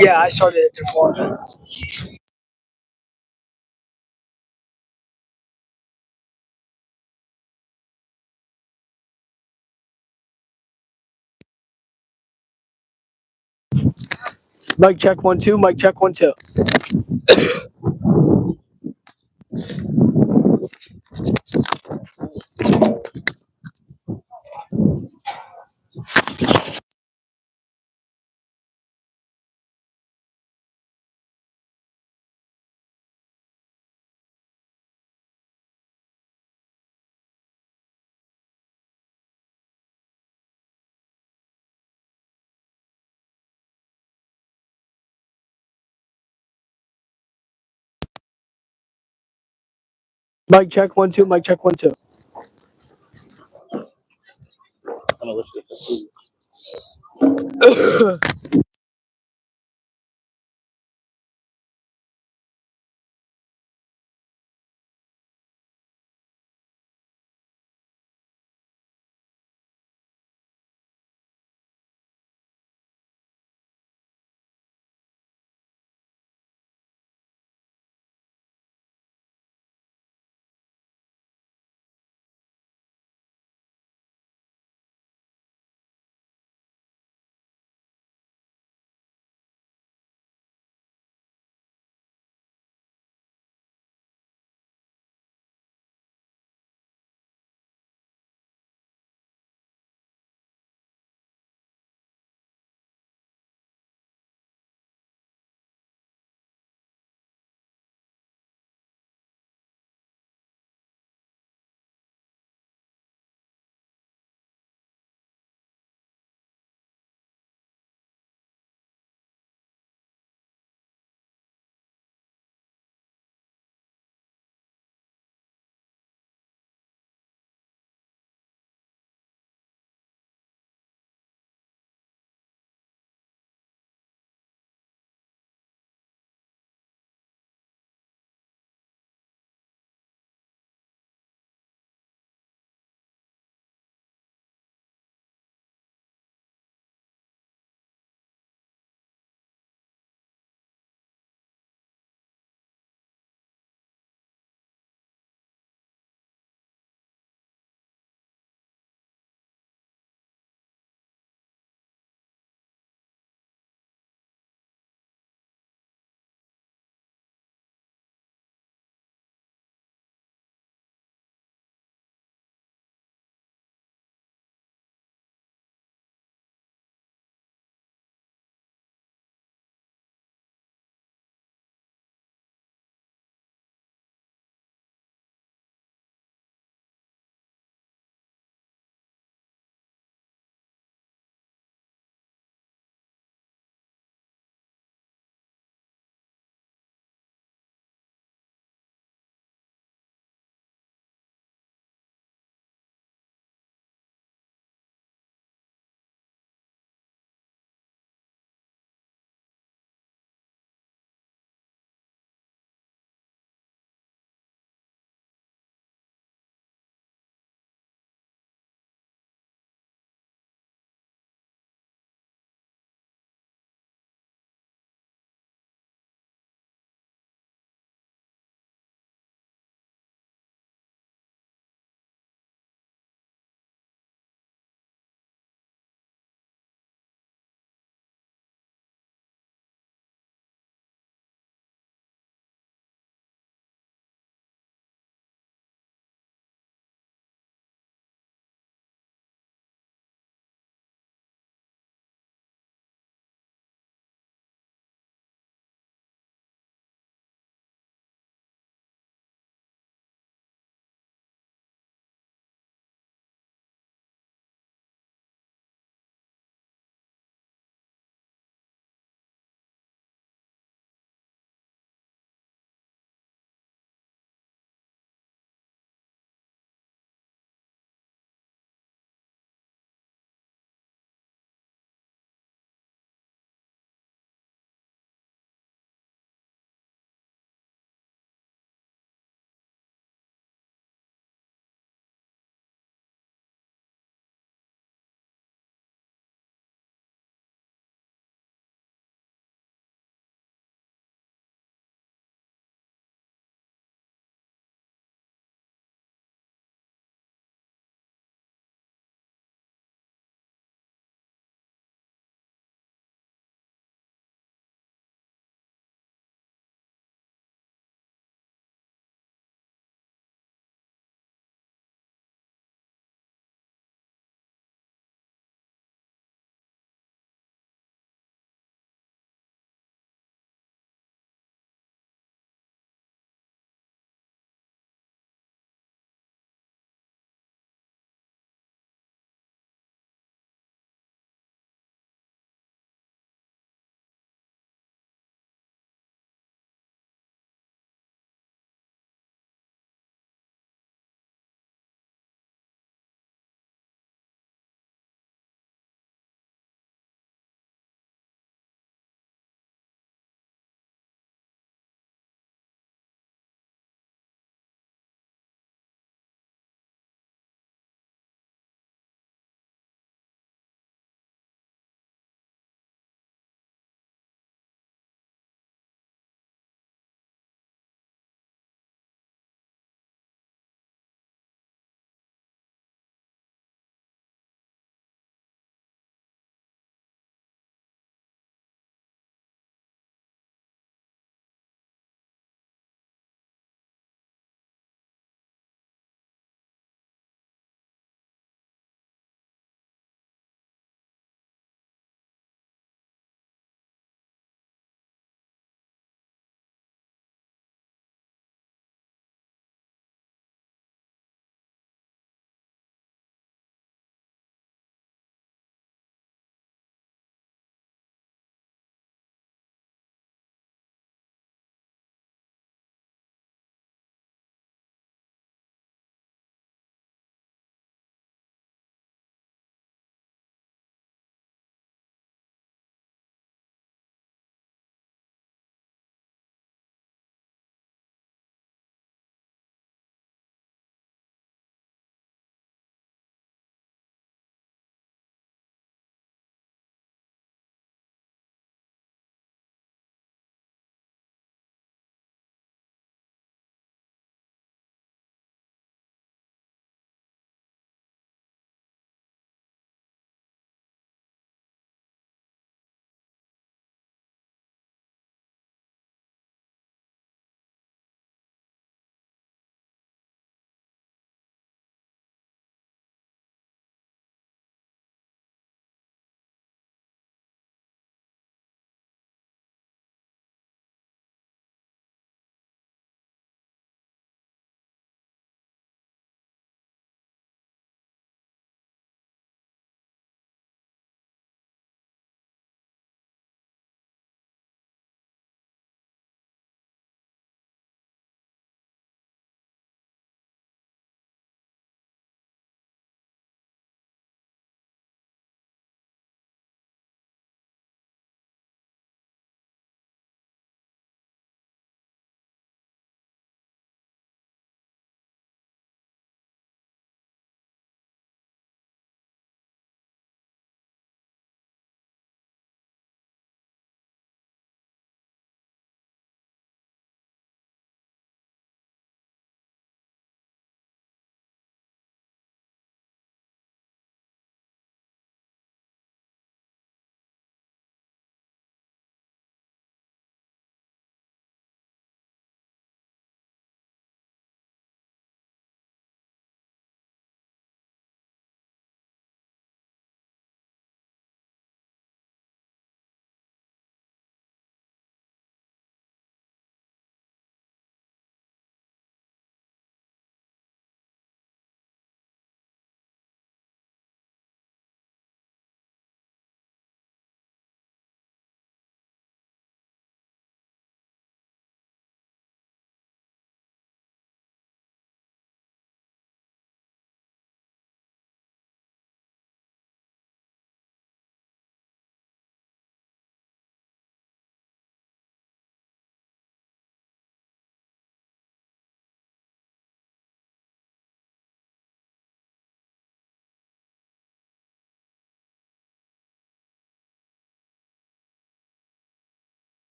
Yeah, I started it before. Mic check 1 2. Mic check 1 2. Mic check 1 2. Mic check 1 2.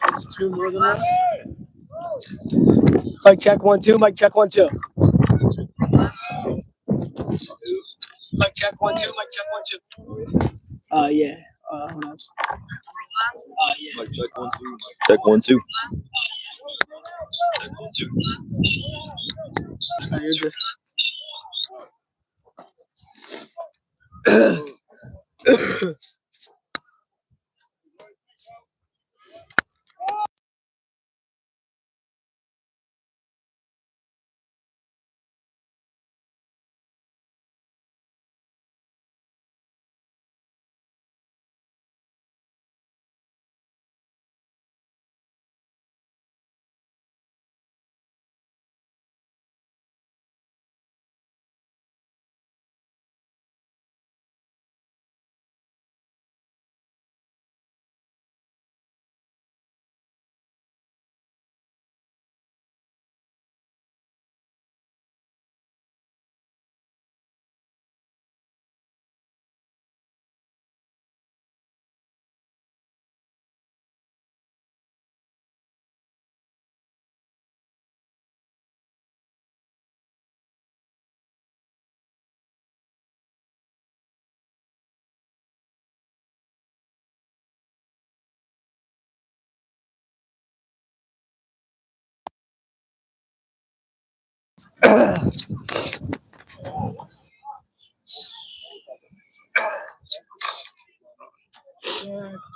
It's 2 more than that. Mic check 1 2. Mic check 1 2. Mic check 1 2. Mic check 1 2. Yeah. Hold on. Yeah. Mic check 1 2. Mic check 1 2. Check 1 2.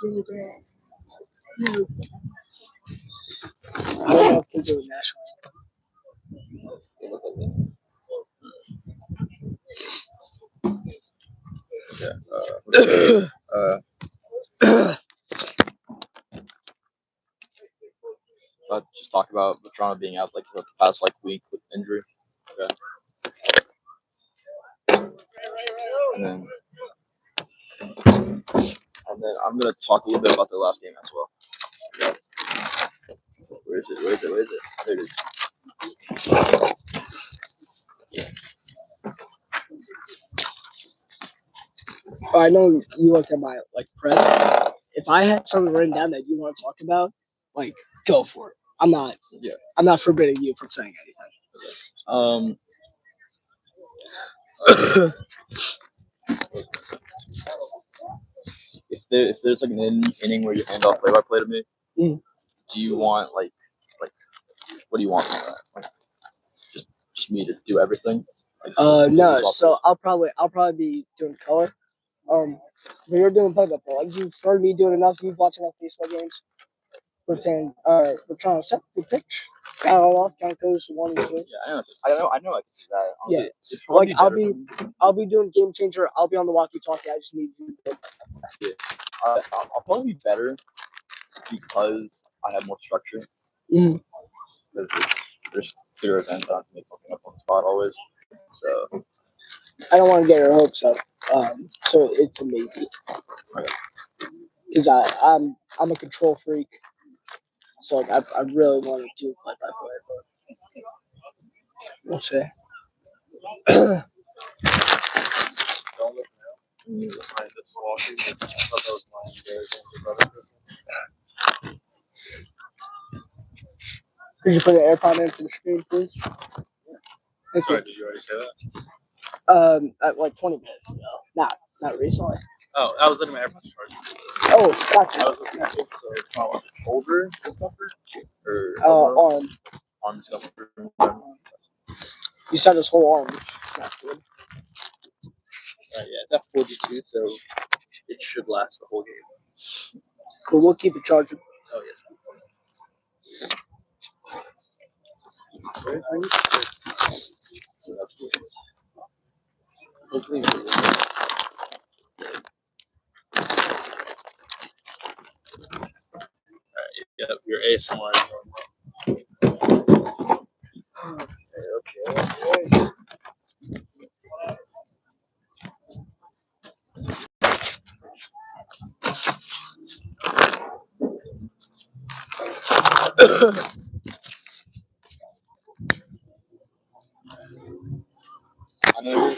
You're good. I don't know if they do a national. Just talk about Vetrano being out like the past like week with injury. Okay. And then I'm gonna talk a little bit about the last game as well. Okay. Where is it? There it is. I know you looked at my prep. If I had something written down that you want to talk about, go for it. I'm not forbidding you from saying anything. If there's like an inning where you hand off play-by-play to me, do you want like what do you want from that? Like just me to do everything? No. So I'll probably be doing color. When you're doing play-by-play, you've heard me doing enough. You've watched enough baseball games. We're trying to set the pitch. Count it off. Count goes 1 and 2. Yeah, I know. I can do that. Honestly, yeah. I'll be doing game changer. I'll be on the walkie-talkie. I just need you. I'll probably be better because I have more structure. Because there's clear events. I don't have to make something up on the spot always. So I don't want to get her hopes up. So it's a maybe. Because I'm a control freak. So I really want to do play-by-play, but we'll see. Don't look now. Behind this wall. Could you put an AirPod in for the screen, please? Thank Sorry, you. did you already say that? Like 20 minutes ago. Not recently. Oh, I was letting my AirPods charge. Oh, gotcha. I was looking at it, so over the buffer or Arm. on the buffer. You said his whole arm. Not good. Yeah, that's 42, so it should last the whole game. Cool. We'll keep it charging. Oh yes. So that's good. Hopefully. Alright, yep, your ASMR is normal. Okay. I know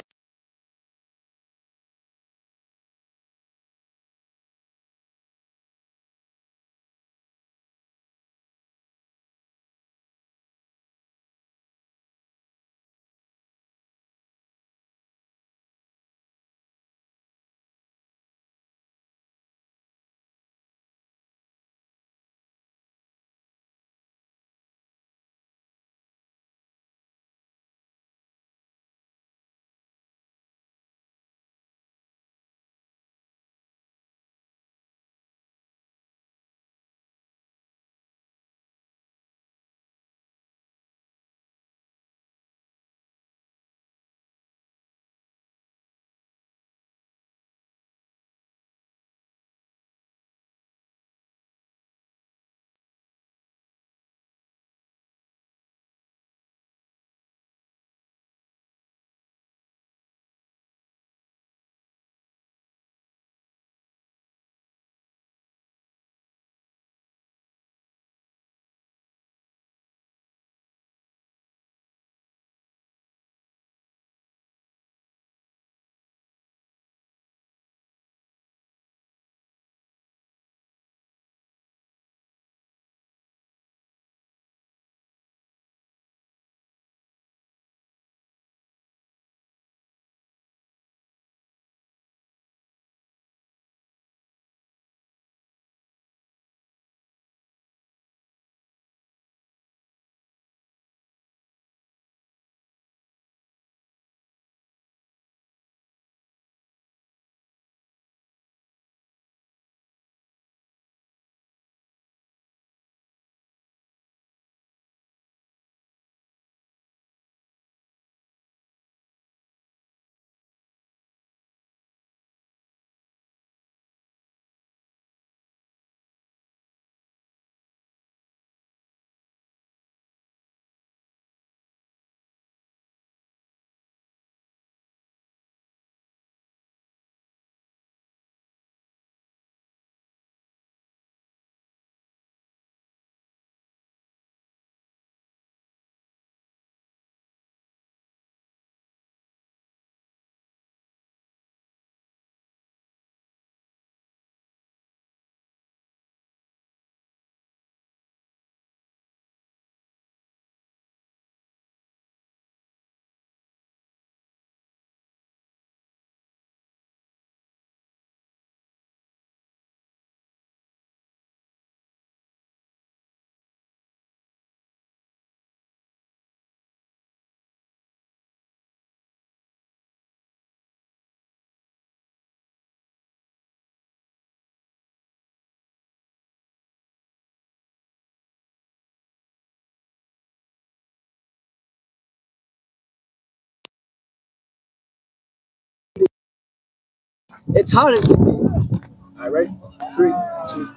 It's hot as can be. All right, ready? 3, 2.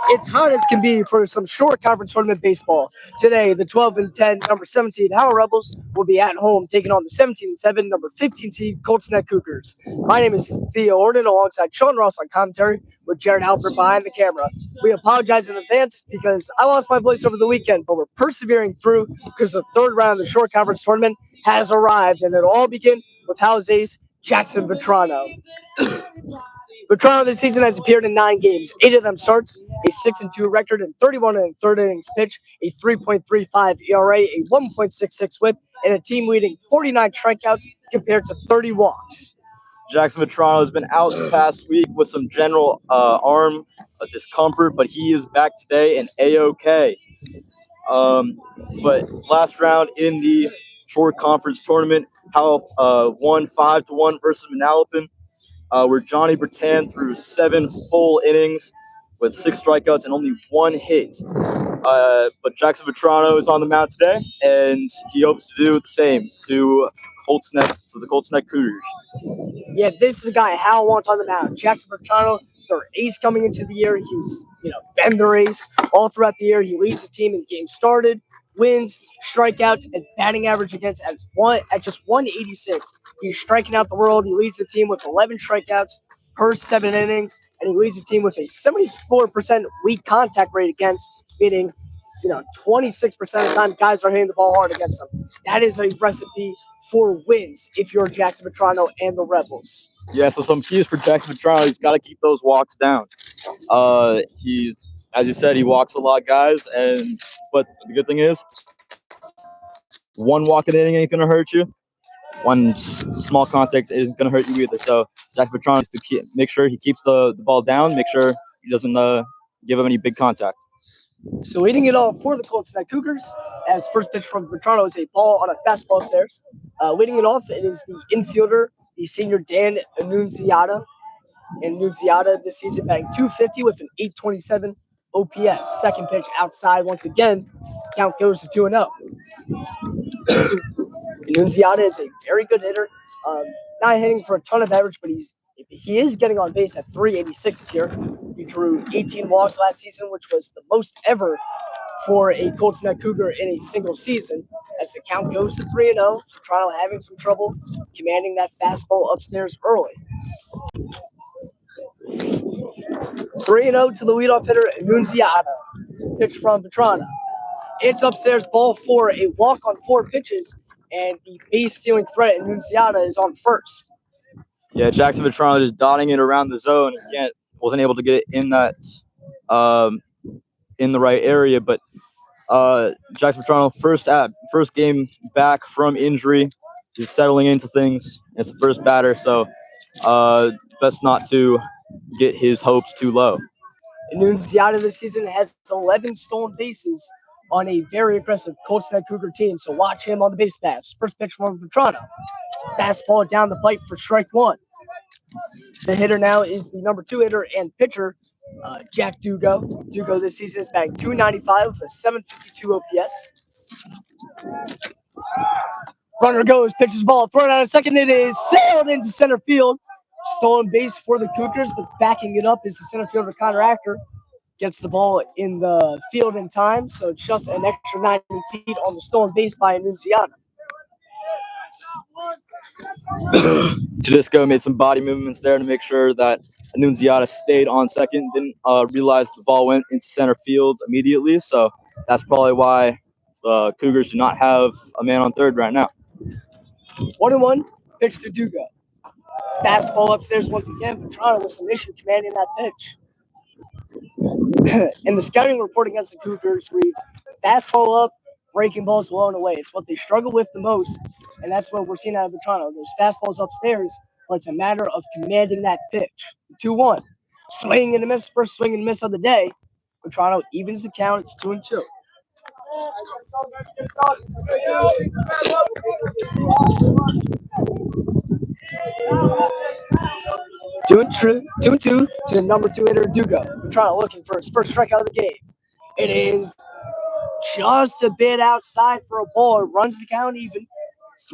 It's hot as can be for some short conference tournament baseball. Today, the 12-10 number 7 seed Howell Rebels will be at home taking on the 17-7 number 15 seed Colts Cougars. My name is Theo Horton alongside Sean Ross on commentary with Jared Halprin behind the camera. We apologize in advance because I lost my voice over the weekend, but we're persevering through because the third round of the short conference tournament has arrived, and it'll all begin with Howell's ace, Jackson Vetrano. Vetrano this season has appeared in 9 games, 8 of them starts, a 6-2 record, and 31 in third innings pitch, a 3.35 ERA, a 1.66 WHIP, and a team-leading 49 strikeouts compared to 30 walks. Jackson Vetrano has been out the past week with some general arm discomfort, but he is back today and A-OK. But last round in the short conference tournament, Howell won 5-1 versus Manalapan, where Johnny Bertan threw 7 full innings with 6 strikeouts and only 1 hit. But Jackson Vetrano is on the mound today, and he hopes to do the same to the Colts Cougars. Yeah, this is the guy Howell wants on the mound. Jackson Vetrano, their ace coming into the year. He's been their ace all throughout the year. He leads the team in games started, wins, strikeouts, and batting average against at just 186. He's striking out the world. He leads the team with 11 strikeouts per 7 innings, and he leads the team with a 74% weak contact rate against, meaning 26% of the time guys are hitting the ball hard against him. That is a recipe for wins if you're Jackson Vetrano and the Rebels. Yeah, so some keys for Jackson Vetrano. He's got to keep those walks down. He, as you said, he walks a lot, guys. But the good thing is, 1 walk an inning ain't gonna hurt you. 1 small contact isn't gonna hurt you either. So Jackson Vetrano needs to make sure he keeps the ball down. Make sure he doesn't give him any big contact. So leading it all for the Colts Cougars, as first pitch from Vetrano is a ball on a fastball upstairs. Leading it off, it is the infielder, the senior Dan Annunziata. And Annunziata this season batting .250 with an .827 OPS. Second pitch outside once again. Count goes to 2-0. Annunziata is a very good hitter. Not hitting for a ton of average, but he is getting on base at 386 this year. He drew 18 walks last season, which was the most ever for a Colts Cougar in a single season. As the count goes to 3-0, Vetrano having some trouble commanding that fastball upstairs early. 3-0 to the leadoff hitter, Annunziata. Pitch from Vetrano. It's upstairs, ball 4, a walk on 4 pitches, and the base-stealing threat, Annunziata, is on first. Yeah, Jackson Vetrano is dotting it around the zone. Again, wasn't able to get it in that in the right area, but Jackson Vetrano first game back from injury. He's settling into things. It's the first batter, so best not to get his hopes too low. Annunziata this season has 11 stolen bases on a very aggressive Colts Cougar team, so watch him on the base paths. First pitch from Vetrano. Fastball down the pipe for strike 1. The hitter now is the number 2 hitter and pitcher, Jack Dugo. Dugo this season is batting .295 with a 752 OPS. Runner goes, pitches ball, thrown out at second. It is sailed into center field. Stolen base for the Cougars, but backing it up is the center fielder Connor Acker. Gets the ball in the field in time, so it's just an extra 90 feet on the stolen base by Annunziata. Tedesco made some body movements there to make sure that Annunziata stayed on second. Didn't realize the ball went into center field immediately, so that's probably why the Cougars do not have a man on third right now. 1-1, pitch to Dugo. Fastball upstairs once again. Vetrano with some issue commanding that pitch. And the scouting report against the Cougars reads, fastball up, breaking balls low and away. It's what they struggle with the most, and that's what we're seeing out of Vetrano. There's fastballs upstairs, but it's a matter of commanding that pitch. 2-1. Swing and a miss, first swing and a miss of the day. Vetrano evens the count. It's 2-2. Two to the number 2 hitter, Dugo. Vetrano looking for his first strikeout of the game. It is just a bit outside for a ball. It runs the count even.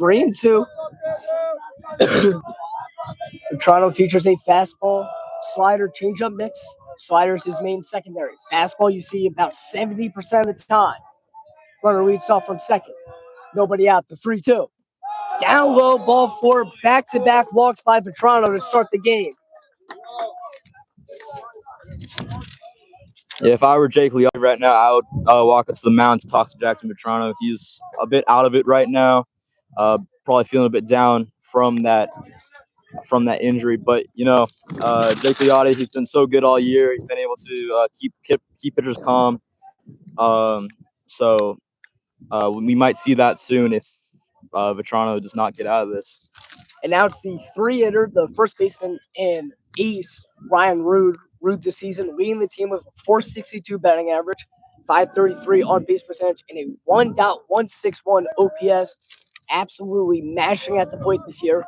3-2. Toronto features a fastball, slider, changeup mix. Slider is his main secondary. Fastball you see about 70% of the time. Runner leads off from second. Nobody out. The 3-2. Down low, ball four, back-to-back walks by Vetrano to start the game. Yeah, if I were Jake Leotti right now, I would walk up to the mound to talk to Jackson Vetrano. He's a bit out of it right now, probably feeling a bit down from that injury. But Jake Leotti, he's been so good all year. He's been able to keep pitchers calm. So we might see that soon if Vetrano does not get out of this. And now it's the three-hitter, the first baseman and ace, Ryan Rude this season, leading the team with 462 batting average, 533 on-base percentage, and a 1.161 OPS. Absolutely mashing at the plate this year,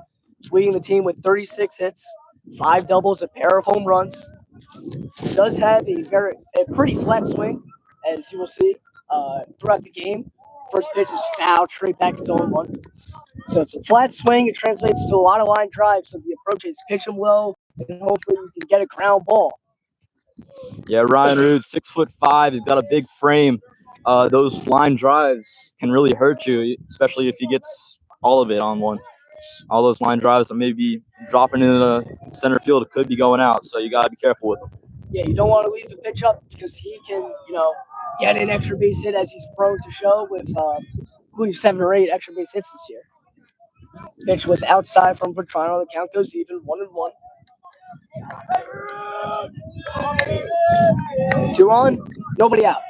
leading the team with 36 hits, 5 doubles, a pair of home runs. Does have a pretty flat swing, as you will see throughout the game. First pitch is fouled straight back into 0-1. So it's a flat swing. It translates to a lot of line drives. So the approach is pitch him low, and hopefully you can get a ground ball. Yeah, Ryan Rude, 6'5". He's got a big frame. Those line drives can really hurt you, especially if he gets all of it on one. All those line drives that maybe dropping into the center field could be going out. So you got to be careful with him. Yeah, you don't want to leave the pitch up because he can, get an extra base hit as he's prone to show with, I believe, 7 or 8 extra base hits this year. Pitch was outside from Vetrano. The count goes even, 1-1. 2 on, nobody out.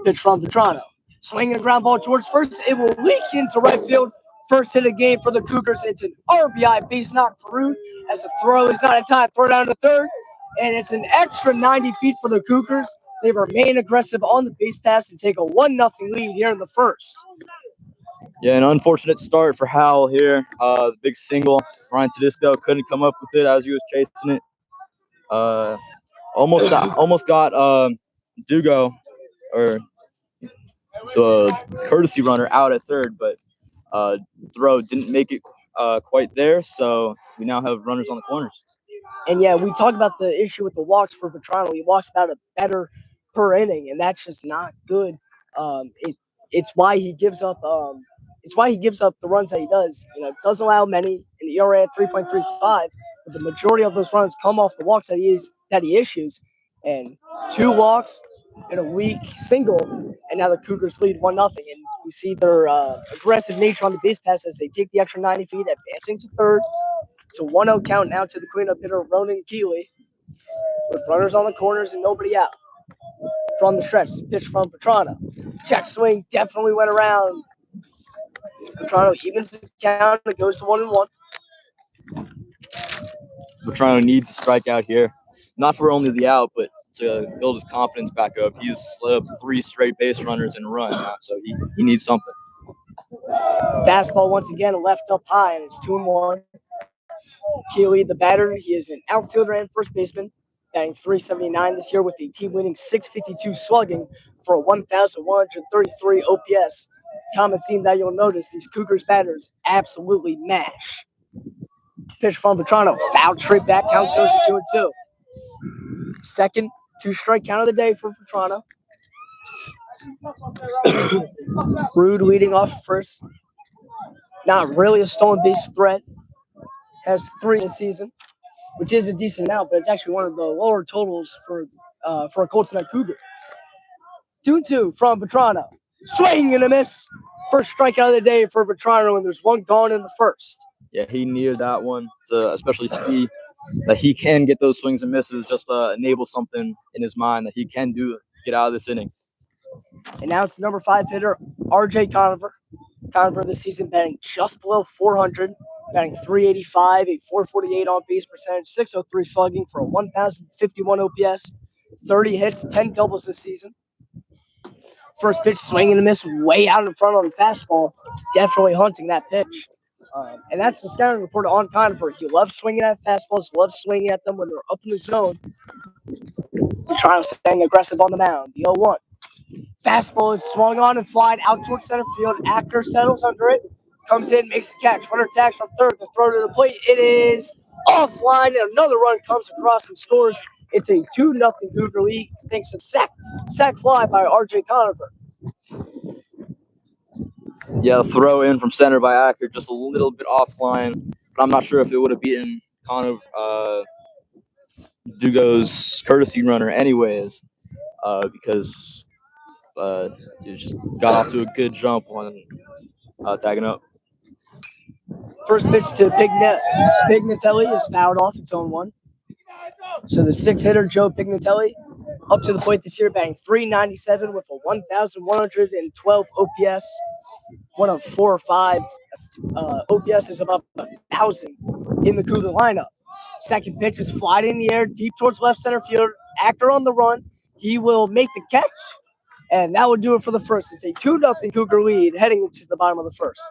Pitch from Vetrano. Swinging a ground ball towards first. It will leak into right field. First hit of the game for the Cougars. It's an RBI base knock for Rude as the throw is not in time. Throw down to third. And it's an extra 90 feet for the Cougars. They remain aggressive on the base pass and take a 1-0 lead here in the first. Yeah, an unfortunate start for Howell here. The big single. Ryan Tedisco couldn't come up with it as he was chasing it. Almost got Dugo, or the courtesy runner, out at third, but throw didn't make it quite there. So we now have runners on the corners. And yeah, we talked about the issue with the walks for Vetrano. He walks about a better per inning, and that's just not good. It's why he gives up. It's why he gives up the runs that he does. Doesn't allow many, in the ERA at 3.35, but the majority of those runs come off the walks that he issues. And 2 walks and a weak single, and now the Cougars lead 1-0. And we see their aggressive nature on the base pass as they take the extra 90 feet, advancing to third. It's a 1-0 count now to the cleanup hitter, Ronan Keeley, with runners on the corners and nobody out. From the stretch, pitch from Vetrano. Check swing definitely went around. Vetrano evens the count. It goes to 1-1. Vetrano needs a strikeout here, not for only the out, but to build his confidence back up. He's slid up 3 straight base runners in a run now, so he needs something. Fastball once again left up high, and it's 2-1. Keeley, the batter, he is an outfielder and first baseman, batting .379 this year with a team-winning .652 slugging for a 1,133 OPS. Common theme that you'll notice, these Cougars batters absolutely mash. Pitch from Vetrano, fouled straight back, count goes to 2-2. Second 2-strike count of the day for Vetrano. Rude leading off first. Not really a stolen base threat. Has 3 this season, which is a decent amount, but it's actually one of the lower totals for a Colts and a Cougar. 2-2 from Vetrano. Swing and a miss. First strikeout of the day for Vetrano, and there's 1 gone in the first. Yeah, he needed that one to especially see that he can get those swings and misses, just enable something in his mind that he can get out of this inning. And now it's number 5 hitter, R.J. Conover. Conover this season batting just below 400, batting .385, a .448 on-base percentage, .603 slugging for a 1,051 OPS, 30 hits, 10 doubles this season. First pitch, swing and a miss, way out in front on the fastball, definitely hunting that pitch. And that's the scouting report on Conover. He loves swinging at fastballs, loves swinging at them when they're up in the zone. Trying to stay aggressive on the mound. The 0-1. Fastball is swung on and flied out towards center field. Actor settles under it. comes in, makes the catch. Runner tags from third. The throw to the plate. It is offline, and another run comes across and scores. It's a 2-0 Cougar lead. Thanks to sack fly by R.J. Conover. Yeah, the throw in from center by Acker, just a little bit offline. But I'm not sure if it would have beaten Dugo's courtesy runner anyways, because he just got off to a good jump on tagging up. First pitch to Pignatelli is fouled off. It's 0-1. So the 6-hitter, Joe Pignatelli, up to the plate this year, batting .397 with a 1,112 OPS. One of 4 or 5 OPS is above 1,000 in the Cougar lineup. Second pitch is flied in the air, deep towards left center field. Acker on the run. He will make the catch, and that will do it for the first. It's a 2-0 Cougar lead heading into the bottom of the first.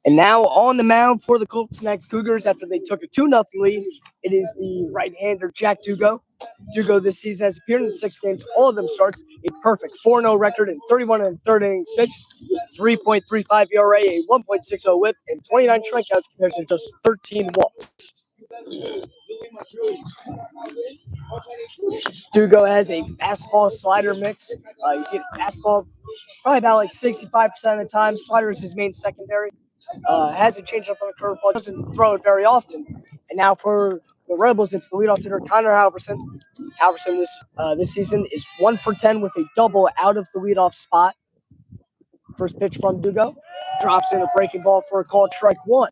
And now on the mound for the Colts Cougars after they took a 2-0 lead, it is the right-hander Jack Dugo. Dugo this season has appeared in 6 games. All of them starts a perfect 4-0 record in 31 and third innings pitched, 3.35 ERA, a 1.60 whip, and 29 strikeouts compared to just 13 walks. Dugo has a fastball slider mix. You see the fastball probably about like 65% of the time. Slider is his main secondary. Has a changeup on the curveball, doesn't throw it very often. And now for the Rebels, it's the leadoff hitter Connor Halprin. Halprin this season is 1 for 10 with a double out of the leadoff spot. First pitch from Dugo, drops in a breaking ball for a called strike 1.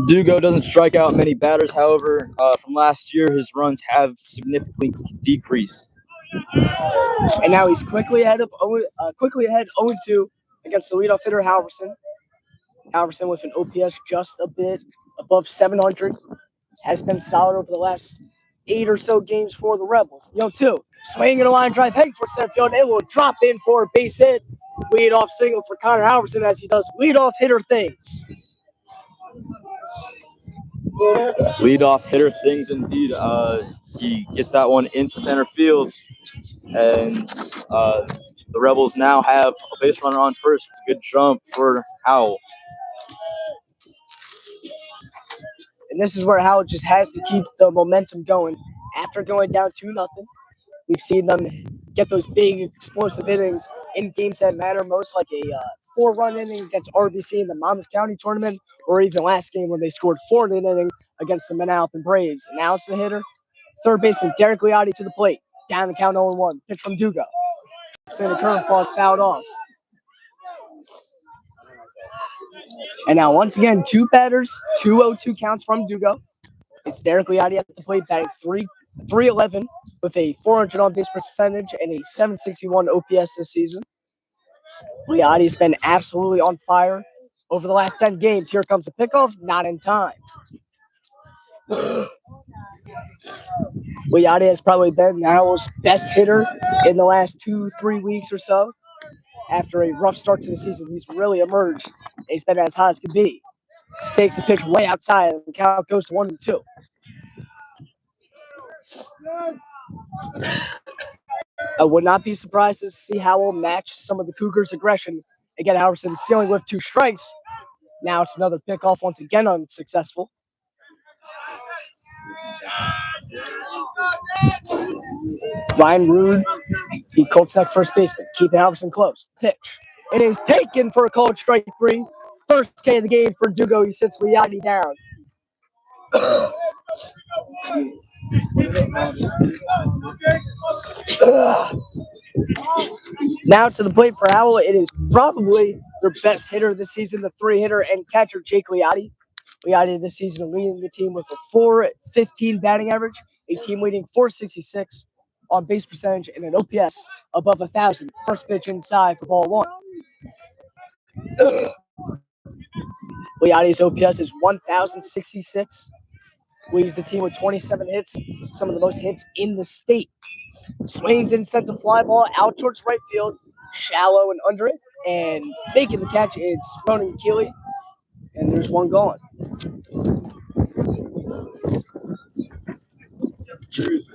Dugo doesn't strike out many batters. However, from last year, his runs have significantly decreased. And now he's quickly ahead 0-2 against the leadoff hitter Halprin. Halprin with an OPS just a bit above 700. Has been solid over the last 8 or so games for the Rebels. 0-2. Swinging a line drive heading towards center field. It will drop in for a base hit. Leadoff single for Connor Halprin as he does leadoff hitter things. Leadoff hitter things indeed. He gets that one into center field, and the Rebels now have a base runner on first. It's a good jump for Howell. And this is where Howell just has to keep the momentum going. After going down 2-0, we've seen them get those big explosive innings in games that matter most, like a 4-run inning against RBC in the Monmouth County tournament, or even last game when they scored 4 in an inning against the Manalapan Braves. And now it's the hitter, third baseman Derek Leotti to the plate. Down the count 0-1. Pitch from Dugo. And a curveball is fouled off. And now once again, 2 batters, 2-0-2 counts from Dugo. It's Derek Leotti at the plate, batting 311 with a 400 on base percentage and a 761 OPS this season. Leotti's been absolutely on fire over the last 10 games. Here comes a pickoff, not in time. Leotti has probably been Howell's best hitter in the last 2-3 weeks or so. After a rough start to the season, he's really emerged. He's been as hot as can be. Takes a pitch way outside, and the count goes to 1-2. I would not be surprised to see Howell match some of the Cougars' aggression. Again, Halprin stealing with 2 strikes. Now it's another pickoff, once again unsuccessful. Ryan Rude, the Colts first baseman, keeping Halprin close. Pitch. It is taken for a called strike 3. First K of the game for Dugo. He sits Leotti down. Now to the plate for Howell. It is probably their best hitter this season, the 3-hitter and catcher Jake Leotti. Leotti this season leading the team with a .415 batting average, a team-leading .466 on base percentage, and an OPS above 1,000. First pitch inside for ball 1. Leotti's OPS is 1,066. Leads the team with 27 hits, some of the most hits in the state. Swings and sends a fly ball out towards right field, shallow and under it, and making the catch, it's Ronan Keeley, and there's one gone. Who's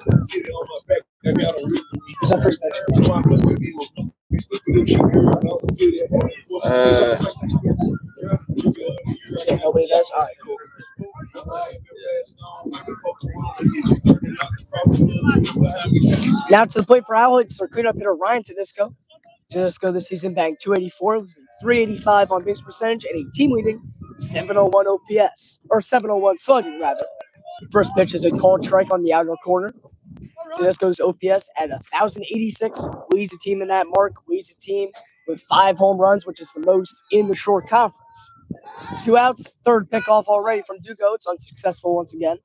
that first pitch? Nobody does? All right, cool. Now to the plate for Howell, it's their cleanup hitter Ryan Tedesco. Tedesco this season bagged 284 with 385 on base percentage and a team leading 701 OPS, or 701 slugging rather. First pitch is a called strike on the outer corner. Tedesco's OPS at 1,086 leads the team in that mark, leads the team with 5 home runs, which is the most in the short conference. 2 outs, third pickoff already from Dugo. It's unsuccessful once again.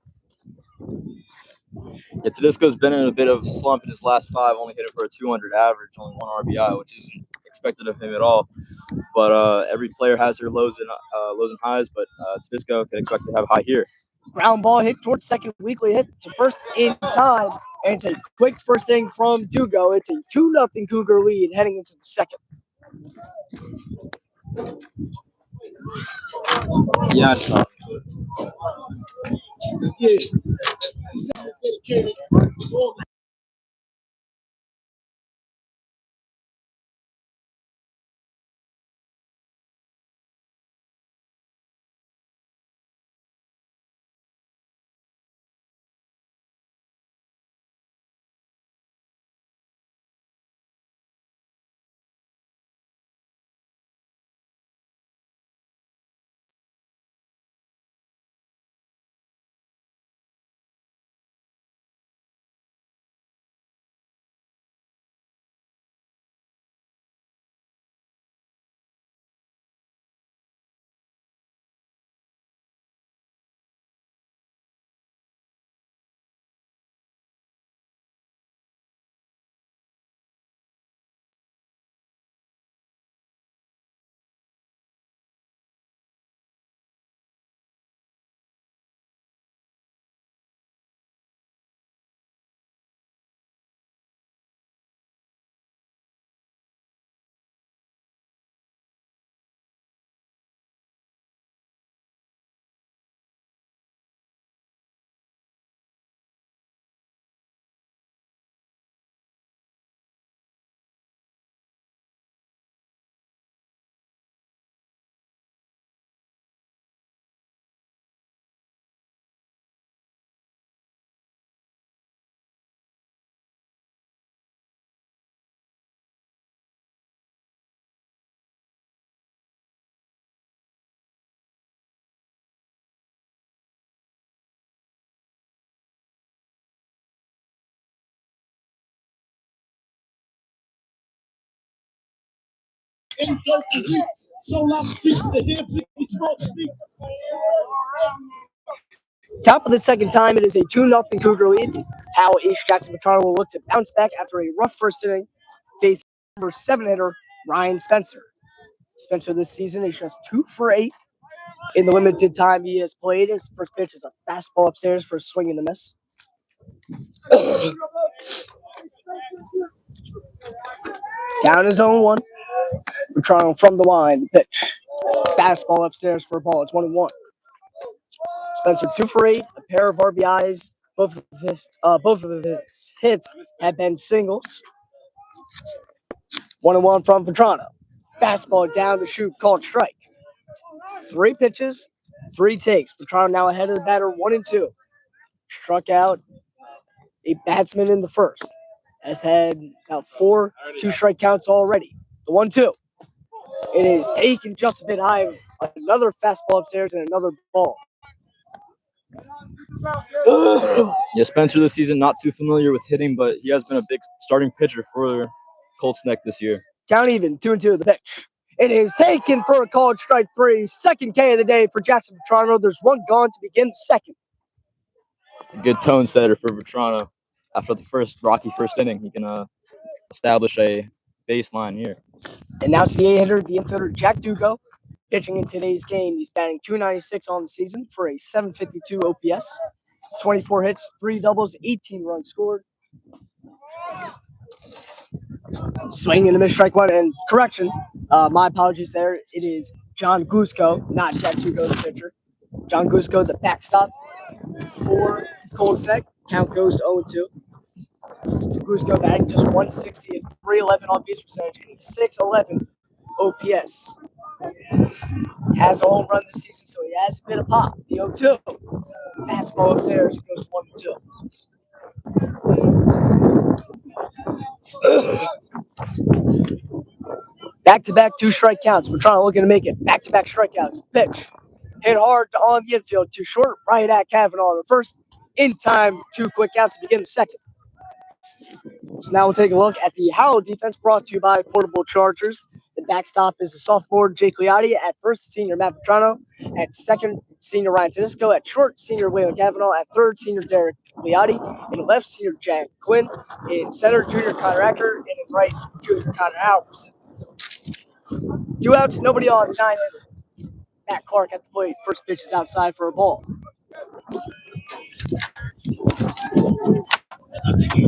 Yeah, Tedesco's been in a bit of a slump in his last 5, only hit it for a 200 average, only 1 RBI, which isn't expected of him at all. But every player has their lows and highs, but Tedesco can expect to have high here. Ground ball hit towards second, weakly hit to first in time, and it's a quick first inning from Dugo. It's a 2-0 Cougar lead heading into the second. Yeah. Top of the second time, it is a 2-0 Cougar lead. Howell East Jackson Veterano will look to bounce back after a rough first inning, facing number 7 hitter Ryan Spencer. Spencer this season is just 2 for 8 in the limited time he has played. His first pitch is a fastball upstairs for a swing and a miss. Down his own 1. Veterano from the line. The pitch. Fastball upstairs for a ball. It's 1-1. Spencer 2 for 8, a pair of RBIs. Both of his hits have been singles. 1-1 from Vetrano. Fastball down the chute, called strike. 3 pitches, 3 takes. Vetrano now ahead of the batter, 1-2. Struck out a batsman in the first. Has had about 4 2-strike counts already. The 1-2. It is taken just a bit high. Another fastball upstairs and another ball. Yeah, Spencer this season not too familiar with hitting, but he has been a big starting pitcher for Colts Neck this year. Count even, 2-2 the pitch. It is taken for a called strike 3. Second K of the day for Jackson Vetrano. There's 1 gone to begin the second. It's a good tone setter for Vetrano. After the rocky first inning, he can establish a baseline here. And now it's the 8-hitter, the infielder Jack Dugo, pitching in today's game. He's batting .296 on the season for a .752 OPS. 24 hits, 3 doubles, 18 runs scored. Swing and a miss, strike 1. And correction, my apologies there. It is John Gusko, not Jack Dugo, the pitcher. John Gusko, the backstop for Colts Neck. Count goes to 0-2. Gusko batting just 160 at 311 on base percentage and 611 OPS. Has a home run this season, so he has a bit of pop. The 0-2. Fastball upstairs, it goes to 1-2. Back-to-back 2-strike counts. Vetrano looking to make it. Back-to-back strikeouts. Pitch. Hit hard on the infield. Too short. Right at Kavanaugh. The first. In time. 2 quick outs to begin the second. So now we'll take a look at the Howell defense, brought to you by Portable Chargers. The backstop is the sophomore Jake Liotti. At first, senior Matt Vetrano. At second, senior Ryan Tedesco. At short, senior William Kavanaugh. At third, senior Derek Liotti. In left, senior Jack Quinn. In center, junior Connor Acker. And in right, junior Connor Halprin. 2 outs, nobody on, 9-hitter. Matt Clark at the plate. First pitch is outside for a ball.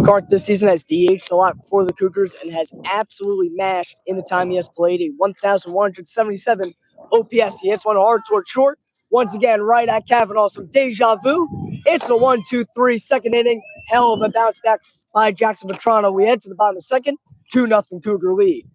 Clark this season has DH'd a lot for the Cougars and has absolutely mashed in the time he has played. A 1,177 OPS. He hits one hard toward short. Once again, right at Kavanaugh. Some deja vu. It's a 1-2-3 second inning. Hell of a bounce back by Jackson Vetrano. We head to the bottom of the second. 2-0 Cougar lead.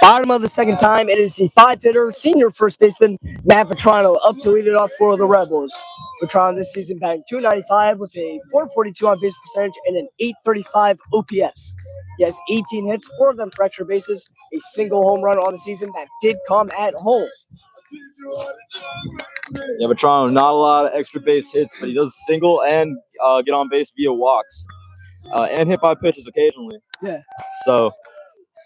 Bottom of the second time, it is the 5-hitter, senior first baseman, Matt Vetrano, up to lead it off for the Rebels. Vetrano this season batting .295 with a .442 on base percentage and an .835 OPS. He has 18 hits, 4 of them for extra bases, a single home run on the season that did come at home. Yeah, Vetrano, not a lot of extra base hits, but he does single and get on base via walks, and hit by pitches occasionally. Yeah. So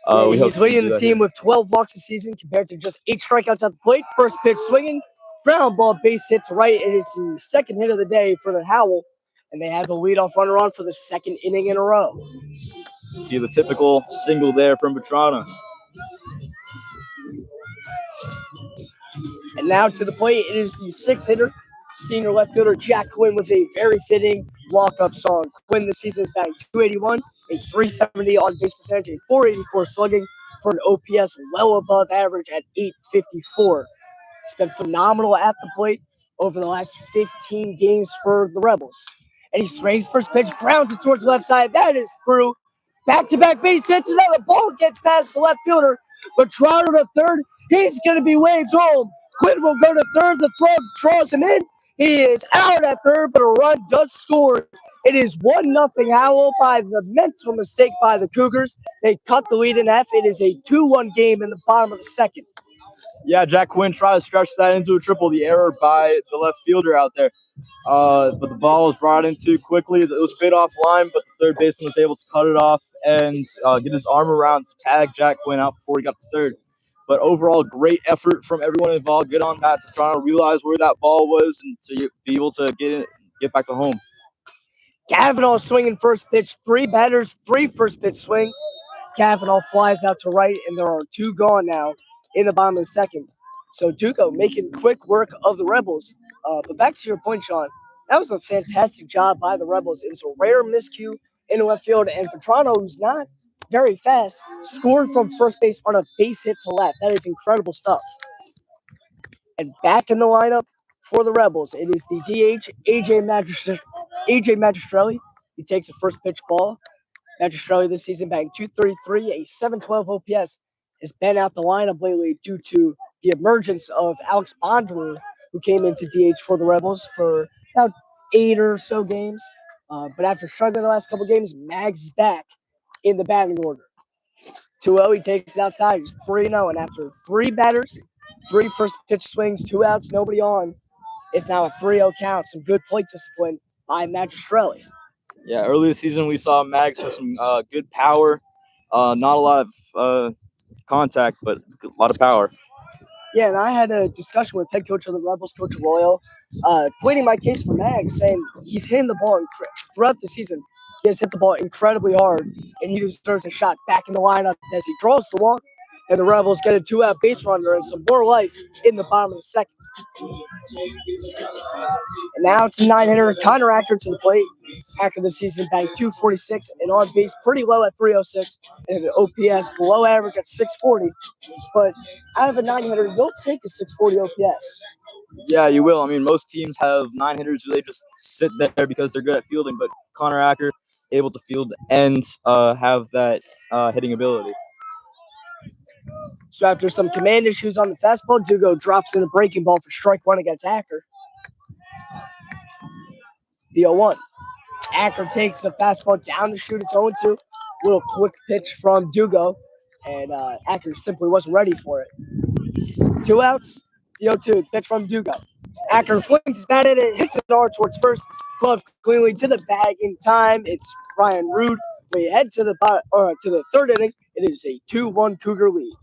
we hope he's leading the team with 12 walks a season compared to just 8 strikeouts at the plate. First pitch swinging, ground ball, base hit to right. It is the second hit of the day for the Howell, and they have a leadoff runner on for the second inning in a row. See the typical single there from Vetrano. And now to the plate, it is the 6-hitter, senior left fielder Jack Quinn with a very fitting walk-up song. Quinn this season is batting .281, a .370 on base percentage, a .484 slugging for an OPS well above average at .854. He's been phenomenal at the plate over the last 15 games for the Rebels. And he swings first pitch, grounds it towards the left side. That is through. Back-to-back base hits, another ball gets past the left fielder. But Trotter to third, he's going to be waved home. Quinn will go to third. The throw draws him in. He is out at third, but a run does score. It is 1-0 Howell by the mental mistake by the Cougars. They cut the lead in half. It is a 2-1 game in the bottom of the second. Yeah, Jack Quinn tried to stretch that into a triple. The error by the left fielder out there. But the ball was brought in too quickly. It was a bit offline, but the third baseman was able to cut it off and get his arm around to tag Jack Quinn out before he got to third. But overall, great effort from everyone involved. Good on that to try to realize where that ball was and to be able to get back to home. Kavanaugh swinging first pitch. 3 batters, 3 first pitch swings. Kavanaugh flies out to right, and there are 2 gone now in the bottom of the second. So Duco making quick work of the Rebels. But back to your point, Sean, that was a fantastic job by the Rebels. It was a rare miscue in the left field, and Vetrano, who's not very fast, scored from first base on a base hit to left. That is incredible stuff. And back in the lineup for the Rebels, it is the DH, AJ Magistrelli. He takes a first pitch ball. Magistrelli this season batting .233, a .712 OPS, has been out the lineup lately due to the emergence of Alex Bonderer, who came into DH for the Rebels for about 8 or so games. But after struggling the last couple games, Mags is back in the batting order. 2-0, he takes it outside. He's 3-0, and after 3 batters, 3 first pitch swings, 2 outs, nobody on, it's now a 3-0 count. Some good plate discipline by Magistrelli. Yeah, early this season we saw Mags have some good power. Not a lot of contact, but a lot of power. Yeah, and I had a discussion with head coach of the Rebels, Coach Royal, pleading my case for Mags, saying he's hitting the ball throughout the season. He has hit the ball incredibly hard, and he deserves a shot back in the lineup as he draws the walk, and the Rebels get a 2-out base runner and some more life in the bottom of the second. And now it's a 9-hitter, Connor Acker to the plate. Acker this season batting .246 and on base pretty low at .306 and an OPS below average at .640. But out of a 9-hitter, you'll take a .640 OPS. Yeah, you will. I mean, most teams have 9-hitters who they just sit there because they're good at fielding, but Connor Acker able to field and have that hitting ability. So after some command issues on the fastball, Dugo drops in a breaking ball for strike 1 against Acker. The 0-1. Acker takes the fastball down the chute. It's 0-2. Little quick pitch from Dugo, and Acker simply wasn't ready for it. 2 outs. The 0-2 pitch from Dugo. Acker flings his bat at it, hits it hard towards first. Glove cleanly to the bag in time. It's Ryan Rude. We head to the third inning. It is a 2-1 Cougar lead.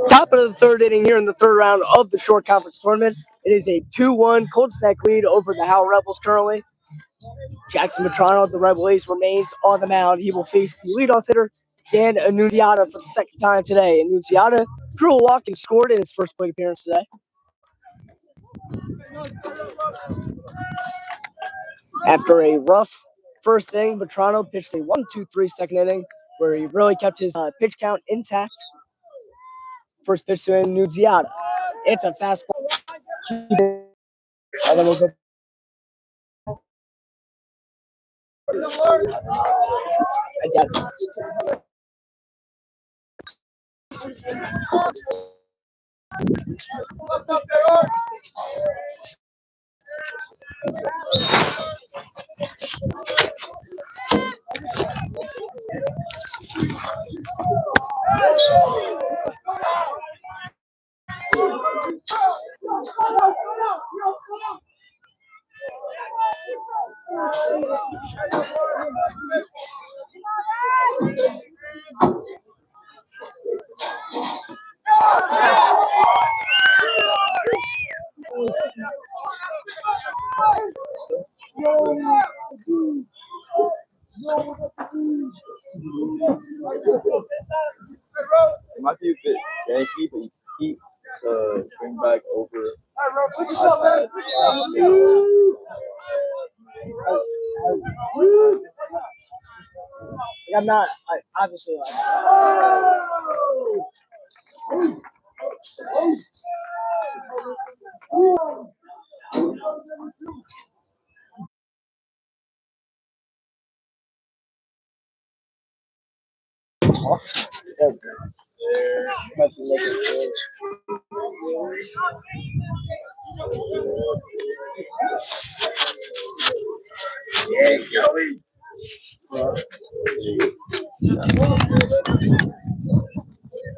Top of the third inning here in the third round of the short conference tournament. It is a 2-1 Colts neck lead over the Howell Rebels currently. Jackson Matrano, the Rebel Ace, remains on the mound. He will face the leadoff hitter, Dan Annunziata, for the second time today. Annunziata drew a walk and scored in his first plate appearance today. After a rough first inning, Matrano pitched a 1-2-3 second inning where he really kept his pitch count intact. First pitch to Annunziata. It's a fastball. And then we'll go. I doubt it. It might be a bit janky, but you keep the swing back over. I'm not, obviously.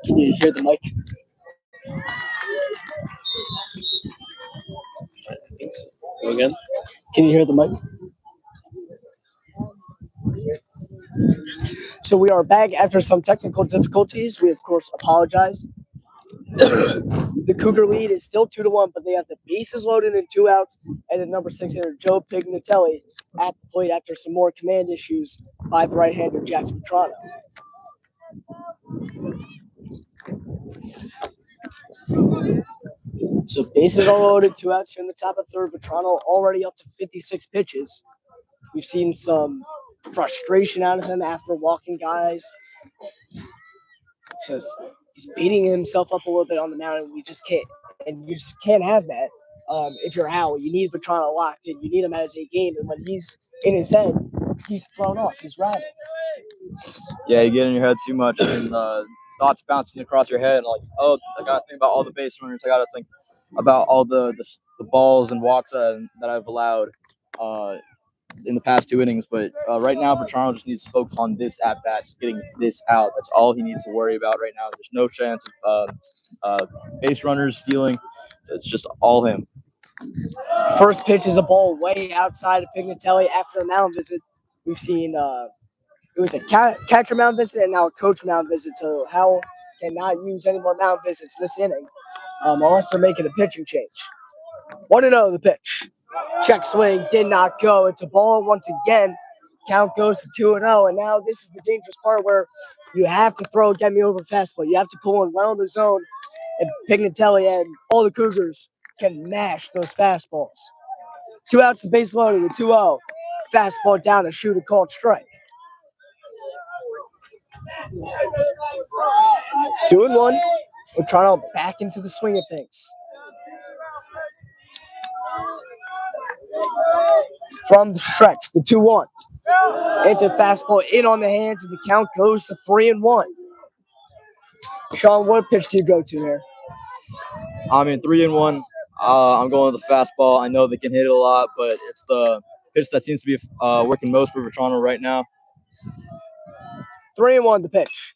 Can you hear the mic? Go again? Can you hear the mic? So we are back after some technical difficulties. We, of course, apologize. The Cougar lead is still 2-1, but they have the bases loaded and 2 outs, and the number 6 hitter, Joe Pignatelli, at the plate after some more command issues by the right-hander, Jackson Matrano. So bases are loaded, 2 outs here in the top of third. Matrano already up to 56 pitches. We've seen some frustration out of him after walking guys. Just he's beating himself up a little bit on the mound, and you just can't have that. If you're Howell, you need Matrano locked in. You need him at his A game, and when he's in his head, he's thrown off. He's rattled. Yeah, you get in your head too much, and thoughts bouncing across your head. Like, oh, I gotta think about all the base runners. I gotta think about all the balls and walks that I've allowed in the past 2 innings. But right now, Matrano just needs to focus on this at bat, just getting this out. That's all he needs to worry about right now. There's no chance of base runners stealing. So it's just all him. First pitch is a ball way outside of Pignatelli after a mound visit. We've seen it was a catcher mound visit and now a coach mound visit. So Howell cannot use any more mound visits this inning unless they're making a pitching change. 1-0 the pitch. Check swing did not go. It's a ball once again. Count goes to 2-0, and now this is the dangerous part where you have to throw a get me over fastball. You have to pull in well in the zone, and Pignatelli and all the Cougars can mash those fastballs. 2 outs, the base loaded, the 2-0. Fastball down the shoot, a called strike. 2-1. Matrano back into the swing of things. From the stretch, the 2-1. It's a fastball in on the hands, and the count goes to 3-1. Sean, what pitch do you go to here? I mean, 3-1. I'm going with the fastball. I know they can hit it a lot, but it's the pitch that seems to be working most for Matrano right now. 3-1 the pitch.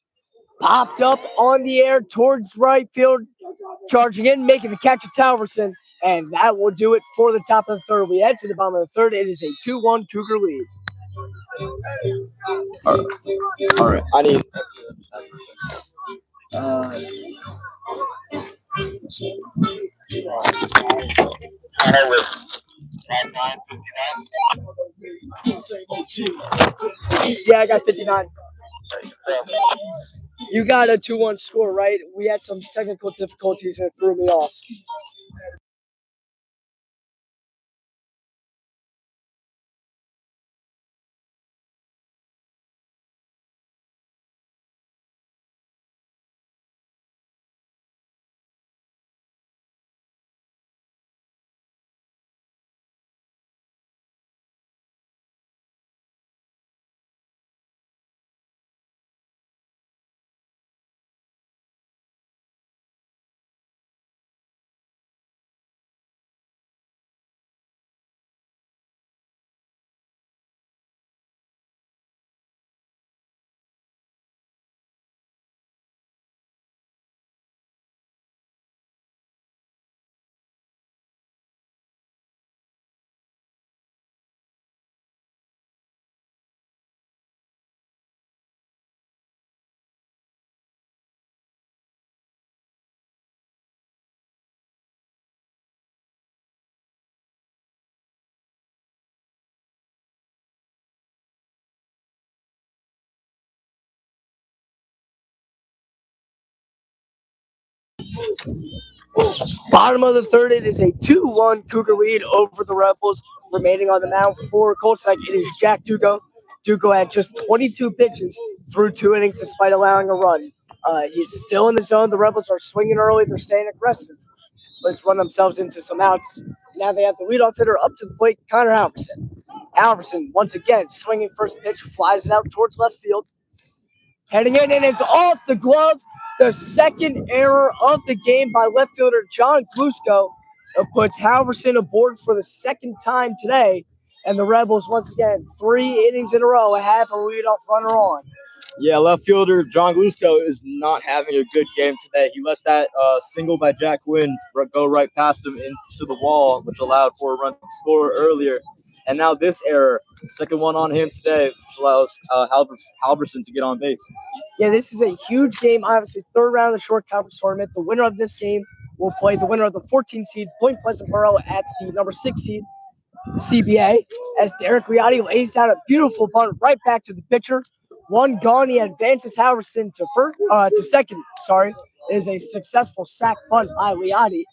Popped up on the air towards right field, charging in, making the catch at Talverson, and that will do it for the top of the third. We head to the bottom of the third. It is a 2-1 Cougar lead. All right. I need. Yeah, I got 59. You got a 2-1 score, right? We had some technical difficulties and it threw me off. Bottom of the third, it is a 2-1 Cougar lead over the Rebels. Remaining on the mound for Colts, it is Jack Dugo. Dugo had just 22 pitches through 2 innings despite allowing a run. He's still in the zone. The Rebels are swinging early. They're staying aggressive. Let's run themselves into some outs. Now they have the leadoff hitter up to the plate, Connor Halprin. Halprin, once again, swinging first pitch, flies it out towards left field. Heading in, and it's off the glove. The second error of the game by left fielder John Glusko puts Halverson aboard for the second time today. And the Rebels, once again, 3 innings in a row, have a leadoff runner on. Yeah, left fielder John Glusko is not having a good game today. He let that single by Jack Wynn go right past him into the wall, which allowed for a run to score earlier. And now this error, second one on him today, which allows Halverson to get on base. Yeah, this is a huge game. Obviously, third round of the short conference tournament. The winner of this game will play the winner of the 14 seed Point Pleasant Borough at the number 6 seed CBA. As Derek Riotti lays down a beautiful bunt right back to the pitcher. One gone. He advances Halverson to second. Sorry, it is a successful sac bunt by Riotti.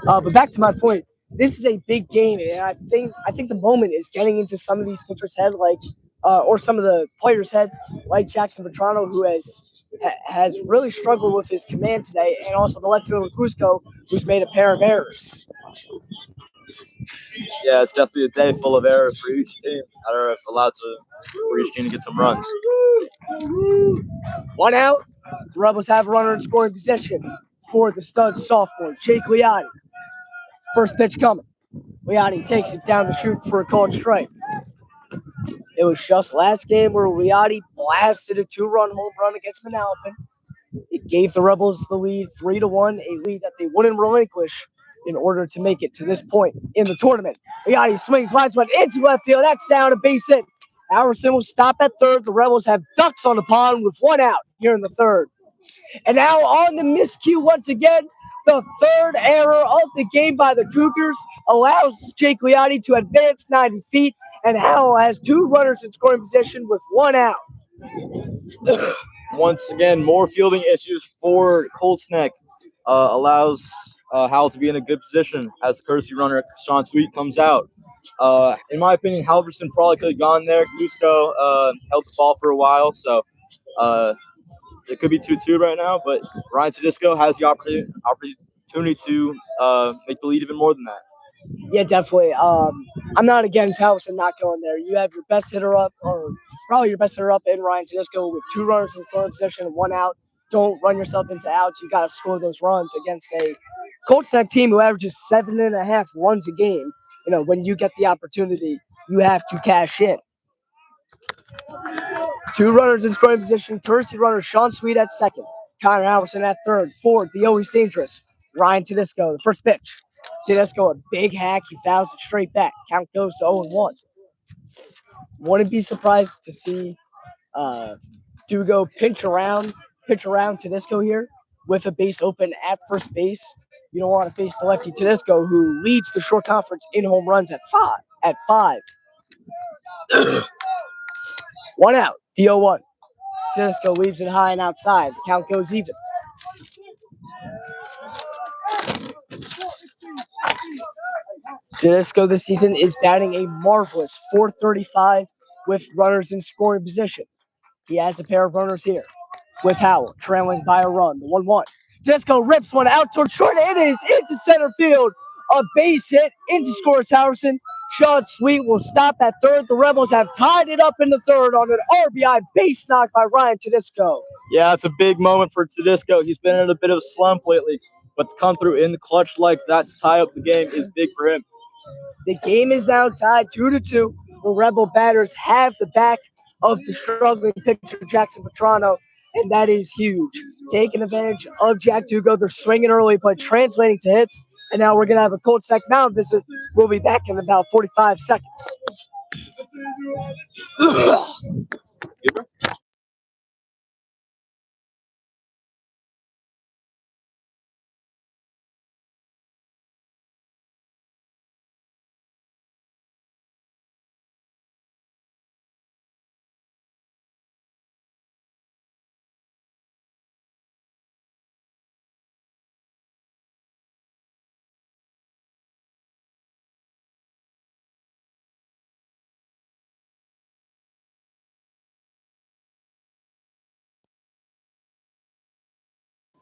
But back to my point. This is a big game, and I think the moment is getting into some of these pitchers' head, or some of the players' head, like Jackson Vetrano, who has really struggled with his command today, and also the left fielder Cusco, who's made a pair of errors. Yeah, it's definitely a day full of errors for each team. I don't know if allowed for each team to get some runs. 1 out. The Rebels have a runner in scoring position for the stud sophomore, Jake Liotti. First pitch coming. Liotti takes it down the chute for a called strike. It was just last game where Liotti blasted a 2-run home run against Manalapan. It gave the Rebels the lead 3-1, a lead that they wouldn't relinquish in order to make it to this point in the tournament. Liotti swings, lines one into left field. That's down, a base hit. Alverson will stop at third. The Rebels have ducks on the pond with 1 out here in the third. And now on the miscue once again, the third error of the game by the Cougars allows Jake Liotti to advance 90 feet, and Howell has 2 runners in scoring position with 1 out. Once again, more fielding issues for Colts Neck allows Howell to be in a good position as the courtesy runner, Sean Sweet, comes out. In my opinion, Halverson probably could have gone there. Gusco held the ball for a while, so it could be 2-2 right now, but Ryan Tedisco has the opportunity to make the lead even more than that. Yeah, definitely. I'm not against Halverson not going there. You have your best hitter up, or probably your best hitter up in Ryan Tedisco with 2 runners in scoring position and 1 out. Don't run yourself into outs. You got to score those runs against a Colts Neck team who averages 7.5 runs a game. You know, when you get the opportunity, you have to cash in. 2 runners in scoring position. Courtesy runner Sean Sweet at second. Connor Halverson at third. Fourth, the always dangerous Ryan Tedisco. The first pitch. Tedesco, a big hack. He fouls it straight back. Count goes to 0-1. Wouldn't be surprised to see Dugo pinch around pitch around Tedesco here with a base open at first base. You don't want to face the lefty Tedesco, who leads the short conference in home runs at five. 1 out. The 0-1. Tedesco leaves it high and outside. The count goes even. Tedesco this season is batting a marvelous .435 with runners in scoring position. He has a pair of runners here with Howell trailing by a run. The 1-1. Tedesco rips one out towards short. It is into center field. A base hit into scores Halprin. Sean Sweet will stop at third. The Rebels have tied it up in the third on an RBI base knock by Ryan Tedesco. Yeah, it's a big moment for Tedesco. He's been in a bit of a slump lately, but to come through in the clutch like that to tie up the game is big for him. The game is now tied 2-2. The Rebel batters have the back of the struggling pitcher Jackson Petrano, and that is huge. Taking advantage of Jack Dugo. They're swinging early, but translating to hits. And now we're going to have a Colts mound visit. We'll be back in about 45 seconds.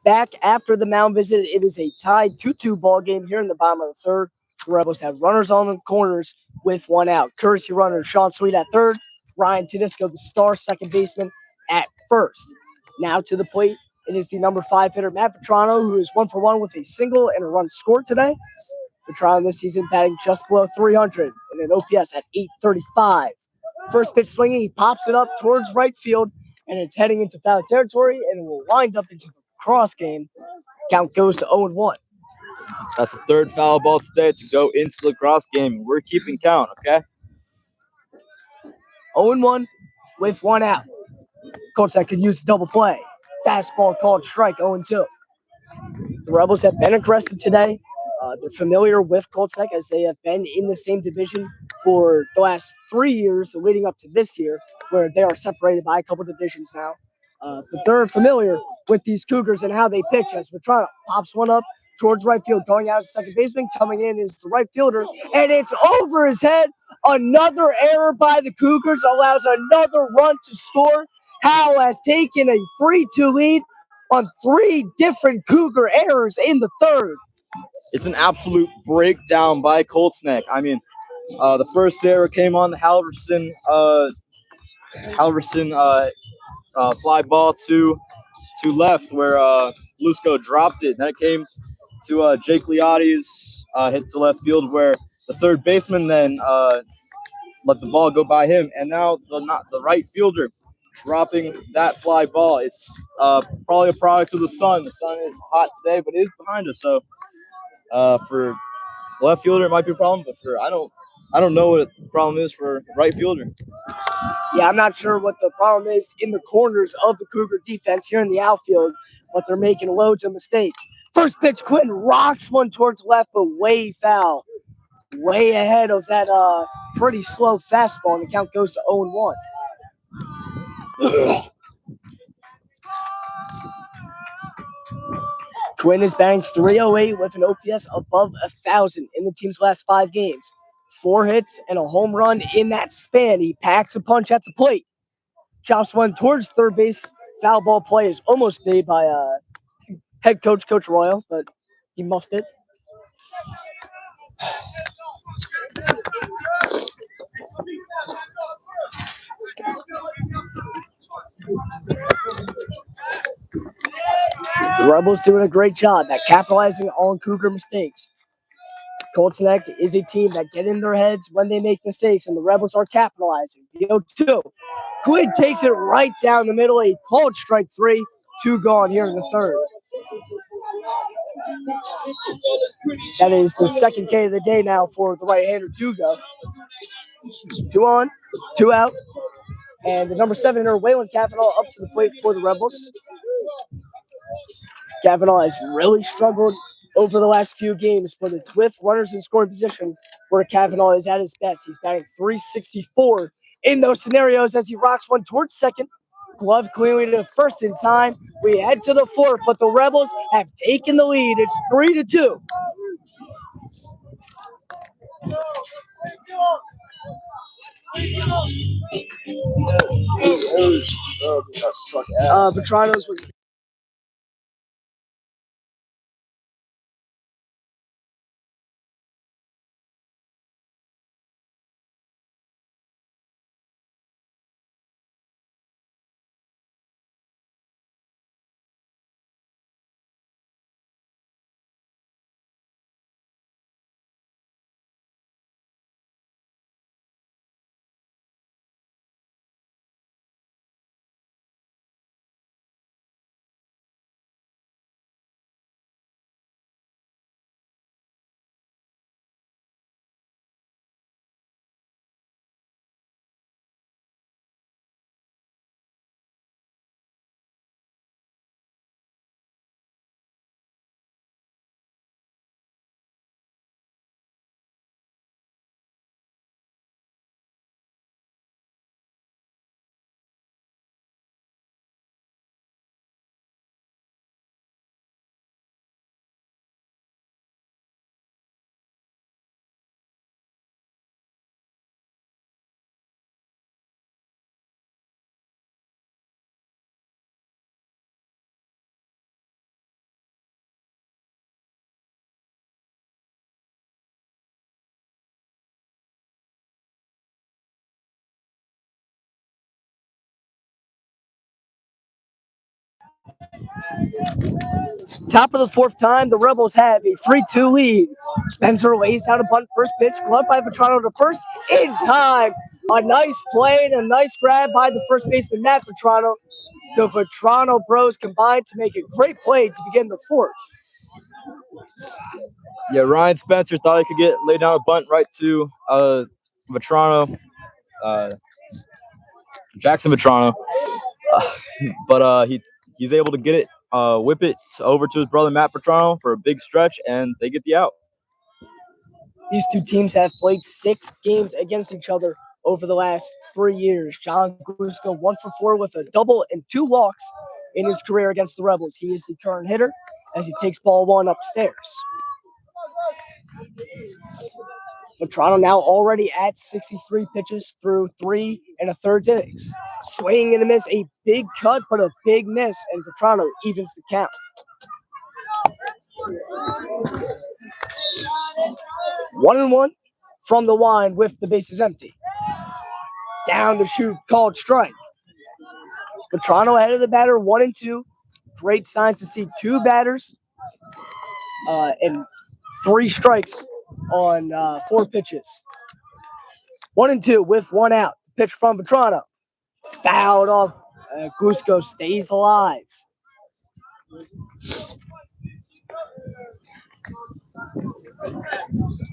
Back after the mound visit, it is a tied 2-2 ball game here in the bottom of the third. The Rebels have runners on the corners with 1 out. Courtesy runner Sean Sweet at third. Ryan Tedesco, the star second baseman, at first. Now to the plate, it is the number 5 hitter Matt Vetrano, who is 1 for 1 with a single and a run scored today. Vetrano this season batting just below 300 and an OPS at 835. First pitch swinging, he pops it up towards right field, and it's heading into foul territory, and it will wind up into the cross game. Count goes to 0-1. That's the third foul ball today to go into the cross game. We're keeping count, okay? 0-1 with 1 out. Colts could use a double play. Fastball called strike, 0-2. The Rebels have been aggressive today. They're familiar with Colts as they have been in the same division for the last 3 years, leading up to this year, where they are separated by a couple divisions now. But they're familiar with these Cougars and how they pitch as Vetrano pops one up towards right field, going out as second baseman. Coming in is the right fielder, and it's over his head. Another error by the Cougars allows another run to score. Howell has taken a 3-2 lead on 3 different Cougar errors in the third. It's an absolute breakdown by Colts. I mean, the first error came on the Halverson fly ball to left where Lusco dropped it. Then it came to Jake Liotti's hit to left field where the third baseman then let the ball go by him. And now the right fielder dropping that fly ball. It's probably a product of the sun. The sun is hot today, but it is behind us. So for left fielder, it might be a problem, but I don't know what the problem is for right fielder. Yeah, I'm not sure what the problem is in the corners of the Cougar defense here in the outfield, but they're making loads of mistakes. First pitch, Quentin rocks one towards left, but way foul. Way ahead of that pretty slow fastball, and the count goes to 0-1. Quinn is batting .308 with an OPS above 1,000 in the team's last 5 games. 4 hits and a home run in that span. He packs a punch at the plate. Chops one towards third base. Foul ball play is almost made by head coach, Coach Royal, but he muffed it. The Rebels doing a great job at capitalizing on Cougar mistakes. Colts Neck is a team that get in their heads when they make mistakes, and the Rebels are capitalizing. The 0-2. Quinn takes it right down the middle. A called strike 3. 2 gone here in the third. That is the second K of the day now for the right-hander Dugo. 2 on, 2 out. And the number 7 hitter, Waylon Cavanaugh, up to the plate for the Rebels. Kavanaugh has really struggled over the last few games, but it's with runners in scoring position where Kavanaugh is at his best. He's batting .364 in those scenarios as he rocks one towards second. Glove cleanly to first in time. We head to the fourth, but the Rebels have taken the lead. It's 3-2. Petrano's was. Top of the fourth time, the Rebels have a 3-2 lead. Spencer lays down a bunt first pitch, gloved by Vetrano to first in time. A nice play and a nice grab by the first baseman, Matt Vetrano. The Vetrano bros combined to make a great play to begin the fourth. Yeah, Ryan Spencer thought he could lay down a bunt right to Vetrano, Jackson Vetrano, but he's able to get it, whip it over to his brother Matt Vetrano for a big stretch, and they get the out. These two teams have played 6 games against each other over the last 3 years. John Glusko 1 for 4 with a double and 2 walks in his career against the Rebels. He is the current hitter as he takes ball 1 upstairs. Vetrano now already at 63 pitches through 3 1/3 innings. Swing and a miss, a big cut, but a big miss, and Vetrano evens the count. 1-1 from the wind with the bases empty. Down the chute, called strike. Vetrano ahead of the batter, 1-2. Great signs to see 2 batters and 3 strikes on 4 pitches. 1-2 with 1 out. Pitch from Vetrano. Fouled off. Glusko stays alive.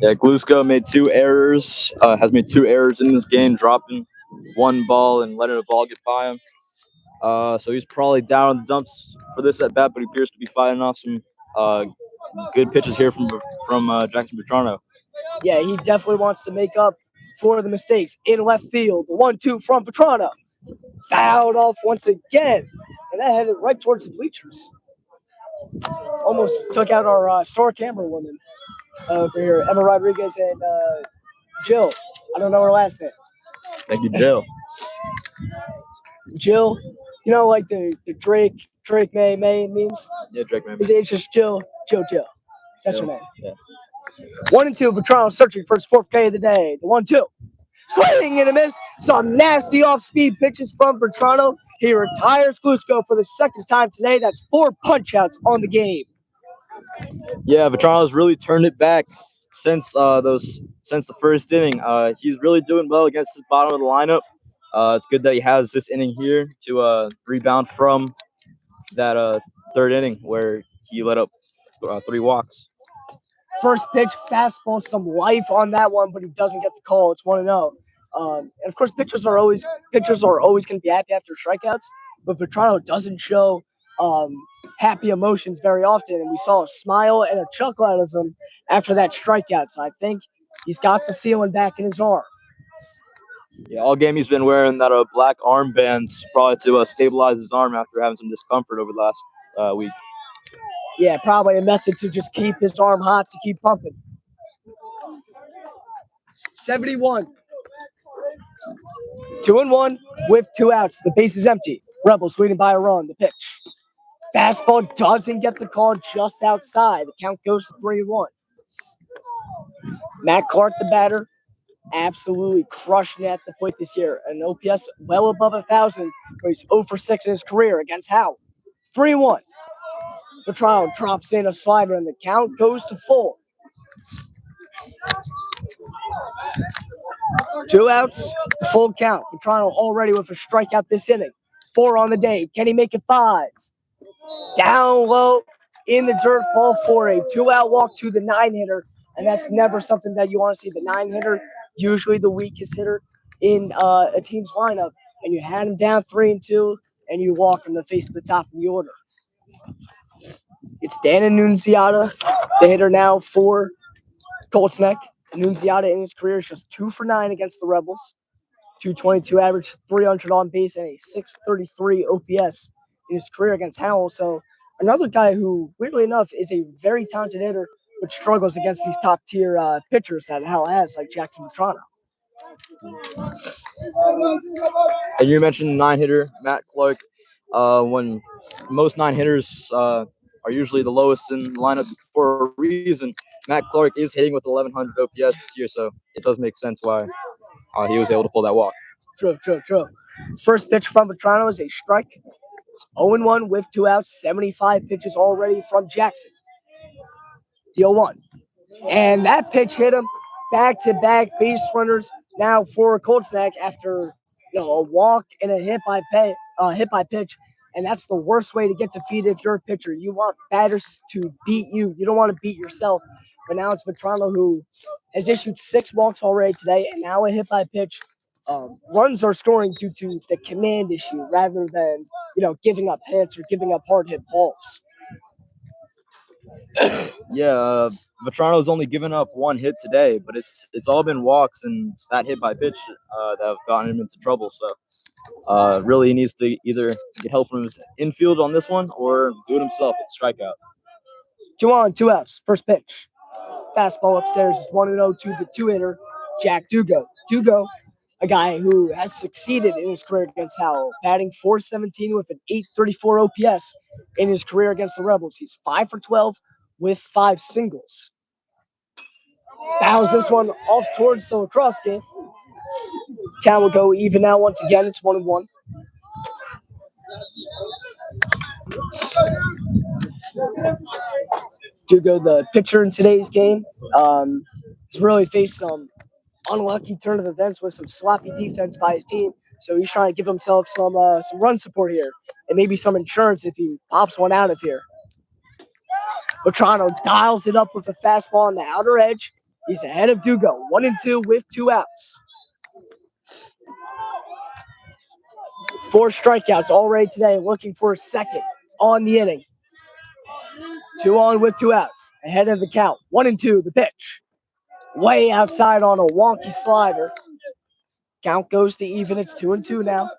Yeah, Glusko made 2 errors. Has made 2 errors in this game, dropping 1 ball and letting a ball get by him. So he's probably down in the dumps for this at bat, but he appears to be fighting off some good pitches here from Jackson Vetrano. Yeah, he definitely wants to make up for the mistakes in left field. The 1-2 from Vetrano. Fouled off once again, and that headed right towards the bleachers. Almost took out our store camera woman over here, Emma Rodriguez and Jill. I don't know her last name. Thank you, Jill. Jill, you know, like the Drake May memes? Yeah, Drake May. It's just Jill. That's Jill. her name. Yeah. 1-2, Vetrano searching for his 4th K of the day. The 1-2. Swing and a miss. Some nasty off-speed pitches from Vetrano. He retires Glusko for the 2nd time today. That's 4 punch-outs on the game. Yeah, Vetrano's really turned it back since the first inning. He's really doing well against his bottom of the lineup. It's good that he has this inning here to rebound from that 3rd inning where he let up 3 walks. First pitch, fastball, some life on that one, but he doesn't get the call. It's 1-0. And of course, pitchers are always going to be happy after strikeouts, but Vetrano doesn't show happy emotions very often, and we saw a smile and a chuckle out of him after that strikeout. So I think he's got the feeling back in his arm. Yeah, all game he's been wearing that black armband probably to stabilize his arm after having some discomfort over the last week. Yeah, probably a method to just keep his arm hot to keep pumping. 71. 2-1 with 2 outs. The base is empty. Rebels leading by a run. The pitch. Fastball doesn't get the call, just outside. The count goes to 3-1. Matt Clark, the batter, absolutely crushing at the plate this year. An OPS well above 1,000, where he's 0 for 6 in his career against Howell. 3-1. Vetrano drops in a slider, and the count goes to 4. 2 outs, the full count. Vetrano already with a strikeout this inning. 4 on the day. Can he make it 5? Down low in the dirt, ball for a 2-out walk to the 9-hitter, and that's never something that you want to see. The 9-hitter, usually the weakest hitter in a team's lineup, and you had him down 3-2, and you walk him to face the top of the order. It's Dan Annunziata, the hitter now for Colts Neck. Annunziata in his career is just 2 for 9 against the Rebels. 222 average, 300 on base, and a 633 OPS in his career against Howell. So another guy who, weirdly enough, is a very talented hitter, but struggles against these top-tier pitchers that Howell has, like Jackson Vetrano. And you mentioned 9-hitter, Matt Clark. When most 9-hitters are usually the lowest in the lineup for a reason, Matt Clark is hitting with 1,100 OPS this year, so it does make sense why he was able to pull that walk. True. First pitch from Vetrano is a strike. It's 0-1 with 2 outs, 75 pitches already from Jackson. The 0-1. And that pitch hit him. Back-to-back base runners now for Colts Neck after a walk and a hit by pitch. And that's the worst way to get defeated if you're a pitcher. You want batters to beat you. You don't want to beat yourself. But now it's Vetrano who has issued 6 walks already today, and now a hit by pitch. Runs are scoring due to the command issue rather than giving up hits or giving up hard hit balls. Yeah, Vetrano's only given up 1 hit today, but it's all been walks and that hit by pitch that have gotten him into trouble. So really he needs to either get help from his infield on this one or do it himself with a strikeout. 2 on, 2 outs. First pitch. Fastball upstairs is 1-0 to the 2-hitter, Jack Dugo. Dugo, a guy who has succeeded in his career against Howell, batting .417 with an .834 OPS in his career against the Rebels. He's 5 for 12 with 5 singles. Fouls this one off towards the lacrosse game. Count will go even now once again. It's 1-1. Dugo, the pitcher in today's game, has really faced some unlucky turn of events with some sloppy defense by his team. So he's trying to give himself some run support here and maybe some insurance if he pops one out of here. Vetrano dials it up with a fastball on the outer edge. He's ahead of Dugo, 1-2 with 2 outs. 4 strikeouts already today, looking for a second on the inning. 2 on with 2 outs, ahead of the count. 1-2, the pitch. Way outside on a wonky slider. Count goes to even. It's 2-2 now.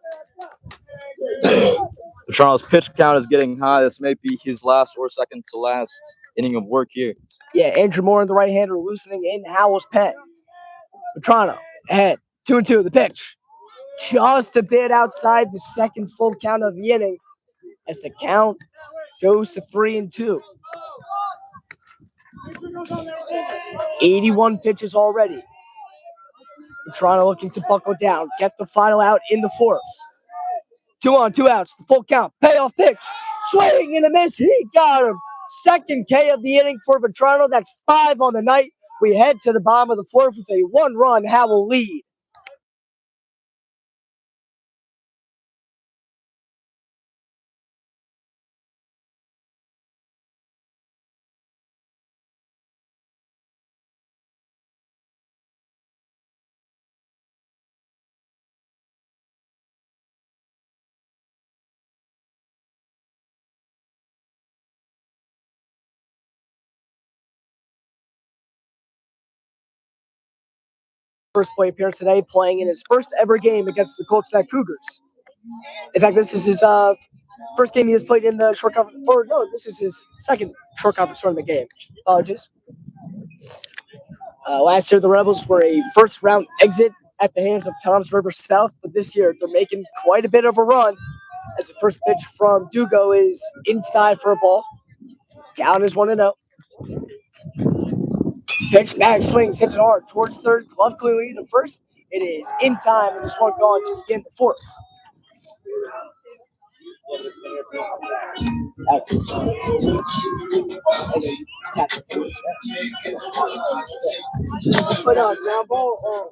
Vetrano's pitch count is getting high. This may be his last or second to last inning of work here. Yeah, Andrew Moore and the right-hander loosening in Howell's pen. Vetrano ahead. 2-2, the pitch. Just a bit outside the second full count of the inning as the count goes to 3-2. 81 pitches already. Vetrano looking to buckle down, get the final out in the 4th. 2 on, 2 outs, the full count, payoff pitch, swing and a miss, he got him. Second K of the inning for Vetrano, that's 5 on the night. We head to the bottom of the 4th with a 1-run Howell lead. first play appearance today, playing in his first ever game against the Colts Cougars. In fact, this is his first game he has played in the short conference. Or no, this is his second short conference tournament game. Apologies. Last year, the Rebels were a first-round exit at the hands of Toms River South, but this year they're making quite a bit of a run as the first pitch from Dugo is inside for a ball. Count is 1-0. Pitch back, swings, hits it hard towards third. Glove clearly to first. It is in time, and this one gone to begin the fourth. But ground ball or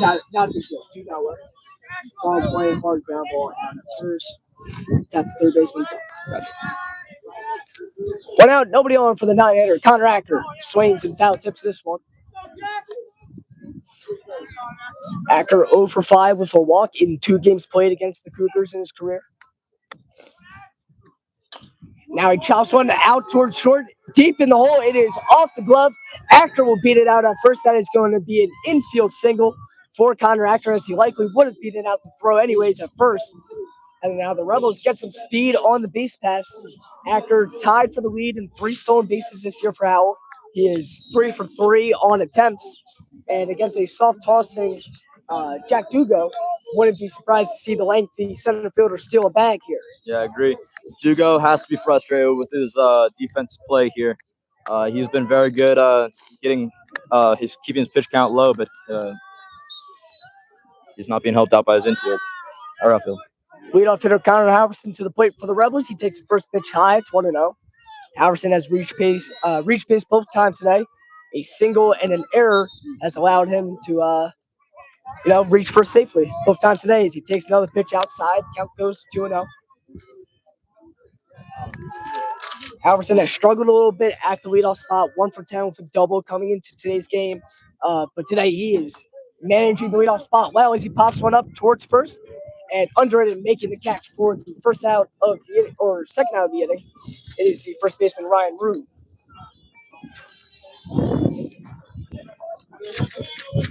not a big deal. 2 down left. Playing hard ground ball at first. Tap the third baseman. 1 out, nobody on for the 9-hitter. Connor Acker swings and foul tips this one. Acker 0 for 5 with a walk in 2 games played against the Cougars in his career. Now he chops one out towards short, deep in the hole. It is off the glove. Acker will beat it out at first. That is going to be an infield single for Connor Acker, as he likely would have beaten out the throw anyways at first. And now the Rebels get some speed on the base pass. Acker tied for the lead in 3 stolen bases this year for Howell. He is 3 for 3 on attempts. And against a soft tossing Jack Dugo, wouldn't be surprised to see the lengthy center fielder steal a bag here. Yeah, I agree. Dugo has to be frustrated with his defensive play here. He's been very good keeping his pitch count low, but he's not being helped out by his infield or outfield. Leadoff hitter Connor Halprin to the plate for the Rebels. He takes the first pitch high. It's 1-0. Halprin has reached base both times today. A single and an error has allowed him to reach first safely both times today as he takes another pitch outside. Count goes to 2-0. Halprin has struggled a little bit at the leadoff spot, 1 for 10 with a double coming into today's game. But today he is managing the leadoff spot well as he pops one up towards first and under it and making the catch for the first out of the inning, or second out of the inning. It is the first baseman Ryan Root.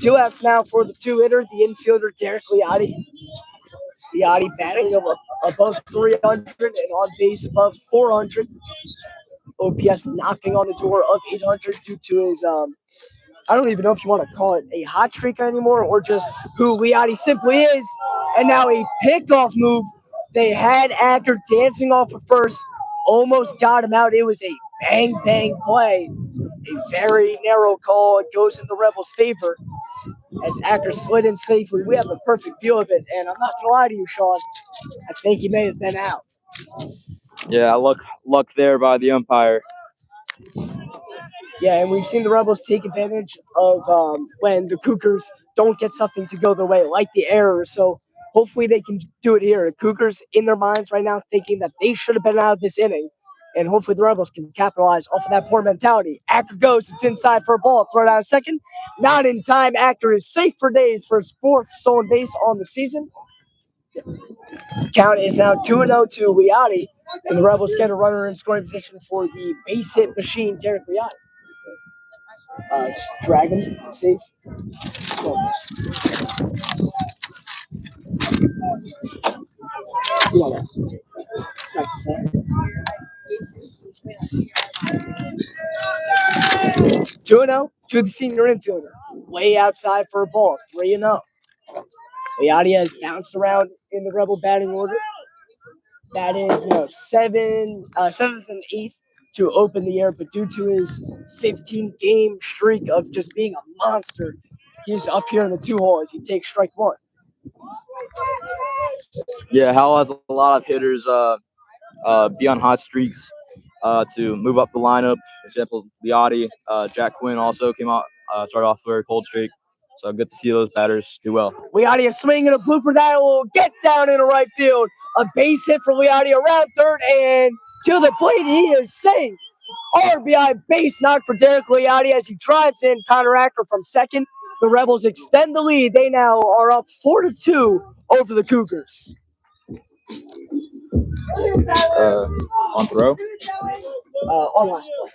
2 outs now for the 2-hitter, the infielder Derek Liotti. Liotti batting above 300 and on base above 400. OPS knocking on the door of 800 due to his, I don't even know if you want to call it a hot streak anymore or just who Liotti simply is. And now a pickoff move. They had Acker dancing off of first, almost got him out. It was a bang play. A very narrow call. It goes in the Rebels' favor as Acker slid in safely. We have a perfect view of it, and I'm not going to lie to you, Sean. I think he may have been out. Yeah, luck there by the umpire. Yeah, and we've seen the Rebels take advantage of when the Cougars don't get something to go their way, like the error. So hopefully they can do it here. The Cougars in their minds right now thinking that they should have been out of this inning. And hopefully the Rebels can capitalize off of that poor mentality. Acker goes. It's inside for a ball. Throw it out a second. Not in time. Acker is safe for days for his 4th stolen base on the season. Count is now 2-0 to Liotti. And the Rebels get a runner in scoring position for the base hit machine, Derek Liotti. Just drag him. Safe. Stolen base. You want to practice that? 2-0 to the senior infielder. Way outside for a ball. 3-0. Liotti has bounced around in the Rebel batting order. Batted, 7th and 8th to open the year, but due to his 15-game streak of just being a monster, he's up here in the 2-hole as he takes strike 1. Yeah, Howell has a lot of hitters be on hot streaks to move up the lineup. For example, Liotti, Jack Quinn also came out, started off a very cold streak. So good to see those batters do well. Liotti is swinging a blooper that will get down in the right field. A base hit for Liotti around third and to the plate. He is safe. RBI base knock for Derek Liotti as he drives in Connor Acker from second. The Rebels extend the lead. They now are up 4-2 over the Cougars. On throw? On last play.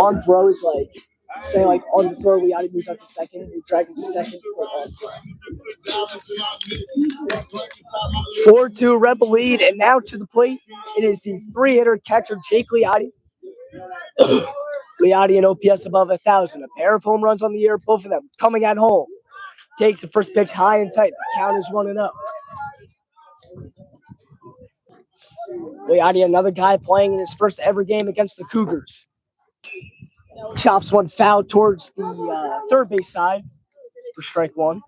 on throw is like say like on the throw we already moved up to second, we dragged to second. 4-2 Rebel lead, and now to the plate. It is the 3-hitter catcher Jake Liotti. Liotti and OPS above 1,000. A pair of home runs on the year, both of them coming at home. Takes the first pitch high and tight. The count is 1-0. Liotti, another guy playing in his first ever game against the Cougars. Chops one foul towards the third base side for strike one.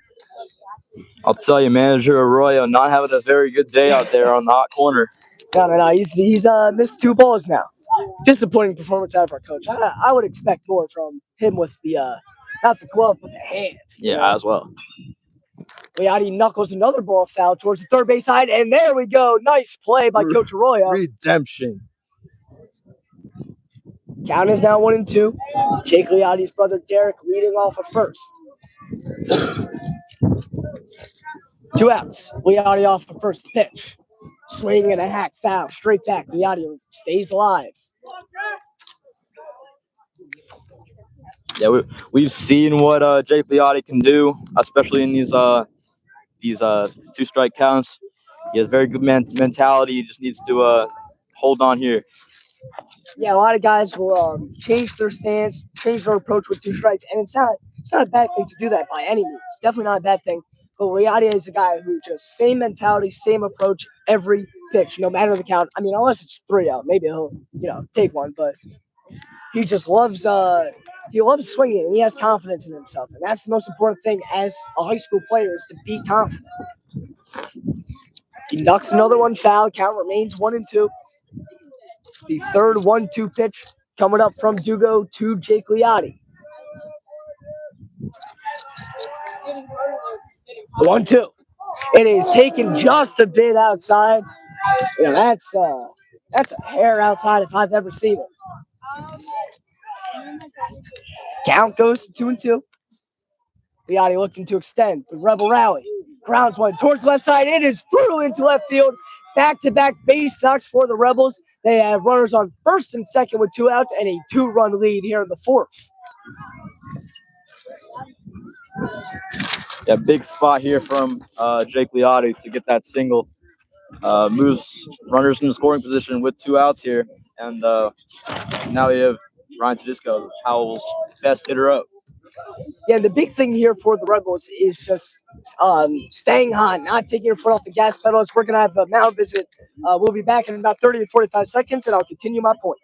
I'll tell you, manager Arroyo not having a very good day out there on the hot corner. No. He's missed 2 balls now. Disappointing performance out of our coach. I would expect more from him with the not the glove but the hand. Yeah, as well. Liotti knuckles another ball foul towards the third base side, and there we go. Nice play by Coach Arroyo. Redemption. Count is now 1-2. Jake Liotti's brother Derek leading off at first. 2 outs. Liotti off the first pitch. Swing and a hack foul. Straight back. Liotti stays alive. Yeah, we've seen what Jake Liotti can do, especially in these 2-strike counts. He has very good mentality. He just needs to hold on here. Yeah, a lot of guys will change their stance, change their approach with 2 strikes, and it's not a bad thing to do that by any means. It's definitely not a bad thing. But Liotti is a guy who just same mentality, same approach every pitch, no matter the count. I mean, unless it's 3-0, maybe he'll take one, but he just loves swinging, and he has confidence in himself, and that's the most important thing as a high school player is to be confident. He knocks another one foul. Count remains 1-2. The third 1-2 pitch coming up from Dugo to Jake Liotti. 1-2. It is taken just a bit outside. That's a hair outside if I've ever seen it. Count goes to 2-2. Liotti looking to extend. The Rebel rally. Grounds one towards the left side. It is through into left field. Back-to-back base knocks for the Rebels. They have runners on first and second with 2 outs and a 2-run lead here in the 4th. Yeah, big spot here from Jake Liotti to get that single. Moves runners in the scoring position with 2 outs here. And now we have Ryan Tedisco, Howell's best hitter up. Yeah, the big thing here for the Rebels is just staying hot, not taking your foot off the gas pedal. We're going to have a mound visit. We'll be back in about 30 to 45 seconds, and I'll continue my point.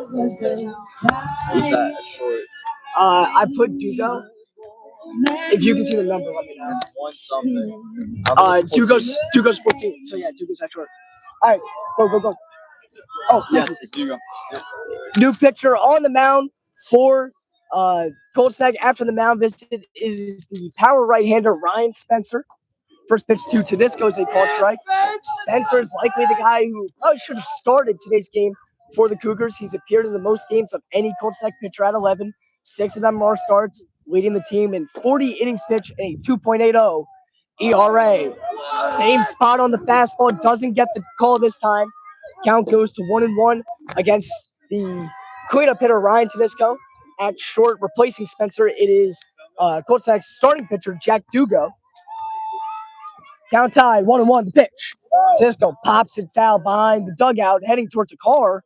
Who's that short? I put Dugo. If you can see the number, let me know. 1 something. Dugo's 14. So yeah, Dugo's that short. All right, go. Oh, Yes, it's Hugo. new pitcher on the mound for Colts after the mound visit is the power right-hander Ryan Spencer. First pitch to Tedesco is a called strike. Spencer is likely the guy who probably should have started today's game for the Cougars. He's appeared in the most games of any Colts pitcher at 11. 6 of them are starts, leading the team in 40 innings pitched, a 2.80 ERA. Same spot on the fastball, doesn't get the call this time. Count goes to 1-1 against the cleanup hitter Ryan Tedesco. At short, replacing Spencer, it is Colts starting pitcher Jack Dugo. Count tied, 1-1, the pitch. Tedesco pops it foul behind the dugout, heading towards a car.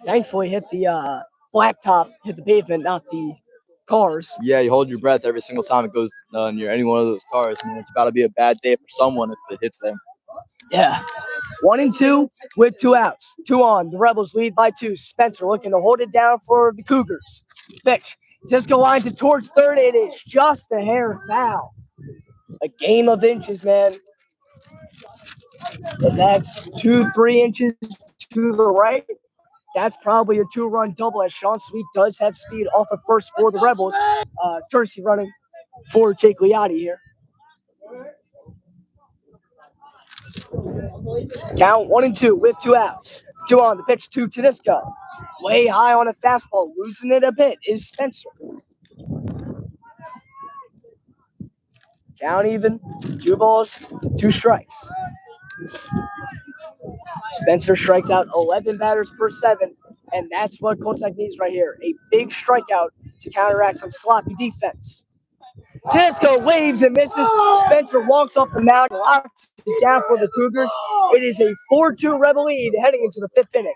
Thankfully, hit the blacktop, hit the pavement, not the cars. Yeah, you hold your breath every single time it goes near any one of those cars. I mean, it's about to be a bad day for someone if it hits them. Yeah. 1-2 with 2 outs. 2 on. The Rebels lead by 2. Spencer looking to hold it down for the Cougars. Pitch. Tedesco lines it towards third. It is just a hair foul. A game of inches, man. If that's 2-3 inches to the right, that's probably a 2-run double, as Sean Sweet does have speed off of first for the Rebels. Courtesy running for Jake Liotti here. Count 1-2 with 2 outs. 2 on. The pitch to Tedesco. Way high on a fastball. Losing it a bit is Spencer. Count even. 2 balls, 2 strikes. Spencer strikes out 11 batters per 7, and that's what Colts needs right here. A big strikeout to counteract some sloppy defense. Tedesco waves and misses. Spencer walks off the mound, locks it down for the Cougars. It is a 4-2 Rebel lead heading into the 5th inning.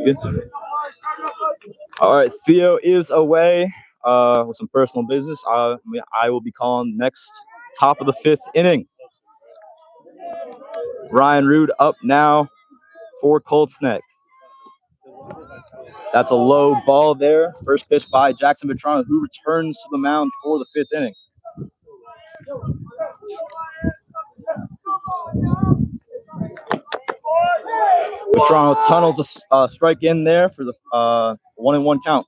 Good. All right, Theo is away with some personal business. I will be calling next top of the 5th inning. Ryan Rude up now for Colts Neck. That's a low ball there. First pitch by Jackson Vetrano, who returns to the mound for the 5th inning. Vetrano tunnels a strike in there for the 1-1 count.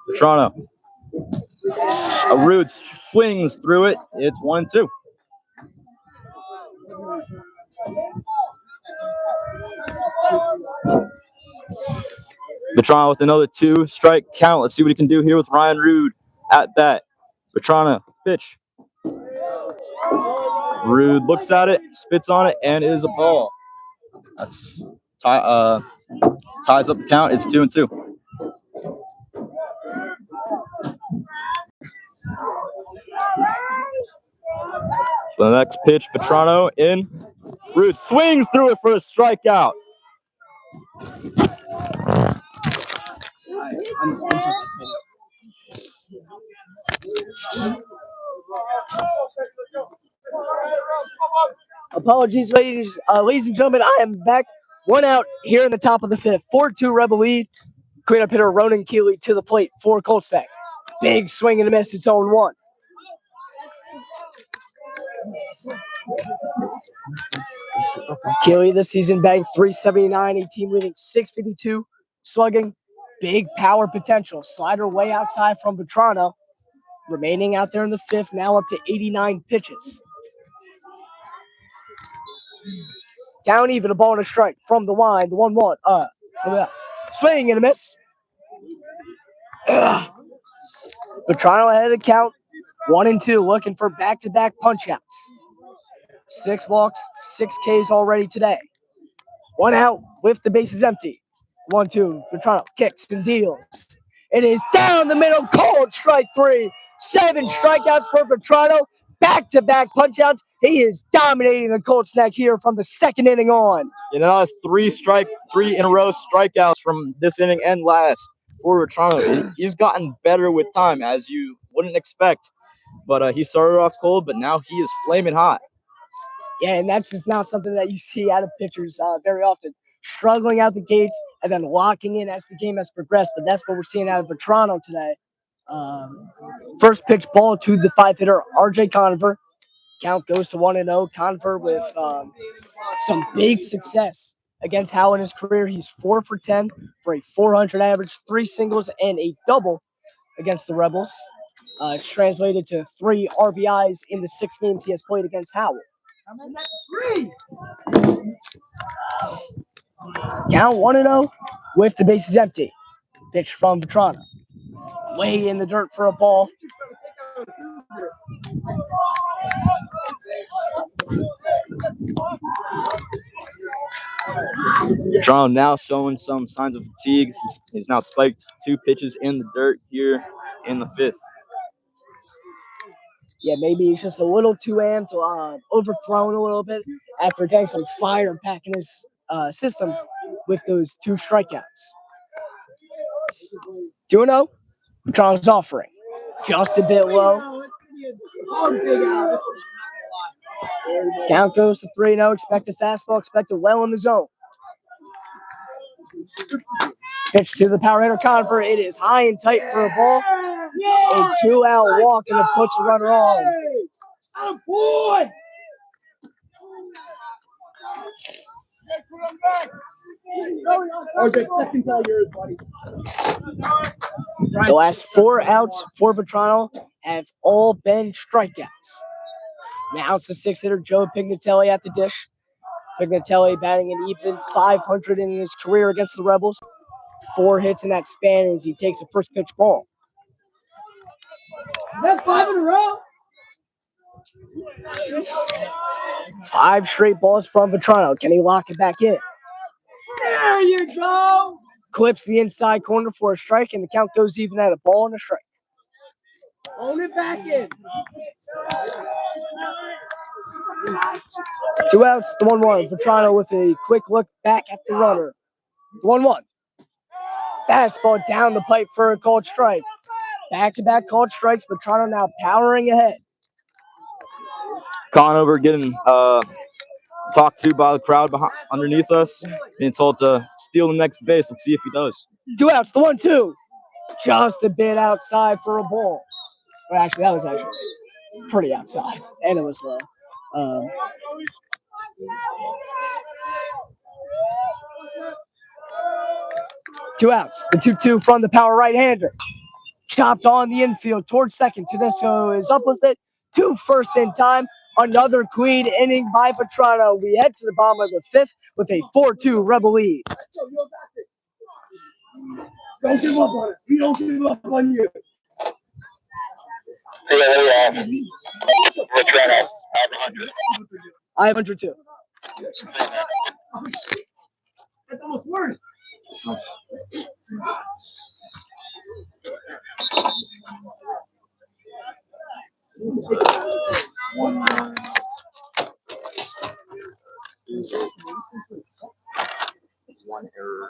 Vetrano. Rude swings through it. It's 1-2. Vetrano with another 2-strike count. Let's see what he can do here with Ryan Rude at bat. Vetrano, pitch. Rude looks at it, spits on it, and it is a ball. That's ties up the count. It's 2-2. So the next pitch, Vetrano in. Rude swings through it for a strikeout. Apologies, ladies and gentlemen. I am back. 1 out here in the top of the 5th. 4-2 Rebel lead. Cleanup hitter Ronan Keeley to the plate for Colts stack. Big swing and a miss. It's 0-1. Keeley this season bagged .379, a team leading .652 slugging. Big power potential. Slider way outside from Vetrano. Remaining out there in the 5th, now up to 89 pitches. Down even, a ball and a strike from the line. The 1-1. Swing and a miss. Vetrano ahead of the count. 1-2, looking for back-to-back punch-outs. 6 walks, 6 Ks already today. 1 out with the bases empty. 1-2, Vetrano kicks and deals. It is down the middle, cold strike 3. 7 strikeouts for Vetrano. Back-to-back punch-outs. He is dominating the Colts snack here from the 2nd inning on. You know, it's 3 in a row strikeouts from this inning and last for Vetrano. He's gotten better with time, as you wouldn't expect. But he started off cold, but now he is flaming hot. Yeah, and that's just not something that you see out of pitchers very often. Struggling out the gates and then locking in as the game has progressed. But that's what we're seeing out of Vetrano today. First pitch ball to the 5-hitter, R.J. Conover. Count goes to 1-0. Conover with some big success against Howell in his career. He's 4 for 10 for a .400 average, 3 singles, and a double against the Rebels. It's translated to 3 RBIs in the 6 games he has played against Howell. Count 1-0 with the bases empty. Pitch from Vetrano. Way in the dirt for a ball. Vetrano now showing some signs of fatigue. He's now spiked 2 pitches in the dirt here in the 5th. Yeah, maybe he's just a little too amped, overthrown a little bit after getting some fire back in his system with those 2 strikeouts. 2-0. Vetrano's offering. Just a bit low. Count goes to 3-0. Expect a fastball. Expect a well in the zone. Pitch to the power hitter Conover. It is high and tight for a ball. A 2-out walk, and it puts a runner on. The last 4 outs for Vetrano have all been strikeouts. Now it's the 6-hitter Joe Pignatelli at the dish. Pignatelli batting an even .500 in his career against the Rebels. 4 hits in that span as he takes a first pitch ball. Is that 5 in a row? 5 straight balls from Vetrano. Can he lock it back in? There you go. Clips the inside corner for a strike, and the count goes even at a ball and a strike. Hold it back in. 2 outs, the 1-1. Vetrano with a quick look back at the runner. The 1-1. Fastball down the pipe for a called strike. Back-to-back called strikes. Vetrano now powering ahead. Conover getting talked to by the crowd underneath us, being told to steal the next base. Let's see if he does. 2 outs, the 1-2. Just a bit outside for a ball. Or actually, that was actually pretty outside, and it was low. 2 outs, the 2-2 from the power right-hander. Chopped on the infield towards second. Tedesco is up with it. 2 first in time. Another clean inning by Vetrano. We head to the bottom of the 5th with a 4-2 Rebel lead. Don't give up on it. We don't give up on you. Vetrano, I have 100. I have 100 too. That's almost worse. One error.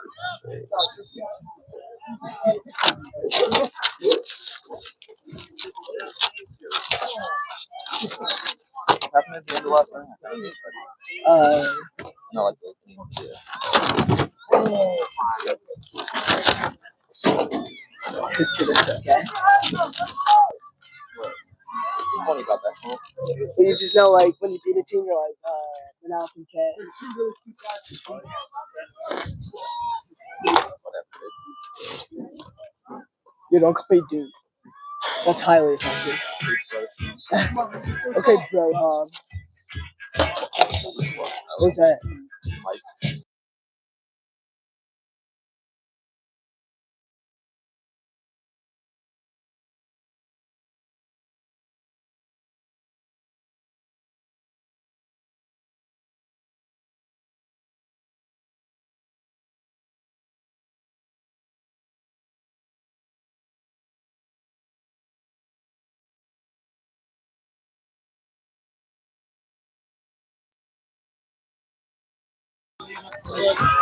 What happened at the end of last night? No, like the opening. Okay. Funny about that. Huh? So you just know, like, when you beat a team, you're like, now from K. You don't play Duke. That's highly offensive. Okay, bro. What's that?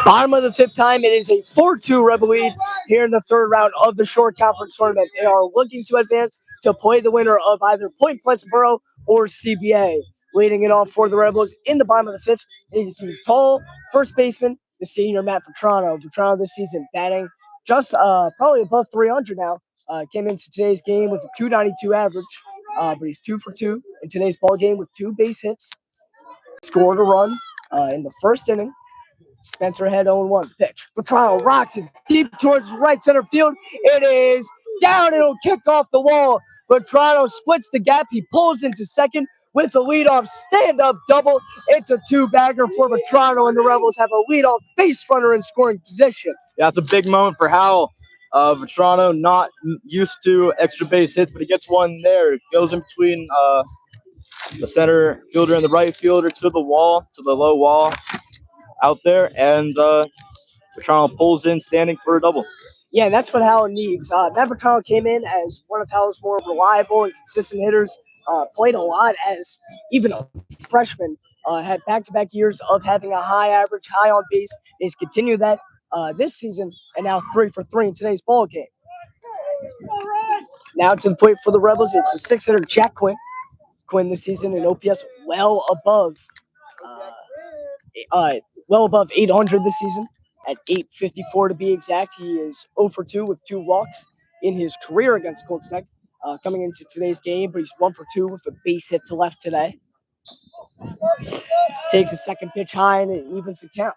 Bottom of the 5th time, it is a 4-2 Rebel lead here in the 3rd round of the Shore Conference Tournament. They are looking to advance to play the winner of either Point Pleasantville or CBA. Leading it off for the Rebels in the bottom of the 5th is the tall first baseman, the senior Matt Vetrano. Vetrano this season batting just probably above 300 now. Came into today's game with a 292 average, but he's 2 for 2 in today's ball game with 2 base hits. Scored a run in the first inning. Spencer had 0-1 pitch. Vetrano rocks it deep towards right center field. It is down. It'll kick off the wall. Vetrano splits the gap. He pulls into second with a leadoff stand-up double. It's a 2-bagger for Vetrano, and the Rebels have a leadoff base runner in scoring position. Yeah, it's a big moment for Howell. Vetrano not used to extra base hits, but he gets one there. It goes in between the center fielder and the right fielder to the wall, to the low wall out there, and Vetrano pulls in, standing for a double. Yeah, that's what Howell needs. Matt Vetrano came in as one of Howell's more reliable and consistent hitters. Played a lot as even a freshman. Had back-to-back years of having a high average, high on base. He's continued that this season, and now 3 for 3 in today's ball game. Now to the plate for the Rebels, it's the 6-hitter Jack Quinn. Quinn this season in OPS well above 800 this season. At 854 to be exact, he is 0 for 2 with 2 walks in his career against Colts Neck. Coming into today's game, but he's 1 for 2 with a base hit to left today. Takes a second pitch high and it evens the count.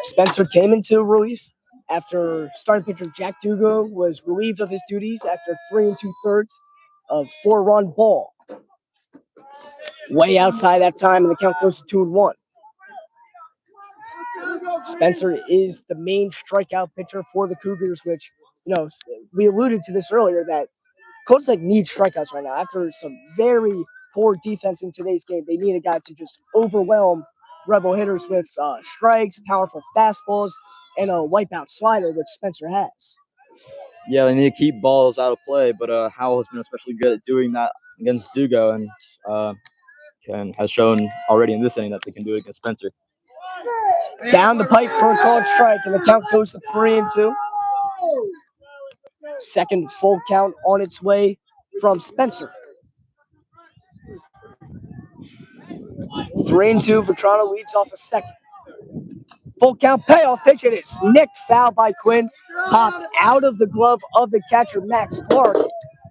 Spencer came into relief after starting pitcher Jack Dugo was relieved of his duties after 3 2/3 of 4-run ball. Way outside that time, and the count goes to 2-1. Spencer is the main strikeout pitcher for the Cougars, which, we alluded to this earlier, that Colts need strikeouts right now. After some very poor defense in today's game, they need a guy to just overwhelm Rebel hitters with strikes, powerful fastballs, and a wipeout slider, which Spencer has. Yeah, they need to keep balls out of play, but Howell has been especially good at doing that against Dugo, and has shown already in this inning that they can do it against Spencer. Down the pipe for a called strike, and the count goes to 3-2. Second full count on its way from Spencer. 3-2. Vetrano leads off a second. Full count payoff pitch. It is nicked foul by Quinn. Popped out of the glove of the catcher, Max Clark.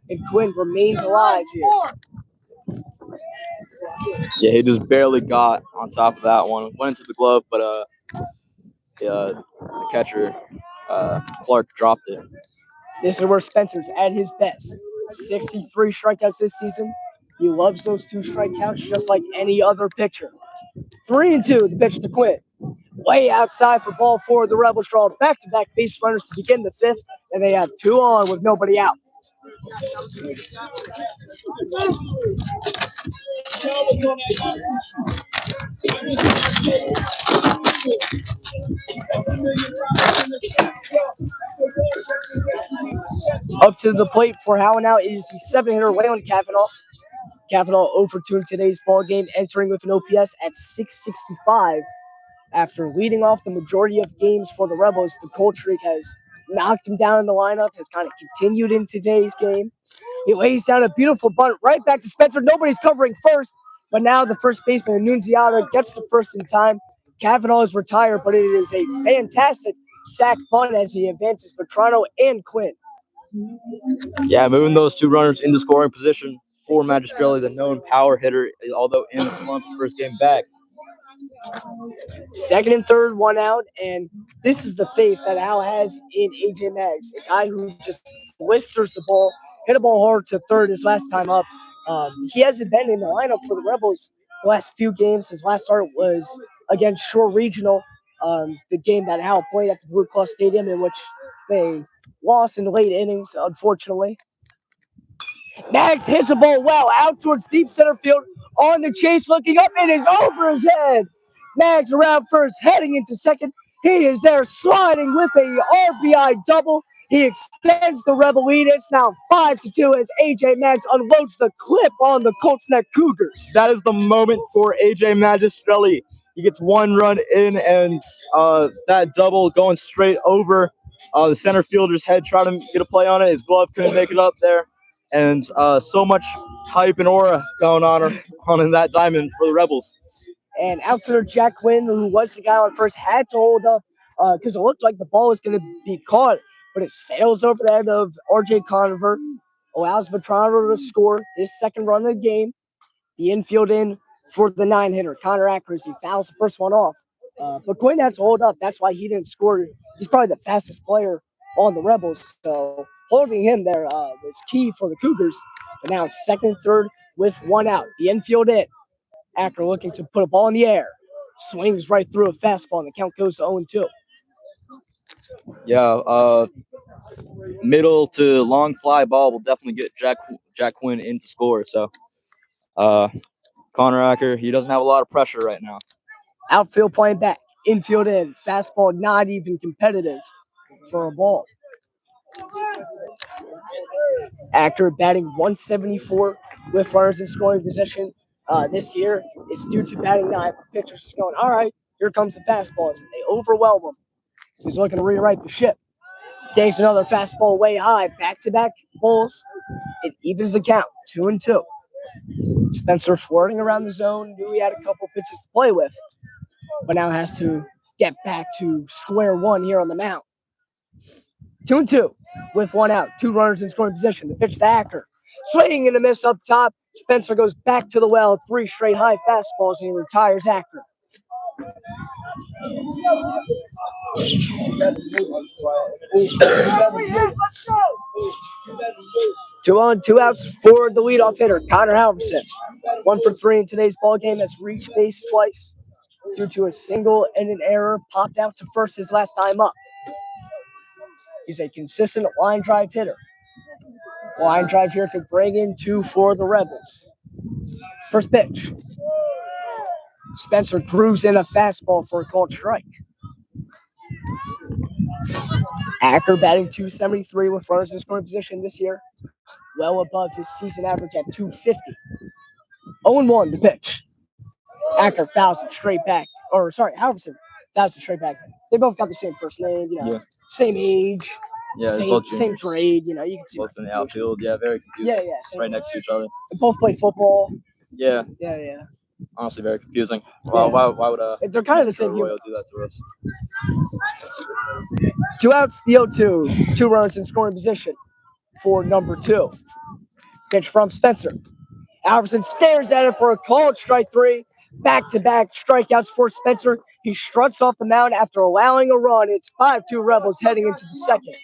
And Quinn remains alive here. Yeah, he just barely got on top of that one. Went into the glove, but the catcher, Clark, dropped it. This is where Spencer's at his best. 63 strikeouts this season. He loves those 2 strikeouts just like any other pitcher. 3-2, the pitch to Quinn. Way outside for ball 4. The Rebels draw back-to-back base runners to begin the 5th, and they have 2 on with nobody out. Up to the plate for Howell now is the 7-hitter Waylon Cavanaugh. Cavanaugh 0 for 2 in today's ball game, entering with an OPS at 665. After leading off the majority of games for the Rebels, the cold streak has knocked him down in the lineup, has kind of continued in today's game. He lays down a beautiful bunt right back to Spencer. Nobody's covering first, but now the first baseman, Annunziata, gets to first in time. Cavanaugh is retired, but it is a fantastic sack bunt as he advances Vetrano and Quinn. Yeah, moving those 2 runners into scoring position for Magistrelli, the known power hitter, although in the slump his first game back. Second and third, 1 out, and this is the faith that Hal has in AJ Maggs, a guy who just blisters the ball, hit a ball hard to third his last time up. He hasn't been in the lineup for the Rebels the last few games. His last start was against Shore Regional, the game that Hal played at the Blue Cross Stadium, in which they lost in the late innings, unfortunately. Maggs hits a ball well out towards deep center field. On the chase, looking up, it is over his head. Maggs around first, heading into second. He is there sliding with a RBI double. He extends the Rebel lead. It's now 5-2 as AJ Maggs unloads the clip on the Colts Neck Cougars. That is the moment for AJ Magistrelli. He gets 1 run in, and that double going straight over the center fielder's head, trying to get a play on it. His glove couldn't make it up there. And so much hype and aura going on in that diamond for the Rebels. And outfielder Jack Quinn, who was the guy on first, had to hold up because it looked like the ball was going to be caught, but it sails over the head of R.J. Conover, allows Vetrano to score his second run of the game. The infield in for the 9-hitter, Connor Ackers. He fouls the first one off. But Quinn had to hold up. That's why he didn't score. He's probably the fastest player on the Rebels, so holding him there was key for the Cougars. But now it's second and third with 1 out. The infield in. Acker looking to put a ball in the air. Swings right through a fastball, and the count goes to 0-2. Yeah, middle to long fly ball will definitely get Jack Quinn in to score. So, Connor Acker, he doesn't have a lot of pressure right now. Outfield playing back. Infield in. Fastball not even competitive for a ball. Acker batting 174 with runners in scoring position. This year, it's due to batting 9. Pitchers just going, all right, here comes the fastballs. They overwhelm him. He's looking to rewrite the ship. Takes another fastball way high. Back-to-back balls. It evens the count. 2-2. Spencer flirting around the zone. Knew he had a couple pitches to play with, but now has to get back to square one here on the mound. 2-2 with 1 out. 2 runners in scoring position. The pitch to Acker. Swinging and a miss up top. Spencer goes back to the well. 3 straight high fastballs, and he retires Acker. 2 on, 2 outs for the leadoff hitter, Connor Halprin. 1 for 3 in today's ball game. Has reached base twice due to a single and an error. Popped out to first his last time up. He's a consistent line drive hitter. Line drive here could bring in 2 for the Rebels. First pitch. Spencer grooves in a fastball for a called strike. Acker batting 273 with runners in scoring position this year. Well above his season average at 250. 0-1 the pitch. Acker fouls it straight back. Halverson fouls it straight back. They both got the same first name, same age, same grade, you can see. Both in the outfield, very confusing. Yeah. Right next to each other. They both play football. Yeah. Yeah. Honestly, very confusing. Yeah. Why would They're kind of the same Royal humans. do that to us? 2 outs, the 0-2. 2 runners in scoring position for number 2. Pitch from Spencer. Alverson stares at it for a called strike 3. Back-to-back strikeouts for Spencer. He struts off the mound after allowing a run. It's 5-2 Rebels heading into the second.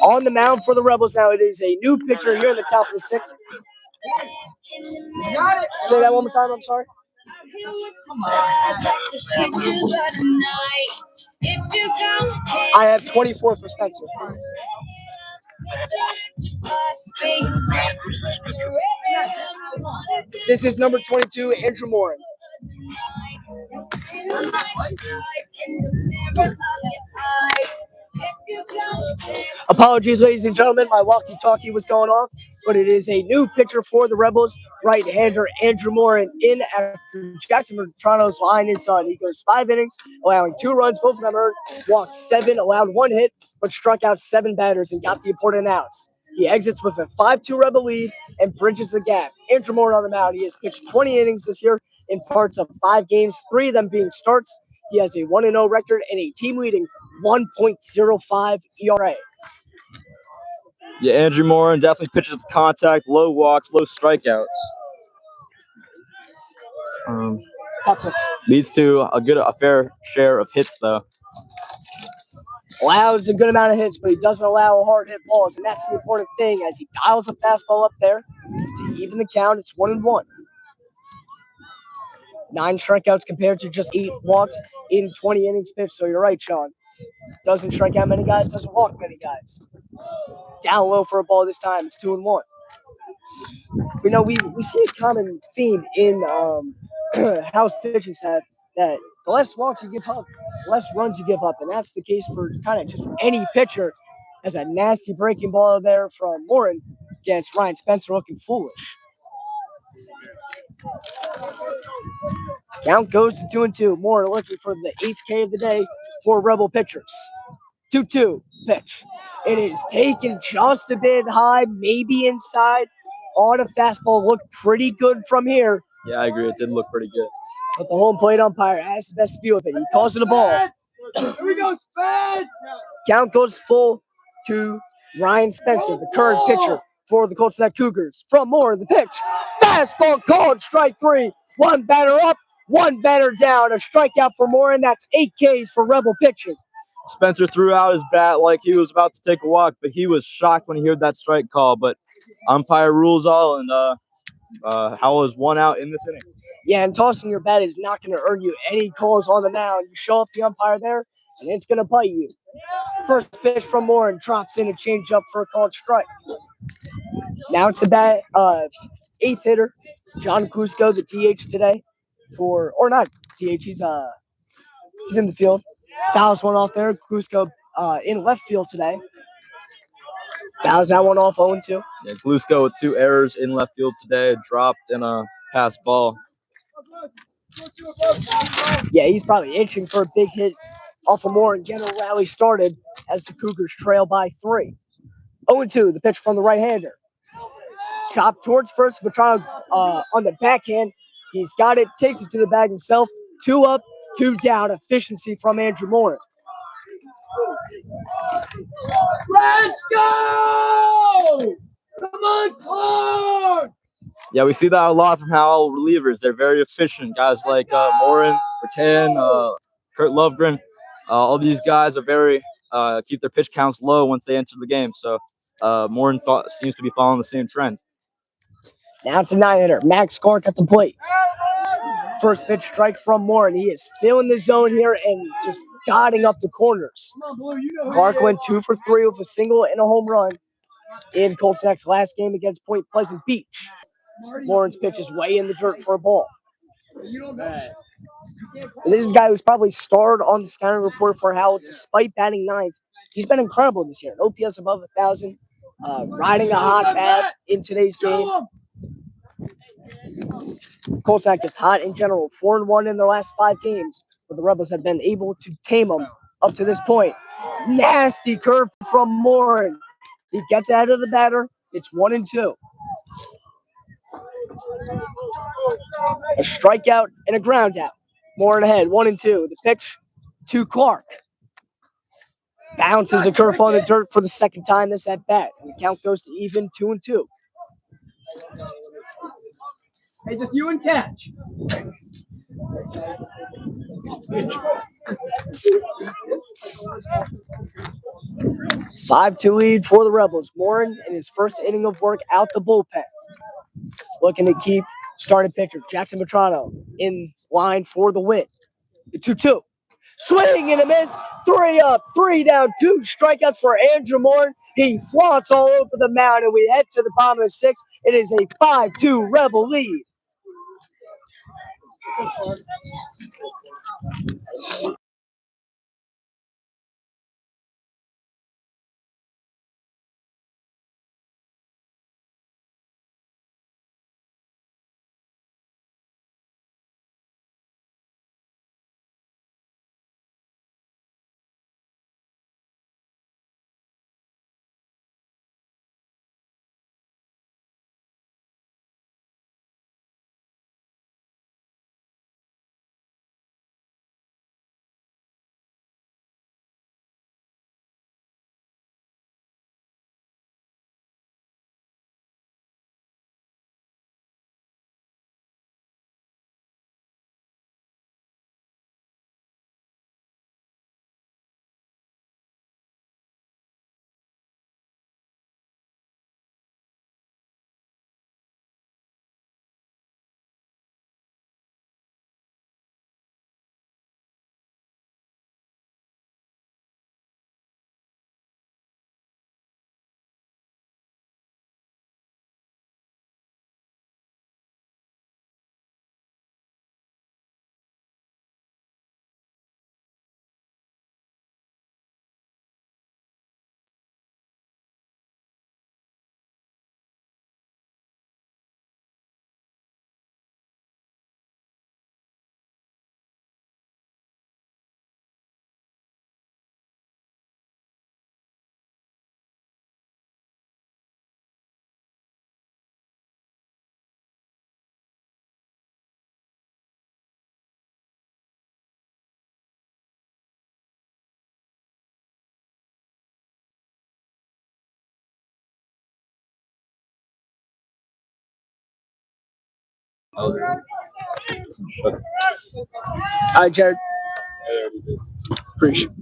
On the mound for the Rebels now, it is a new pitcher here in the top of the 6th. Say that one more time, I'm sorry. I have 24 for Spencer. This is number 22, Andrew Morin. Apologies, ladies and gentlemen, my walkie-talkie was going off, but it is a new pitcher for the Rebels, right-hander Andrew Morin in after Jackson Bertrano's line is done. He goes 5 innings, allowing 2 runs, both of them earned, walked 7, allowed 1 hit, but struck out 7 batters and got the important outs. He exits with a 5-2 Rebel lead and bridges the gap. Andrew Morin on the mound. He has pitched 20 innings this year in parts of 5 games, 3 of them being starts. He has a 1-0 record and a team-leading 1.05 ERA. Yeah, Andrew Morin definitely pitches to contact, low walks, low strikeouts. Top 6. Leads to a fair share of hits, though. Allows a good amount of hits, but he doesn't allow hard hit balls, and that's the important thing as he dials a fastball up there to even the count. It's 1-1. 9 strikeouts compared to just 8 walks in 20 innings pitched. So you're right, Sean. Doesn't strike out many guys, doesn't walk many guys. Down low for a ball this time. It's 2-1. You know, we see a common theme in Howell's pitching staff that the less walks you give up, the less runs you give up. And that's the case for kind of just any pitcher. As a nasty breaking ball there from Morin against Ryan Spencer looking foolish. Count goes to 2-2. Morin looking for the 8th K of the day for Rebel pitchers. 2-2 pitch. It is taken just a bit high, maybe inside. On a fastball, looked pretty good from here. Yeah, I agree. It did look pretty good. But the home plate umpire has the best view of it. He calls it a ball. Here we go, Spence! Count goes full to Ryan Spencer, the current pitcher for the Colts Cougars. From Moore, the pitch. Fastball called, strike 3. 1 batter up, 1 batter down. A strikeout for Moore, and that's 8 Ks for Rebel pitching. Spencer threw out his bat like he was about to take a walk, but he was shocked when he heard that strike call. But umpire rules all, and Howell is 1 out in this inning. Yeah, and tossing your bat is not going to earn you any calls on the mound. You show up the umpire there, and it's going to bite you. First pitch from Moore and drops in a changeup for a called strike. Now it's the bat, 8th hitter, John Klusko, the DH today, or not DH. He's in the field. Fouls one off there. Klusko in left field today. Fouls that one off 0-2. Yeah, Klusko with 2 errors in left field today, dropped and a pass ball. Yeah, he's probably itching for a big hit off of Moore and get a rally started as the Cougars trail by 3. 0-2, the pitch from the right-hander. Chop towards first, Vetrano on the backhand. He's got it, takes it to the bag himself. 2 up, 2 down. Efficiency from Andrew Moore. Let's go! Come on, Clark! Yeah, we see that a lot from Howell relievers. They're very efficient. Guys like Morin, Bertan, Kurt Lovegren. All these guys are very keep their pitch counts low once they enter the game. So Morin seems to be following the same trend. Now it's a 9-hitter. Max Clark at the plate. First pitch strike from Morin. He is filling the zone here and just dotting up the corners. Clark went 2 for 3 with a single and a home run in Colts' next last game against Point Pleasant Beach. Morin's pitch is way in the dirt for a ball. This is a guy who's probably starred on the scouting report for Howell despite batting 9th. He's been incredible this year. An OPS above 1,000. Riding a hot bat in today's game. Colts not just hot in general. 4-1 in their last 5 games, but the Rebels have been able to tame them up to this point. Nasty curve from Morin. He gets ahead of the batter. It's 1-2. A strikeout and a ground out. Morin ahead, 1-2. The pitch to Clark. Bounces a curveball in the dirt for the second time this at bat, and the count goes to even 2-2. Hey, just you and catch. 5-2 lead for the Rebels. Morin in his first inning of work out the bullpen. Looking to keep starting pitcher Jackson Vetrano in line for the win. The 2-2. Swing and a miss. 3 up, 3 down, 2 strikeouts for Andrew Morin. He flaunts all over the mound, and we head to the bottom of the 6th. It is a 5-2 Rebel lead. All right, Jared. Appreciate it.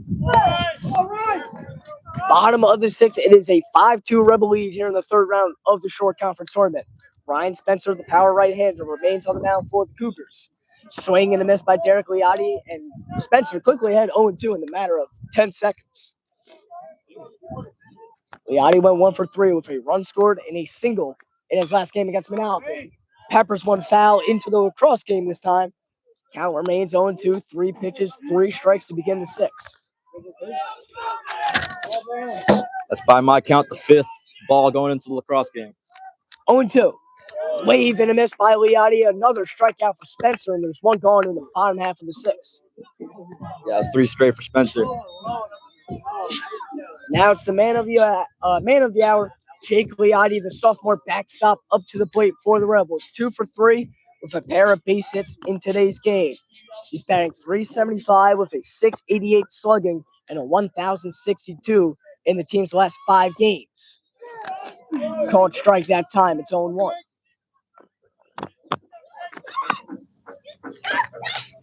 Bottom of the 6th, it is a 5-2 Rebel lead here in the 3rd round of the short conference tournament. Ryan Spencer, the power right-hander, remains on the mound for the Cougars. Swing and a miss by Derek Liotti, and Spencer quickly ahead 0-2 in the matter of 10 seconds. Liotti went 1 for 3 with a run scored and a single in his last game against Manalapan. Peppers one foul into the lacrosse game this time. Count remains 0-2, 3 pitches, 3 strikes to begin the 6th. That's by my count the 5th ball going into the lacrosse game. 0-2. Wave and a miss by Leotti. Another strikeout for Spencer, and there's one gone in the bottom half of the sixth. Yeah, it's 3 straight for Spencer. Now it's the man of the hour, Jake Leotti, the sophomore backstop up to the plate for the Rebels. 2 for 3 with a pair of base hits in today's game. He's batting .375 with a .688 slugging and a .1062 in the team's last 5 games. Called strike that time. It's 0-1.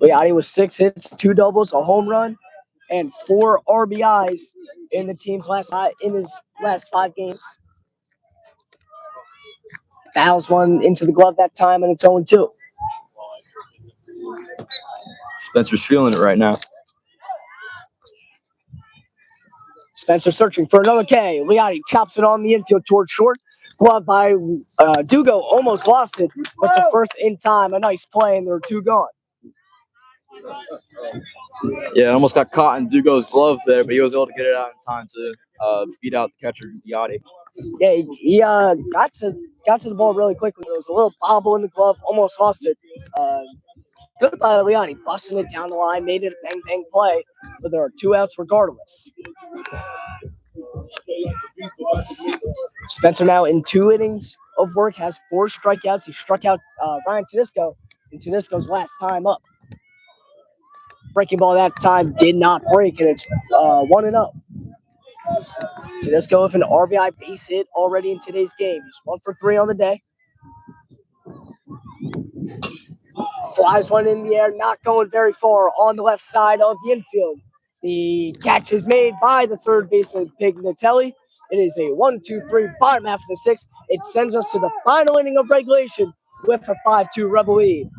Leotti with 6 hits, 2 doubles, a home run, and 4 RBIs in the team's last 5 games. Fouls one into the glove that time, and it's 0-2. Spencer's feeling it right now. Spencer searching for another K. Leotti chops it on the infield towards short. Glove by Dugo, almost lost it, but to first in time. A nice play, and there are 2 gone. Yeah, almost got caught in Dugo's glove there, but he was able to get it out in time to beat out the catcher, Leotti. Yeah, he got to the ball really quickly. There was a little bobble in the glove, almost lost it. Good by Leotti, busting it down the line, made it a bang play, but there are 2 outs regardless. Spencer now in 2 innings of work has 4 strikeouts. He struck out Ryan Tedesco in Tedesco's last time up. Breaking ball that time did not break, and it's 1-0. Tedesco with an RBI base hit already in today's game. He's 1 for 3 on the day. Flies one in the air, not going very far on the left side of the infield. The catch is made by the third baseman, Pignatelli. It is a 1-2-3 bottom half of the 6th. It sends us to the final inning of regulation with a 5-2 Rebel lead.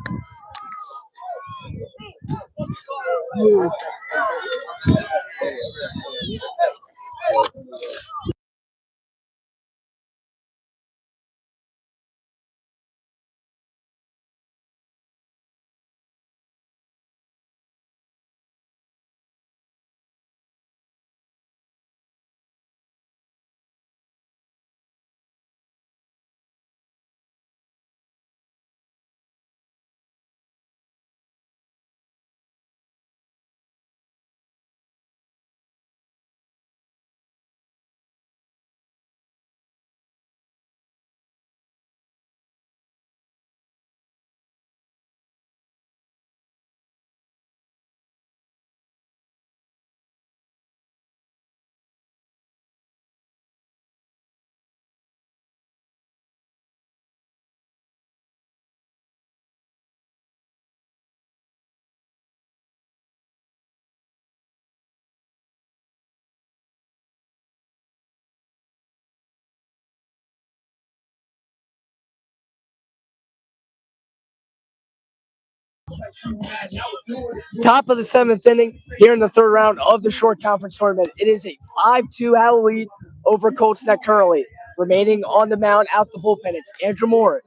Top of the 7th inning here in the 3rd round of the short conference tournament. It is a 5-2 Howell lead over Colts net currently. Remaining on the mound out the bullpen, it's Andrew Moore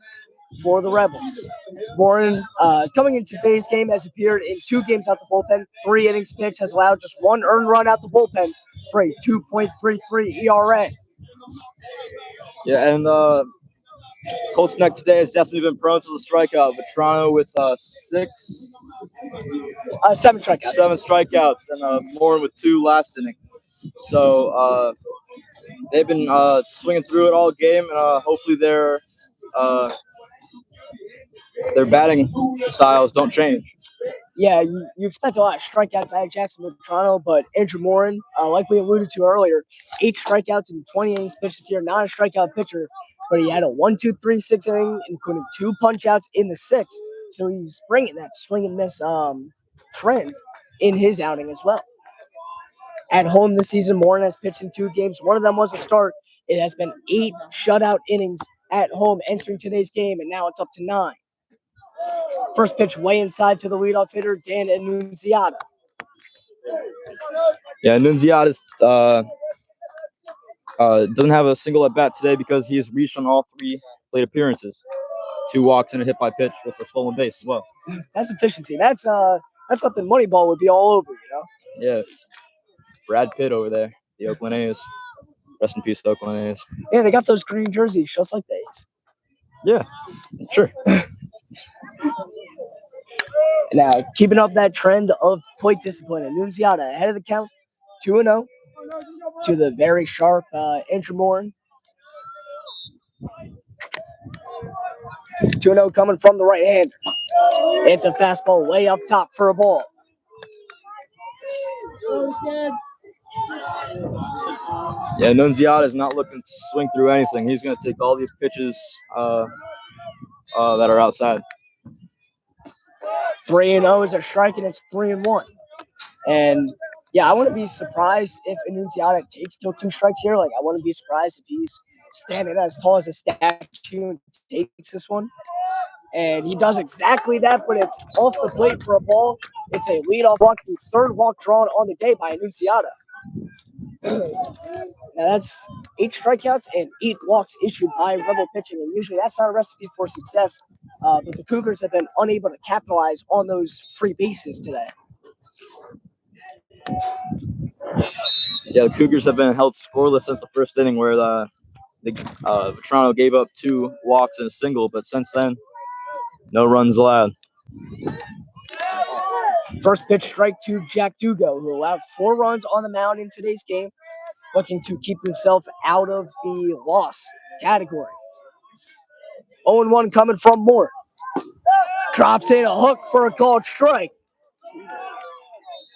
for the Rebels. Warren, coming into today's game, has appeared in 2 games out the bullpen, 3 innings pitched, has allowed just 1 earned run out the bullpen for a 2.33 ERA. Yeah, and Colts neck today has definitely been prone to the strikeout. Vetrano with 7 strikeouts. 7 strikeouts, and Moore with 2 last inning. So they've been swinging through it all game, and hopefully their batting styles don't change. Yeah, you expect a lot of strikeouts out of Jackson Vetrano, but Andrew Morin, like we alluded to earlier, 8 strikeouts in 20 innings pitched this year. Not a strikeout pitcher, but he had a 1-2-3-6 inning, including 2 punch-outs in the 6th. So he's bringing that swing and miss trend in his outing as well. At home this season, Morin has pitched in 2 games. One of them was a start. It has been 8 shutout innings at home entering today's game, and now it's up to 9. First pitch way inside to the leadoff hitter, Dan Annunziata. Yeah, Annunziata doesn't have a single at bat today because he has reached on all 3 plate appearances. 2 walks and a hit by pitch with a stolen base as well. That's efficiency. That's something Moneyball would be all over, Yeah. Brad Pitt over there, the Oakland A's. Rest in peace, Oakland A's. Yeah, they got those green jerseys just like these. Yeah, sure. Now, keeping up that trend of plate discipline, Annunziata ahead of the count, 2-0 to the very sharp Andrew Morin. 2-0 coming from the right hander. It's a fastball way up top for a ball. Yeah, Nunziata is not looking to swing through anything. He's going to take all these pitches that are outside. 3-0 is a strike, and it's 3-1. And yeah, I wouldn't be surprised if Annunziata takes still 2 strikes here. Like, I wouldn't be surprised if he's standing as tall as a statue and takes this one. And he does exactly that, but it's off the plate for a ball. It's a leadoff walk, the 3rd walk drawn on the day by Annunziata. Now that's 8 strikeouts and 8 walks issued by Rebel pitching, and usually that's not a recipe for success. But the Cougars have been unable to capitalize on those free bases today. Yeah, the Cougars have been held scoreless since the first inning, where Toronto gave up 2 walks and a single, but since then, no runs allowed. First pitch strike to Jack Dugo, who allowed 4 runs on the mound in today's game, looking to keep himself out of the loss category. 0-1 coming from Moore. Drops in a hook for a called strike.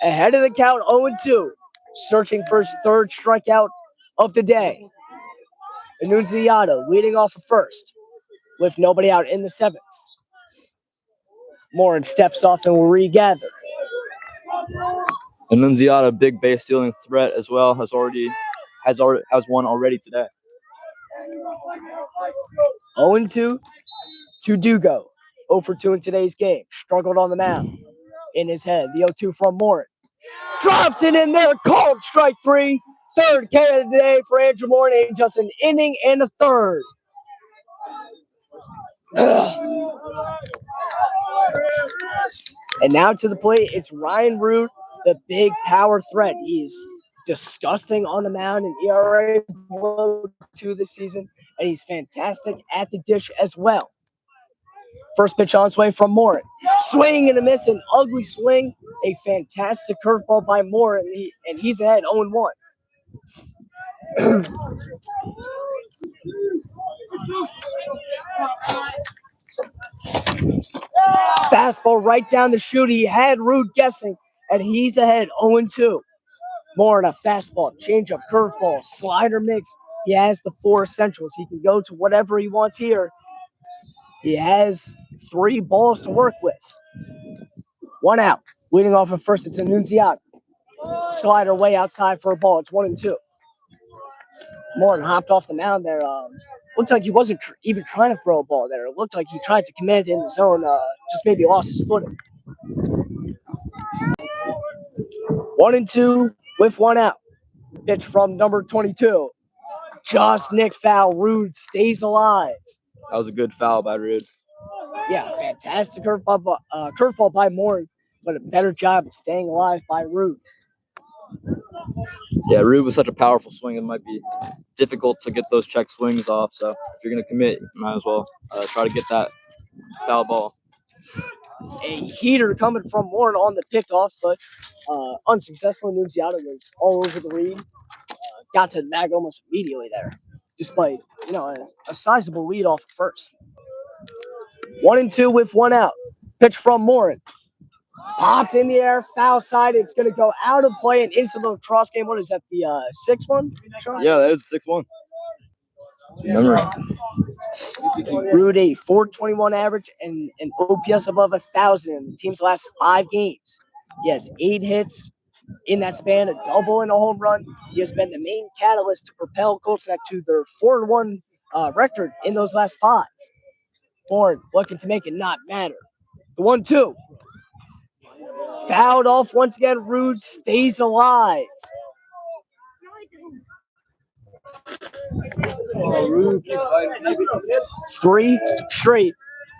Ahead of the count, 0-2. Searching for his 3rd strikeout of the day. Annunziata leading off of first with nobody out in the 7th. Morin steps off and will regather. Annunziata, big base stealing threat as well, has one already today. 0-2 to Dugo. 0-2 in today's game. Struggled on the mound. In his head, the 0-2 from Morin. Drops it in there, called strike 3. 3rd K of the day for Andrew Morin in just an inning and a 3rd. And now to the plate, it's Ryan Root, the big power threat. He's disgusting on the mound, and ERA below 2 this season, and he's fantastic at the dish as well. First pitch on its way from Morin. Swing and a miss, an ugly swing. A fantastic curveball by Morin, and he's ahead 0-1. Fastball right down the chute. He had Root guessing, and he's ahead 0-2. Morin, a fastball, changeup, curveball, slider mix. He has the 4 essentials. He can go to whatever he wants here. He has 3 balls to work with. 1 out. Leading off at first, it's Annunziata. Slider way outside for a ball. It's 1-2. Morin hopped off the mound there. Looked like he wasn't even trying to throw a ball there. It looked like he tried to command it in the zone. Just maybe lost his footing. 1-2 with 1 out. Pitch from number 22. Just nick foul. Rude stays alive. That was a good foul by Rude. Yeah, fantastic curveball by Morin, but a better job of staying alive by Rude. Yeah, Rude was such a powerful swing. It might be difficult to get those check swings off. So if you're going to commit, you might as well try to get that foul ball. A heater coming from Morin on the pickoff, but unsuccessful. Annunziata was all over the lead. Got to the bag almost immediately there, despite a sizable lead off at first. 1-2 with 1 out. Pitch from Morin. Popped in the air, foul side. It's going to go out of play and into the cross game. What is that, the 6-1? Yeah, that is 6-1. Remember. Rude, a 421 average and an OPS above 1,000 in the team's last 5 games. He has 8 hits in that span, a double and a home run. He has been the main catalyst to propel Colts to their 4-1 record in those last 5. Horton looking to make it not matter. The 1-2. Fouled off once again. Rude stays alive. Three straight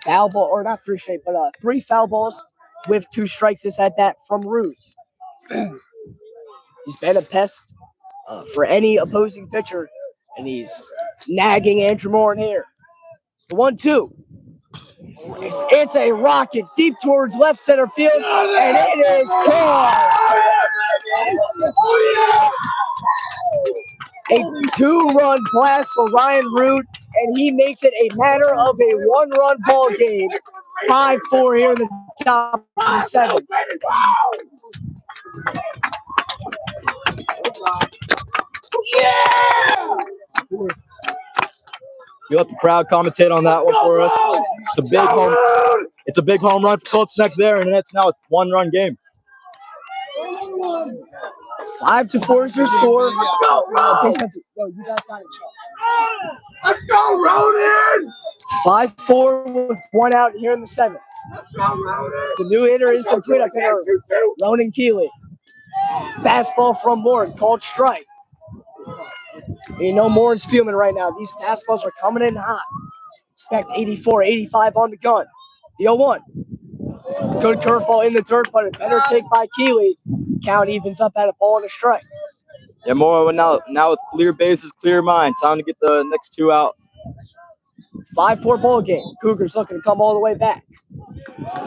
foul ball, or not 3 straight, but 3 foul balls with 2 strikes this at bat from Rude. He's been a pest for any opposing pitcher, and he's nagging Andrew Morin here. The 1-2. It's a rocket deep towards left center field, and it is gone. A 2-run blast for Ryan Root, and he makes it a matter of a 1-run ball game. 5-4 here in the top of the 7th. You let the crowd commentate on that one for us. It's a big home run for Colts Neck there, and it's now a 1-run game. 5-4 is your score. Okay, you guys got it. Let's go, Ronan! 5-4 with 1 out here in the 7th. Let's go, Ronan! The new hitter is the cleanup hitter, Ronan Keeley. Fastball from Morin, called strike. You know Morin's fuming right now. These fastballs are coming in hot. Expect 84, 85 on the gun. The 0-1. Good curveball in the dirt, but a better take by Keeley. Count evens up at a ball and a strike. Yeah, more now with clear bases, clear mind. Time to get the next 2 out. 5-4 ball game. Cougars looking to come all the way back.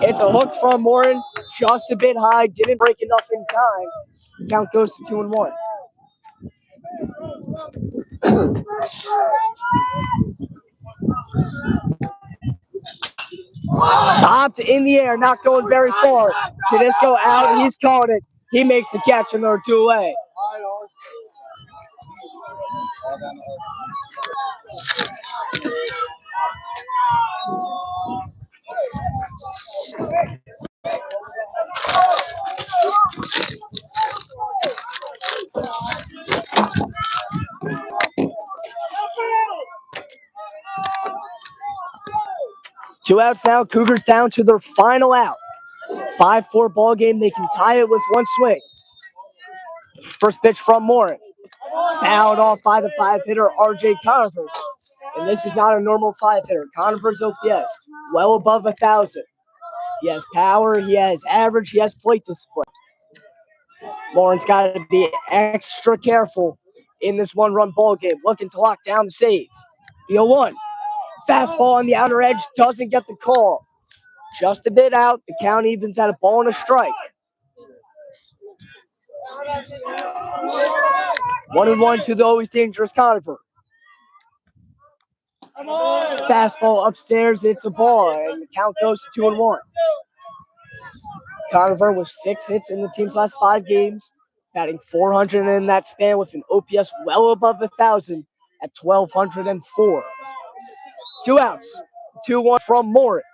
It's a hook from Morin, just a bit high, didn't break enough in time. Count goes to 2-1. Popped in the air, not going very far. Tedesco out, he's calling it. He makes the catch, and they're 2 away. Two outs now. Cougars down to their final out. 5-4 ball game. They can tie it with 1 swing. First pitch from Morin. Fouled off by the 5-hitter, R.J. Conover. And this is not a normal 5-hitter. Conover's OPS, well above 1,000. He has power, he has average, he has plate discipline. Morin's got to be extra careful in this 1-run ball game, looking to lock down the save. The 0-1. Fastball on the outer edge, doesn't get the call. Just a bit out, the count evens at a ball and a strike. 1-1 to the always dangerous Conover. Fastball upstairs, it's a ball, and the count goes to 2-1. Conover with 6 hits in the team's last 5 games, batting .400 in that span with an OPS well above 1,000 at 1,204. 2 outs, 2-1 from Morin.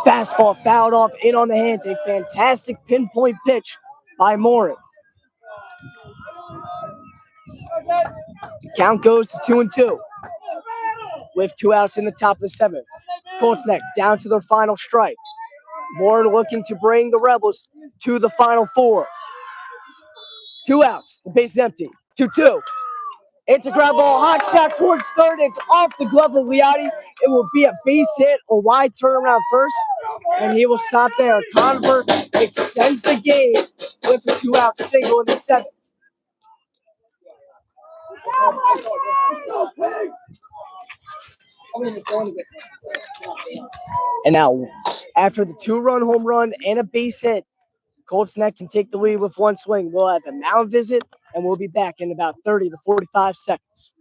Fastball fouled off in on the hands, a fantastic pinpoint pitch by Morin. The count goes to 2-2 with 2 outs in the top of the 7th. Colts Neck down to their final strike. Morin looking to bring the Rebels to the final 4. 2 outs. The base is empty. 2-2. It's a ground ball. Hot shot towards third. It's off the glove of Liati. It will be a base hit, a wide turnaround first, and he will stop there. Conover extends the game with a 2-out single in the 7th. And now, after the 2-run home run and a base hit, Colts Neck can take the lead with 1 swing. We'll have the mound visit, and we'll be back in about 30 to 45 seconds.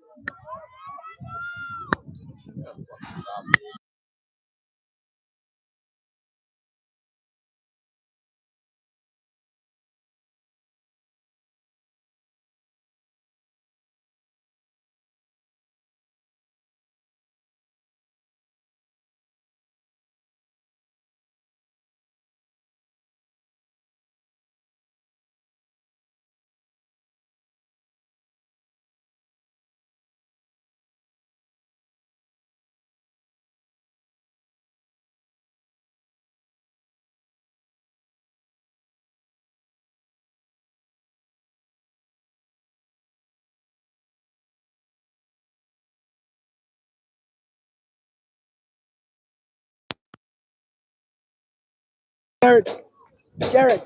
Jared,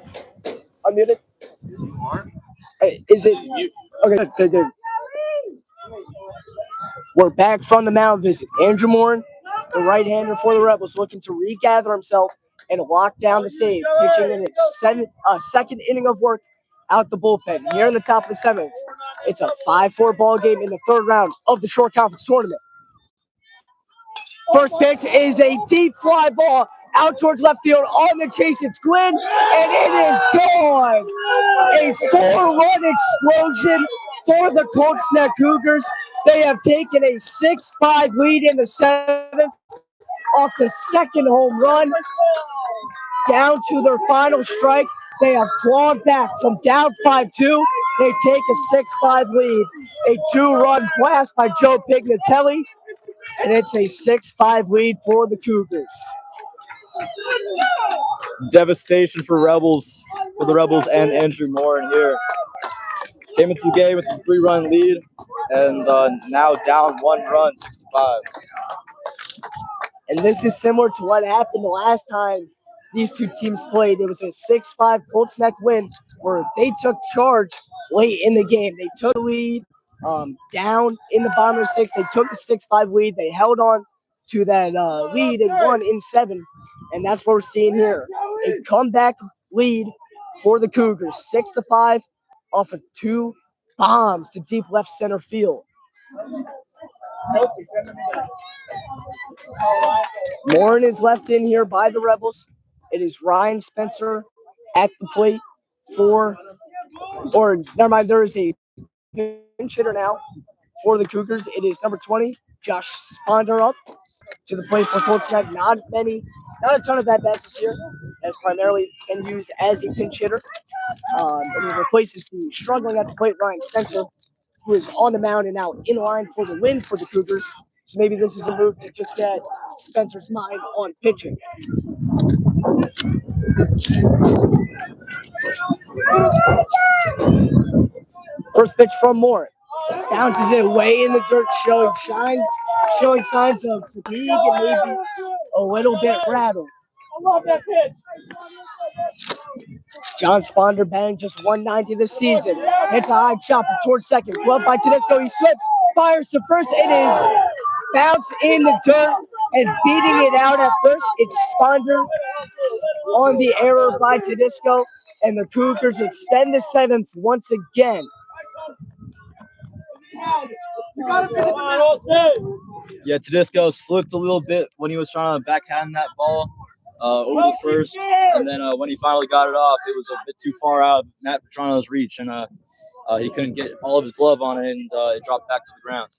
unmuted. Hey, is it? Okay, good. We're back from the mound visit. Andrew Morin, the right-hander for the Rebels, looking to regather himself and lock down the save, pitching in his second inning of work out the bullpen. Here in the top of the seventh, it's a 5-4 ball game in the third round of the Shore Conference Tournament. First pitch is a deep fly ball out towards left field on the chase. It's Gwynn, and it is gone. A 4-run explosion for the Colts Neck Cougars. They have taken a 6-5 lead in the seventh off the second home run. Down to their final strike. They have clawed back from down 5-2. They take a 6-5 lead. A 2-run blast by Joe Pignatelli. And it's a 6-5 lead for the Cougars. Devastation for the Rebels and Andrew Morin here. Came into the game with a 3-run lead and now down 1 run, 65. And this is similar to what happened the last time these two teams played. It was a 6-5 Colts Neck win where they took charge late in the game. They took the lead down in the bottom of the sixth. They took a 6-5 lead. They held on to that lead and won in 7. And that's what we're seeing here. A comeback lead for the Cougars, 6-5 off of 2 bombs to deep left center field. Morin is left in here by the Rebels. It is Ryan Spencer at the plate never mind, there is a pinch hitter now for the Cougars. It is number 20, Josh Sponder up to the plate for Colts Neck. Not a ton of at-bats this year. Has primarily been used as a pinch hitter. And he replaces the struggling at the plate Ryan Spencer, who is on the mound and now in line for the win for the Cougars. So maybe this is a move to just get Spencer's mind on pitching. First pitch from Morin. Bounces it way in the dirt, showing signs of fatigue and maybe a little bit rattled. I love that pitch. John Sponder batting just 190 this season. Hits a high chopper towards second. Glove by Tedesco. He slips, fires to first. It is bounce in the dirt and beating it out at first. It's Sponder on the error by Tedesco, and the Cougars extend the 7th once again. Yeah, Tedesco slipped a little bit when he was trying to backhand that ball over the first, and then when he finally got it off, it was a bit too far out of Matt Petrano's reach, and he couldn't get all of his glove on it, and it dropped back to the ground.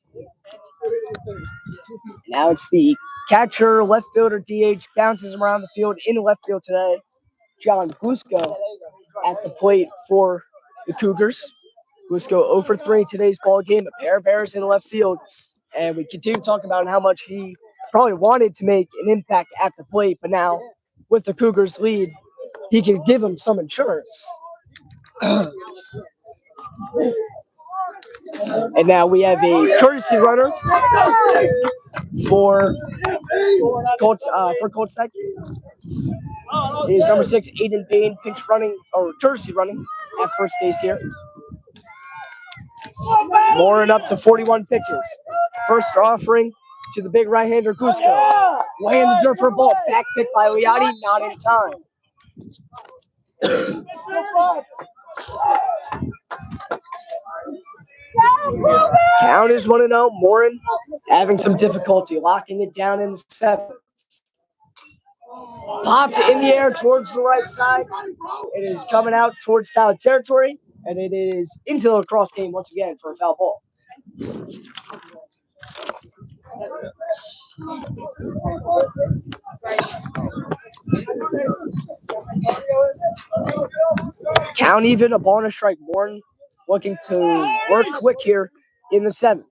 Now it's the catcher, left fielder, DH, bounces around the field in left field today. John Glusko at the plate for the Cougars. Glusko 0 for 3 in today's ball game. A pair of errors in left field. And we continue talking about how much he probably wanted to make an impact at the plate, but now with the Cougars lead, he can give him some insurance. And now we have a courtesy runner for Colts Neck. It is number 6, Aiden Bain, pinch running or courtesy running at first base here. Morin up to 41 pitches. First offering to the big right-hander Glusko. Way in the dirt for a ball. Back pick by Liotti, not in time. Count is 1-0. Morin having some difficulty locking it down in the 7th. Popped in the air towards the right side. It is coming out towards foul territory, and it is into the lacrosse game once again for a foul ball. Count even, a ball and a strike. Morin looking to work quick here in the 7th.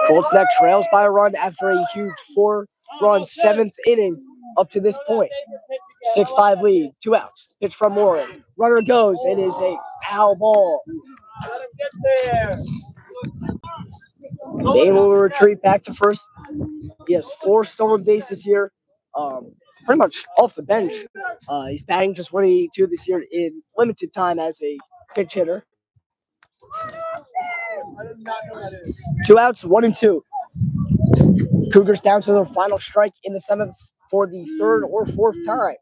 Colts Neck trails by a run after a huge 4-run 7th inning up to this point. 6-5 lead, 2 outs. Pitch from Morin. Runner goes. It is a foul ball. Bain will retreat back to first. He has 4 stolen bases here. Pretty much off the bench. He's batting just 182 this year in limited time as a pitch hitter. Two outs, 1 and 2. Cougars down to their final strike in the 7th for the 3rd or 4th time.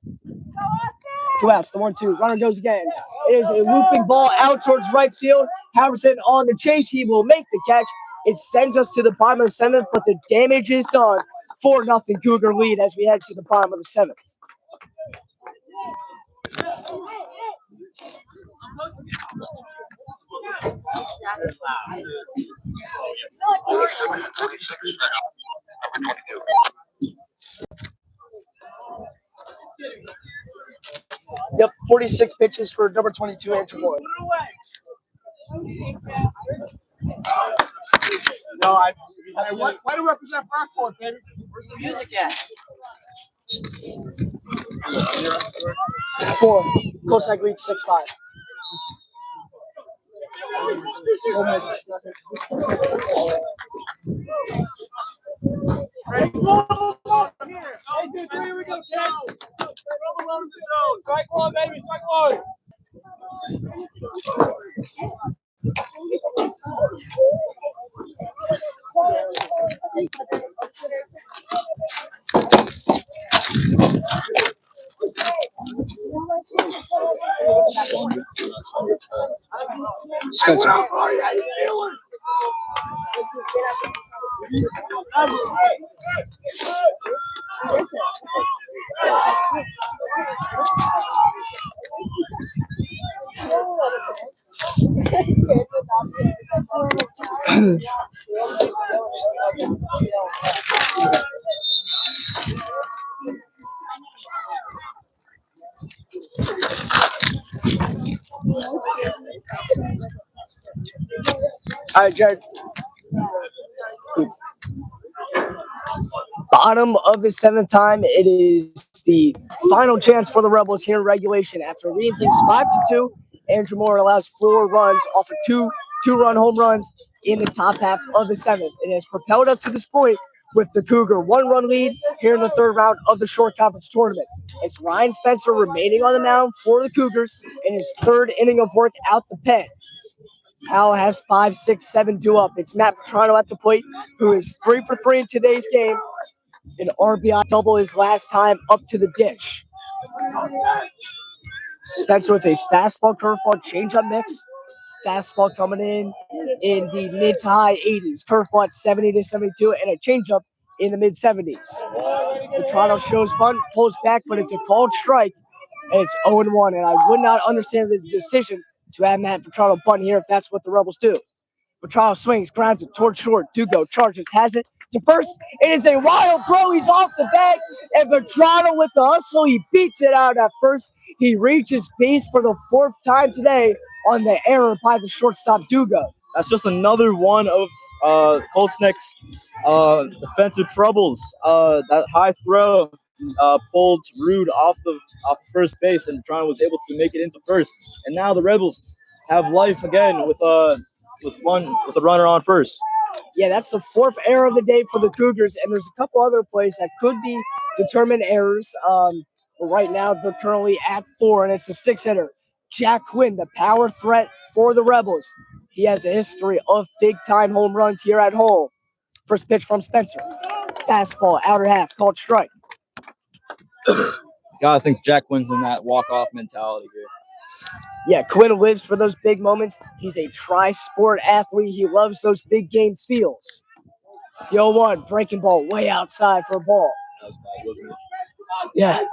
2 outs, the 1-2. Runner goes again. It is a looping ball out towards right field. Halprin on the chase. He will make the catch. It sends us to the bottom of the 7th, but the damage is done. 4-0 Cougar lead as we head to the bottom of the 7th. Yep, 46 pitches for number 22, Andrew Horton. No, why do we represent Rockport, baby? Where's the music at? 4. Colts lead 6-5. Ready? Come here. 1, 2, 3, we go, kid. Double load the zone. Strike one, baby. Strike one. Spencer. All right, Jared. Bottom of the 7th time. It is the final chance for the Rebels here in regulation. After leading things 5-2, Andrew Moore allows 4 runs off of 2-run home runs in the top half of the 7th. It has propelled us to this point with the Cougar 1-run lead here in the 3rd round of the short conference tournament. It's Ryan Spencer remaining on the mound for the Cougars in his 3rd inning of work out the pen. Howell has 5, 6, 7 due up. It's Matt Petrano at the plate, who is 3 for 3 in today's game. An RBI double his last time up to the dish. Spencer with a fastball, curveball, changeup mix. Fastball coming in the mid to high 80s. Curveball at 70 to 72, and a changeup in the mid 70s. Petrano shows bunt, pulls back, but it's a called strike, and it's 0-1. And I would not understand the decision to have Matt Petrano bunt here if that's what the Rebels do. Petrano swings, grounds it towards short. To go, charges, has it to first. It is a wild throw. He's off the bag, and Petrano with the hustle. He beats it out at first. He reaches base for the 4th time today on the error by the shortstop Dugo. That's just another one of Kolsnik's defensive troubles. That high throw pulled Rude off first base, and Toronto was able to make it into first. And now the Rebels have life again with a runner on first. Yeah, that's the 4th error of the day for the Cougars, and there's a couple other plays that could be determined errors. But right now, they're currently at 4, and it's a 6-hitter. Jack Quinn, the power threat for the Rebels. He has a history of big-time home runs here at home. First pitch from Spencer. Fastball, outer half, called strike. Gotta think Jack Quinn's in that walk-off mentality here. Yeah, Quinn lives for those big moments. He's a tri-sport athlete. He loves those big game feels. The 0-1, breaking ball way outside for a ball. Yeah.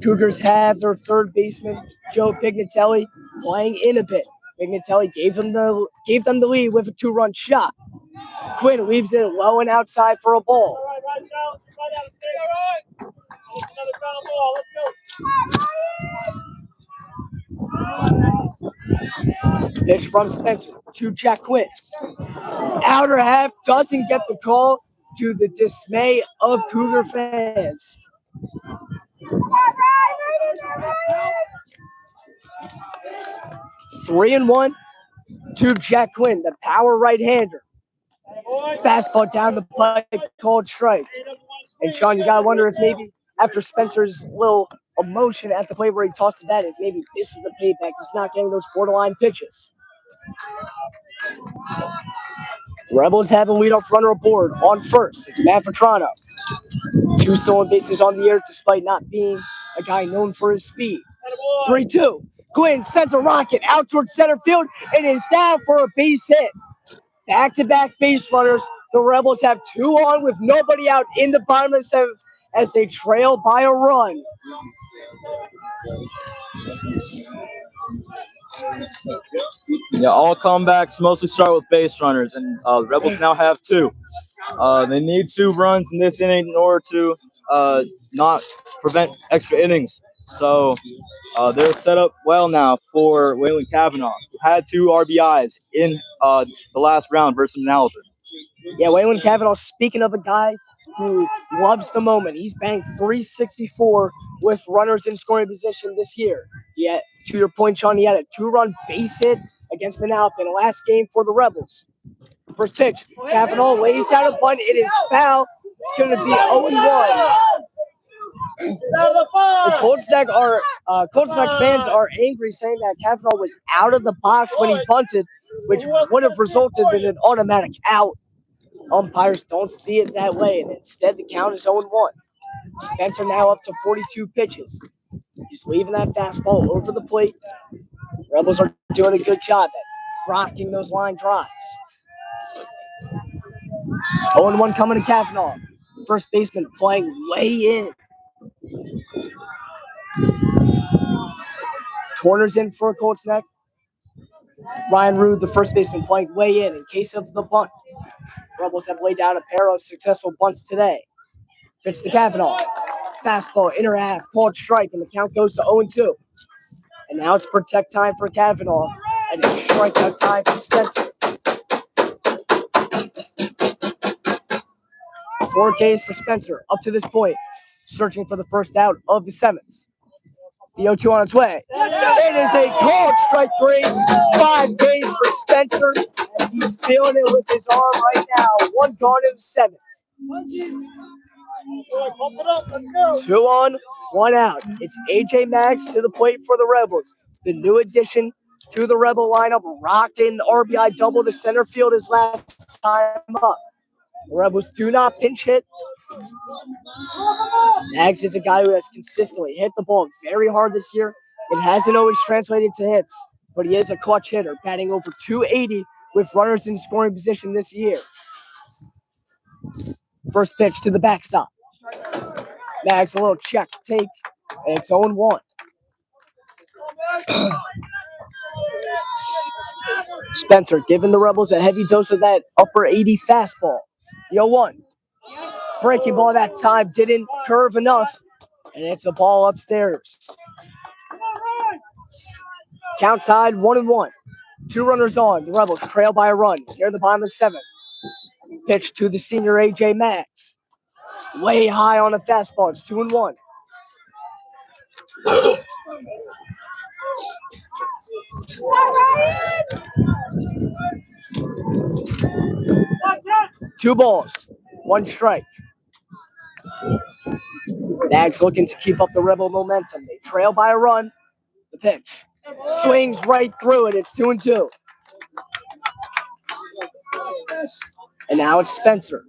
Cougars have their 3rd baseman, Joe Pignatelli, playing in a bit. Pignatelli gave them the lead with a 2-run shot. Quinn leaves it low and outside for a ball. Pitch from Spencer to Jack Quinn. Outer half doesn't get the call, to the dismay of Cougar fans. Three and 1 to Jack Quinn, the power right-hander. Fastball down the pipe, called strike. And Sean, you gotta wonder if maybe after Spencer's little emotion at the plate where he tossed the bat, if maybe this is the payback. He's not getting those borderline pitches. The Rebels have a leadoff runner aboard on first. It's Matt Vetrano. 2 stolen bases on the year despite not being a guy known for his speed. 3-2. Quinn sends a rocket out towards center field. It is down for a base hit. Back-to-back base runners. The Rebels have 2 on with nobody out in the bottom of the 7th as they trail by a run. Yeah, all comebacks mostly start with base runners, and the Rebels now have 2. They need 2 runs in this inning in order to not prevent extra innings. So they're set up well now for Waylon Cavanaugh, who had 2 RBIs in the last round versus Halprin. Yeah, Waylon Cavanaugh, speaking of a guy who loves the moment, he's banged .364 with runners in scoring position this year. Yeah, to your point, Sean, he had a 2-run base hit against Manalp in the last game for the Rebels. First pitch, Cavanaugh lays down a bunt. It is foul. It's going to be 0-1. The Colts Neck fans are angry, saying that Cavanaugh was out of the box when he bunted, which would have resulted in an automatic out. Umpires don't see it that way, and instead the count is 0-1. Spencer now up to 42 pitches. He's leaving that fastball over the plate. Rebels are doing a good job at rocking those line drives. 0-1 coming to Cavanaugh. First baseman playing way in. Corners in for a Colts Neck. Ryan Rude, the first baseman, playing way in case of the bunt. Rebels have laid down a pair of successful bunts today. Pitch to Cavanaugh. Fastball, inner half, called strike, and the count goes to 0-2. And now it's protect time for Cavanaugh, and it's strikeout time for Spencer. 4 Ks for Spencer up to this point, searching for the first out of the 7th. The 0-2 on its way. It is a called strike 3. 5 Ks for Spencer as he's feeling it with his arm right now. 1 gone in the 7th. 2 on, 1 out. It's AJ Maggs to the plate for the Rebels. The new addition to the Rebel lineup, rocked in RBI double to center field his last time up. The Rebels do not pinch hit. Maggs is a guy who has consistently hit the ball very hard this year. It hasn't always translated to hits, but he is a clutch hitter, batting over .280 with runners in scoring position this year. First pitch to the backstop. Maggs a little check, take, and it's 0-1. Spencer giving the Rebels a heavy dose of that upper 80 fastball. The 0-1. Breaking ball that time didn't curve enough, and it's a ball upstairs. Count tied 1-1. 2 runners on. The Rebels trail by a run near the bottom of the 7th. Pitch to the senior AJ Maggs. Way high on a fastball. It's 2-1. Two balls, 1 strike. Maggs looking to keep up the Rebel momentum. They trail by a run. The pitch swings right through it. It's 2-2. And now it's Spencer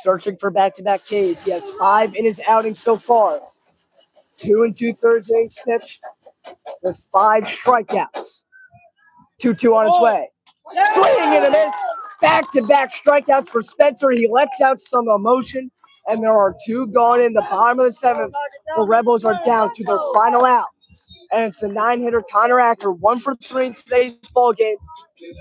searching for back-to-back Ks. He has 5 in his outing so far. 2 2/3 innings pitched with 5 strikeouts. 2-2 on its way. Swing and a miss. Back-to-back strikeouts for Spencer. He lets out some emotion, and there are 2 gone in the bottom of the 7th. The Rebels are down to their final out. And it's the 9-hitter Connor Acker, 1 for 3 in today's ball game.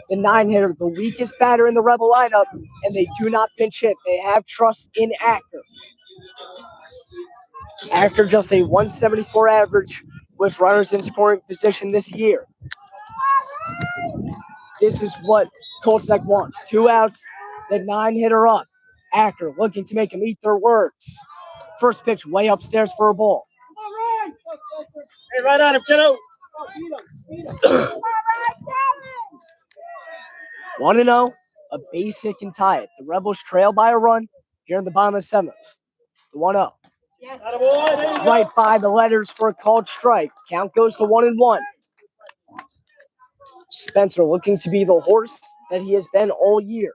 The 9-hitter, the weakest batter in the Rebel lineup, and they do not pinch hit. They have trust in Acker. Acker just a 174 average with runners in scoring position this year. This is what Colts Neck wants. 2 outs, the 9-hitter up. Acker looking to make him eat their words. First pitch way upstairs for a ball. Hey, right on him, kiddo. 1-0, a base hit can tie it. The Rebels trail by a run here in the bottom of the 7th. The 1-0. Right by the letters for a called strike. Count goes to 1-1. Spencer looking to be the horse that he has been all year.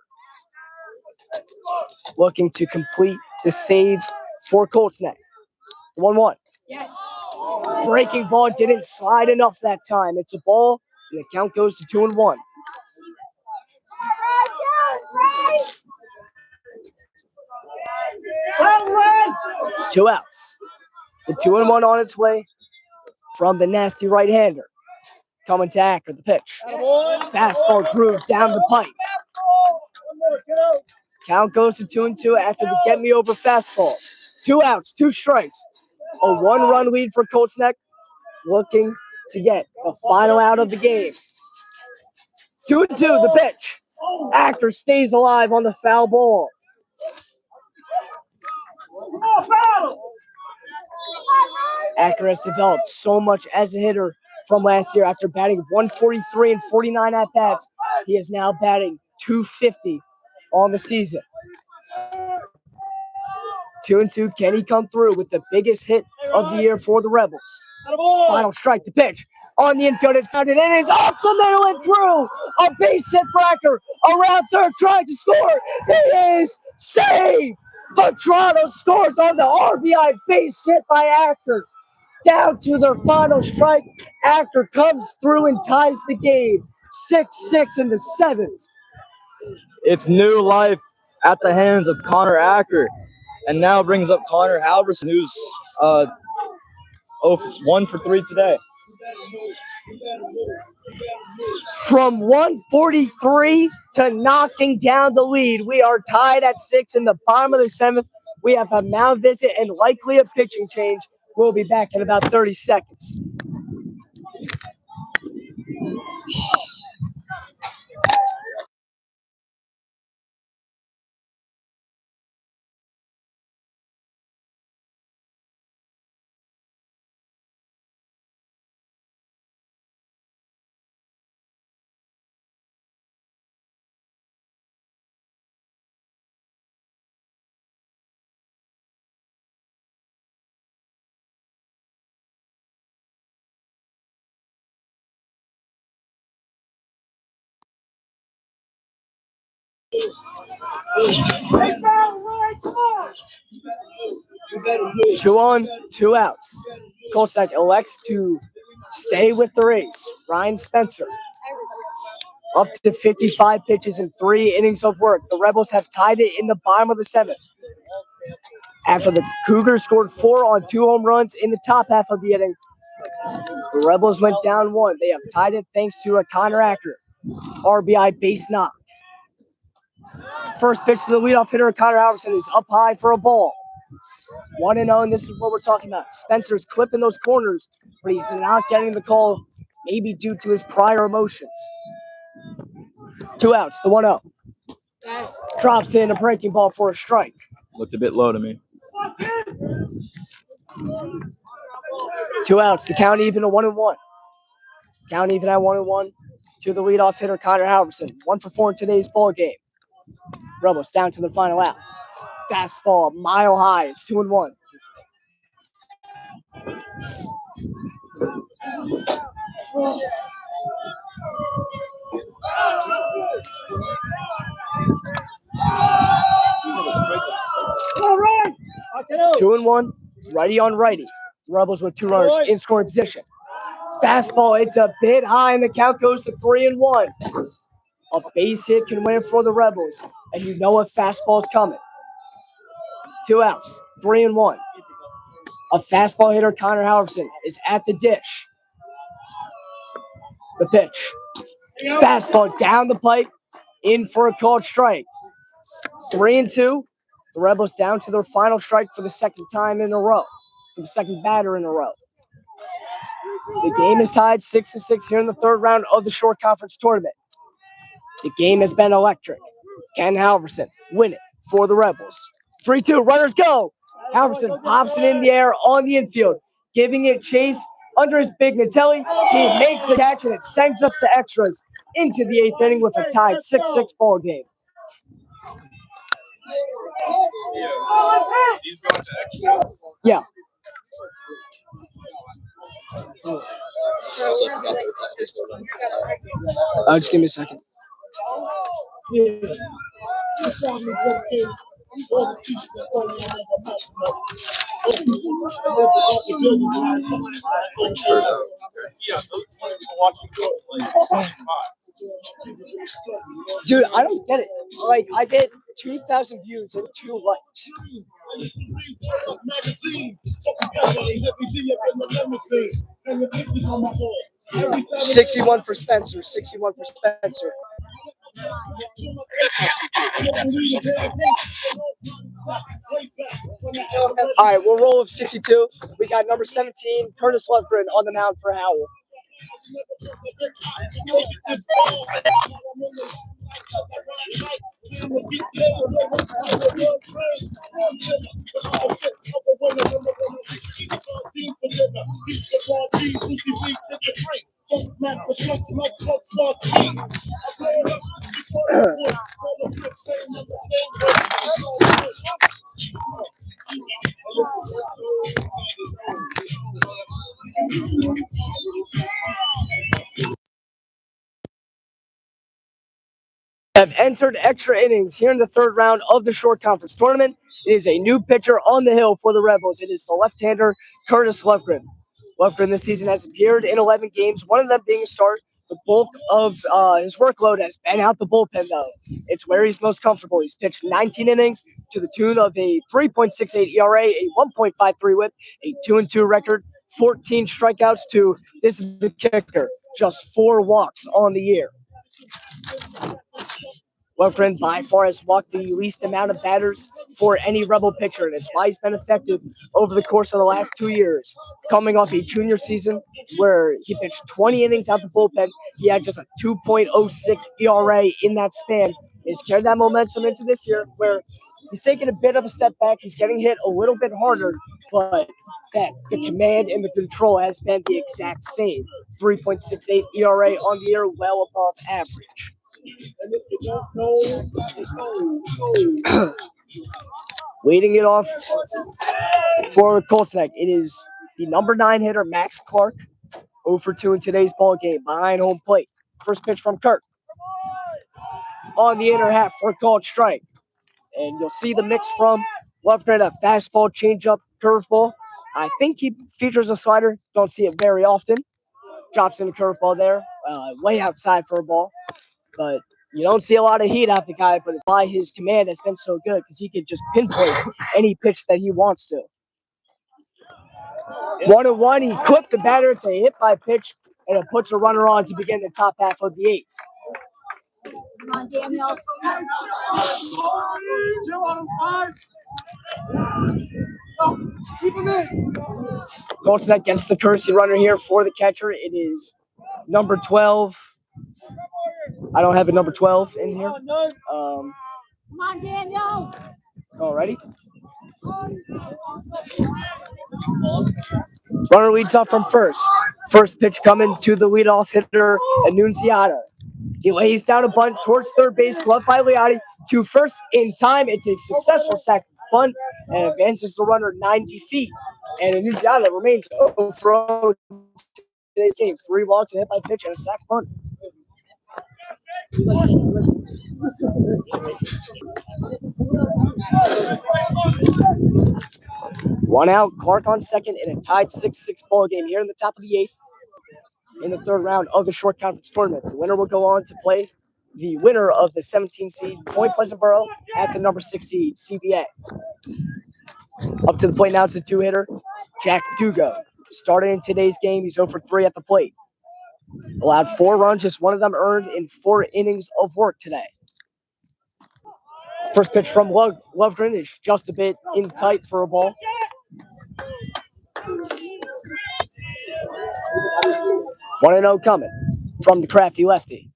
Looking to complete the save for Colts neck. 1-1. Yes. Breaking ball didn't slide enough that time. It's a ball, and the count goes to 2-1. Two outs. The 2-1 on its way from the nasty right-hander. Coming to Acker, the pitch. Fastball groove down the pipe. Count goes to 2-2 after the get-me-over fastball. 2 outs, 2 strikes. A 1-run lead for Colts Neck, looking to get the final out of the game. 2-2, the pitch. Acker stays alive on the foul ball. Acker has developed so much as a hitter from last year. After batting 143 and 49 at-bats, he is now batting 250 on the season. 2-2, can he come through with the biggest hit of the year for the Rebels? Final strike, the pitch. On the infield, it's grounded. It is up the middle and through. A base hit for Acker. Around third, trying to score. He is saved. Vetrano scores on the RBI base hit by Acker. Down to their final strike. Acker comes through and ties the game. 6-6 in the 7th. It's new life at the hands of Connor Acker, and now brings up Connor Halprin, who's 1 for 3 today. From 143 to knocking down the lead, we are tied at 6 in the bottom of the 7th. We have a mound visit and likely a pitching change. We'll be back in about 30 seconds. Two on, 2 outs. Colsack elects to stay with the race. Ryan Spencer, up to 55 pitches and 3 innings of work. The Rebels have tied it in the bottom of the 7th. After the Cougars scored 4 on 2 home runs in the top half of the inning, the Rebels went down 1. They have tied it thanks to a Connor Acker RBI base knock. First pitch to the leadoff hitter, Connor Halverson, is up high for a ball. 1-0, and this is what we're talking about. Spencer's clipping those corners, but he's not getting the call, maybe due to his prior emotions. 2 outs, the 1-0. Drops in a breaking ball for a strike. Looked a bit low to me. 2 outs, the count even at 1-1. Count even at 1-1 to the leadoff hitter, Connor Halverson. 1 for 4 in today's ball game. Rebels down to the final out. Fastball, mile high. It's 2-1. Two and one, righty on righty. Rebels with 2 runners in scoring position. Fastball, it's a bit high, and the count goes to 3-1. A base hit can win it for the Rebels, and you know a fastball is coming. 2 outs, 3-1. A fastball hitter, Connor Halverson, is at the dish. The pitch. Fastball down the pipe, in for a called strike. 3-2. The Rebels down to their final strike for the second time in a row, for the second batter in a row. The game is tied 6-6 here in the 3rd round of the Shore Conference Tournament. The game has been electric. Can Halverson win it for the Rebels? 3-2, runners go. Halverson pops it in the air on the infield, giving it chase under his big Natelli. He makes the catch, and it sends us to extras into the 8th inning with a tied 6-6 ball game. He's going to extras. Yeah. Just give me a second. Dude, I don't get it. Like, I get 2,000 views and 2 likes. 61 for Spencer. 61 for Spencer. All right, we'll roll with 62. We got number 17, Curtis Lundgren, on the mound for Howell. Have entered extra innings here in the third round of the short conference tournament. It is a new pitcher on the hill for the Rebels. It is the left-hander Curtis Lundgren. Lundgren this season has appeared in 11 games, one of them being a start. The bulk of his workload has been out the bullpen, though. It's where he's most comfortable. He's pitched 19 innings to the tune of a 3.68 ERA, a 1.53 whip, a 2-2 record, 14 strikeouts to, this is the kicker, just 4 walks on the year. Lundgren by far has walked the least amount of batters for any Rebel pitcher, and it's why he's been effective over the course of the last 2 years. Coming off a junior season where he pitched 20 innings out the bullpen, he had just a 2.06 ERA in that span. He's carried that momentum into this year where he's taken a bit of a step back. He's getting hit a little bit harder, but that the command and the control has been the exact same. 3.68 ERA on the year, well above average. Leading it off for Colts tonight, it is the number 9 hitter, Max Clark, 0 for 2 in today's ball game behind home plate. First pitch from Kirk. On the inner half for a called strike. And you'll see the mix from Lundgren, a fastball, changeup, curveball. I think he features a slider. Don't see it very often. Drops in a curveball there, way outside for a ball. But you don't see a lot of heat out the guy, but why his command has been so good because he can just pinpoint any pitch that he wants to. 1-1, he clipped the batter. It's a hit by pitch, and it puts a runner on to begin the top half of the 8th. Come on, Daniel. Keep him in. Colts net gets the courtesy runner here for the catcher. It is number 12. I don't have a number 12 in here. Come on, Daniel. Alrighty. Runner leads off from first. First pitch coming to the leadoff hitter, Annunziata. He lays down a bunt towards third base, gloved by Leotti to first in time. It's a successful sac bunt and advances the runner 90 feet. And Annunziata remains 0 for 0 in today's game. 3 walks, a hit by pitch, and a sac bunt. One out, Clark on second in a tied 6-6 ball game here in the top of the 8th in the third round of the short conference tournament. The winner will go on to play the winner of the 17 seed Point Pleasant Borough at the number 6 seed CBA. Up to the plate now, it's a 2-hitter, Jack Dugo. Started in today's game, he's 0 for 3 at the plate. Allowed 4 runs, just one of them earned in 4 innings of work today. First pitch from Lundgren is just a bit in tight for a ball. 1-0 coming from the crafty lefty.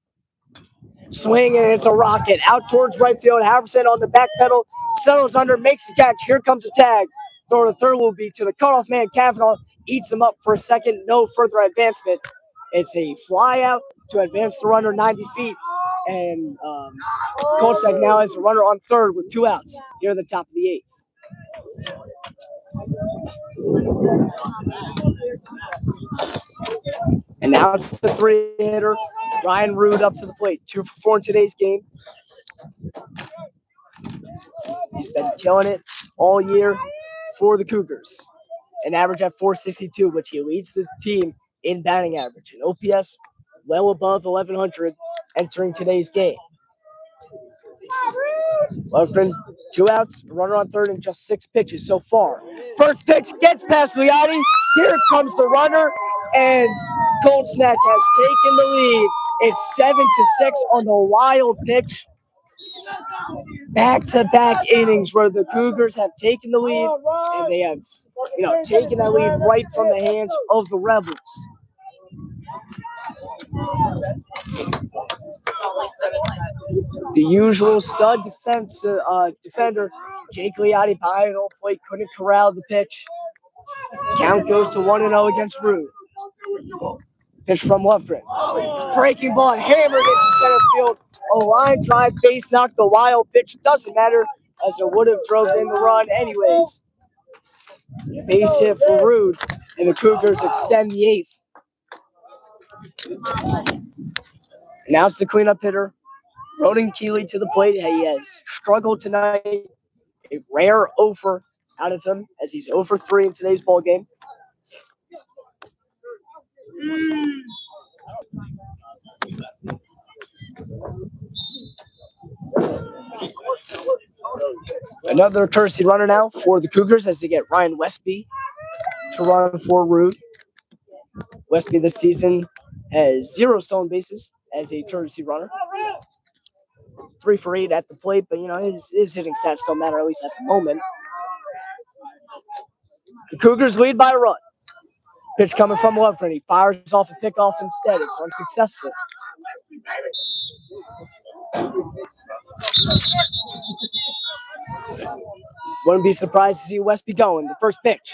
Swing, and it's a rocket out towards right field. Halprin on the back pedal, settles under, makes the catch. Here comes a tag. Throw to third will be to the cutoff man. Kavanaugh eats him up for a second. No further advancement. It's a fly out to advance the runner 90 feet. And Kolchak now has a runner on third with 2 outs here at the top of the 8th. And now it's the 3-hitter, Ryan Rude, up to the plate. 2 for 4 in today's game. He's been killing it all year for the Cougars. An average at 462, which he leads the team in batting average. An OPS well above 1,100 entering today's game. Halprin, 2 outs, a runner on third, and just 6 pitches so far. First pitch gets past Liati. Here comes the runner, and Colts Neck has taken the lead. It's 7-6 on the wild pitch. Back-to-back innings where the Cougars have taken the lead, and they have, taken that lead right from the hands of the Rebels. The usual stud defender, Jake Liati, behind the plate, couldn't corral the pitch. Count goes to 1-0 against Rude. Pitch from Halprin. Breaking ball hammered into center field. A line drive base knock. The wild pitch doesn't matter as it would have drove in the run anyways. Base hit for Rude, and the Cougars extend the 8th. Now it's the cleanup hitter, Ronan Keeley, to the plate. He has struggled tonight. A rare 0-for out of him as he's 0-for-3 in today's ball game. Another courtesy runner now for the Cougars as they get Ryan Westby to run for Rude. Westby this season has 0 stolen bases as a courtesy runner. 3 for 8 at the plate, but his hitting stats don't matter, at least at the moment. The Cougars lead by a run. Pitch coming from Halprin. He fires off a pickoff instead. It's unsuccessful. Wouldn't be surprised to see Westby going. The first pitch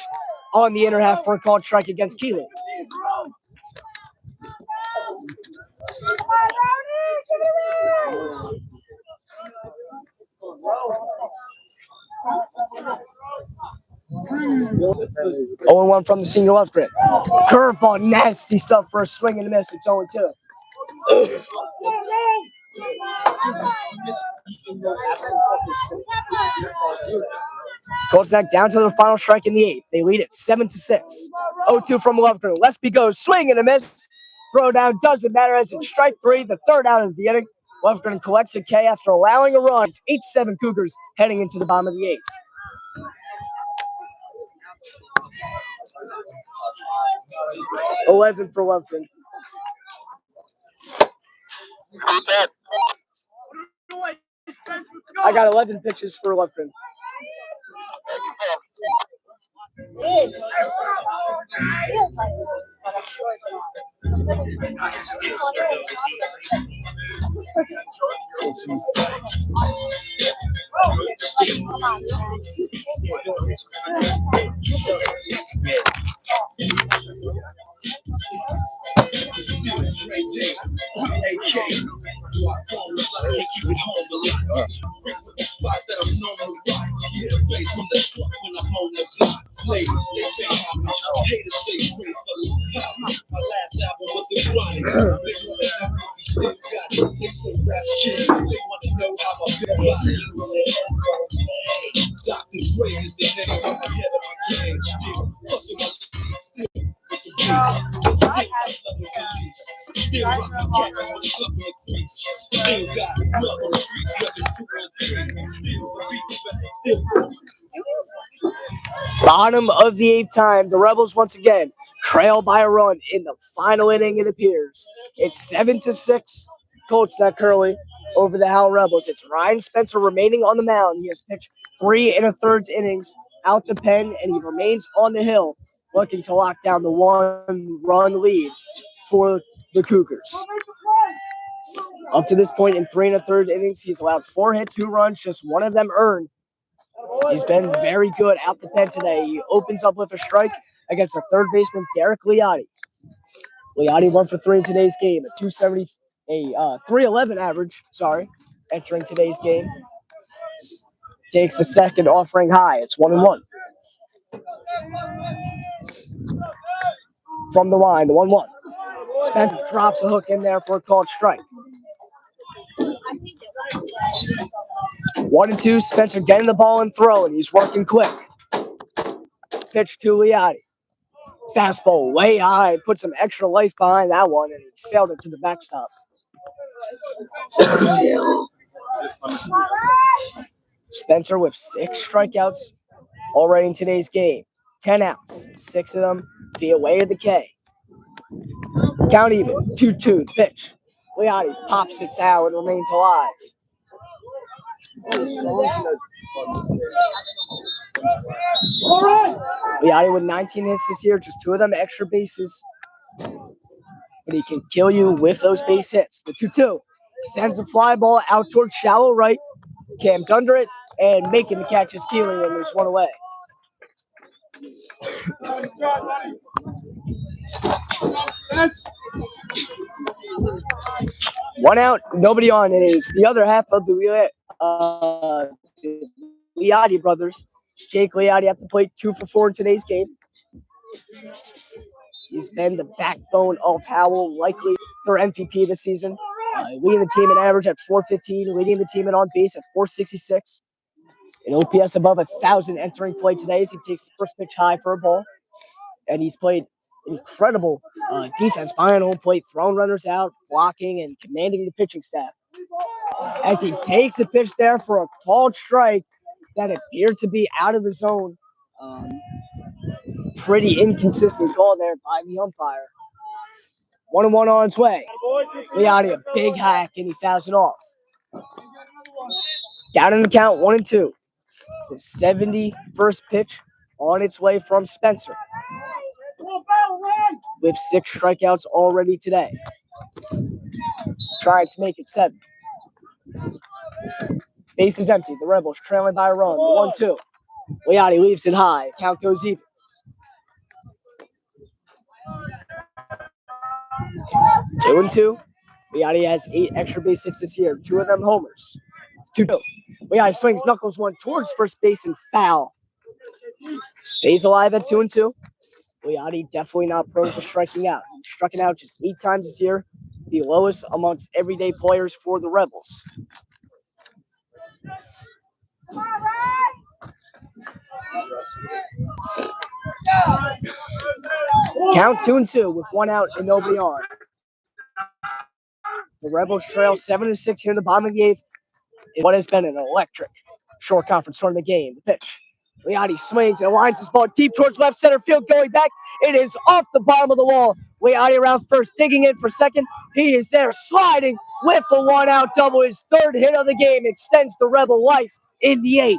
on the inner half for a called strike against Keeley. Oh, 0-1 from the senior Halprin. Curveball, nasty stuff for a swing and a miss. It's 0-2. Colts Neck down to the final strike in the 8th. They lead it 7-6. 0-2 from Halprin. Westby goes, swing and a miss. Throw down doesn't matter as it's strike 3, the 3rd out of the inning. Halprin collects a K after allowing a run. It's 8-7 Cougars heading into the bottom of the 8th. $11 for Halprin. I got 11 pitches for Halprin. It feels like this, but I'm sure it's Bottom of the 8th time, the Rebels once again trail by a run in the final inning, it appears. It's 7-6, Colts Neck currently over the Howell Rebels. It's Ryan Spencer remaining on the mound. He has pitched 3 1/3 innings out the pen, and he remains on the hill looking to lock down the 1-run lead for the Cougars. Up to this point in 3 1/3 innings, he's allowed 4 hits, 2 runs, just 1 of them earned. He's been very good out the pen today. He opens up with a strike against a third baseman, Derek Liati. Liati 1 for 3 in today's game, a 311 average, entering today's game. Takes the second offering high. It's 1-1. From the line, the 1-1. Spencer drops a hook in there for a called strike. 1-2, Spencer getting the ball and throwing. He's working quick. Pitch to Leotti. Fastball way high. Put some extra life behind that one, and he sailed it to the backstop. Spencer with 6 strikeouts already in today's game. 10 outs. 6 of them via way of the K. Count even. 2-2. Pitch. Leotti pops it foul and remains alive. Leotti with 19 hits this year, just 2 of them extra bases. But he can kill you with those base hits. The 2-2 sends a fly ball out towards shallow right, camped under it, and making the catch is Keeling, and there's 1 away. One out, nobody on. It is the other half of the Leotti brothers. Jake Leotti at the plate, 2 for 4 in today's game. He's been the backbone of Howell, likely their MVP this season. Leading the team in average at 415, leading the team in on base at 466. An OPS above 1,000 entering play today as he takes the first pitch high for a ball. And he's played incredible defense behind home plate, throwing runners out, blocking, and commanding the pitching staff. As he takes a pitch there for a called strike that appeared to be out of the zone. Pretty inconsistent call there by the umpire. 1-1 on its way. Leotti a big hack, and he fouls it off. Down in the count, 1-2. The 71st pitch on its way from Spencer. With 6 strikeouts already today. Trying to make it 7. Base is empty. The Rebels trailing by a run. The 1-2. Leotti leaves it high. Count goes even. 2-2. Leotti has 8 extra base hits this year. 2 of them homers. 2-2. Leotti swings, knuckles one towards first base and foul. Stays alive at 2-2. Leotti definitely not prone to striking out. He's striking out just 8 times this year, the lowest amongst everyday players for the Rebels. Count 2-2 with 1 out and nobody on. The Rebels trail 7-6 here in the bottom of the 8th in what has been an electric short conference tournament game. The pitch. Leotti swings and lines his ball deep towards left center field, going back. It is off the bottom of the wall. Leotti around first, digging in for second. He is there sliding with a 1-out double. His 3rd hit of the game extends the Rebel life in the 8th.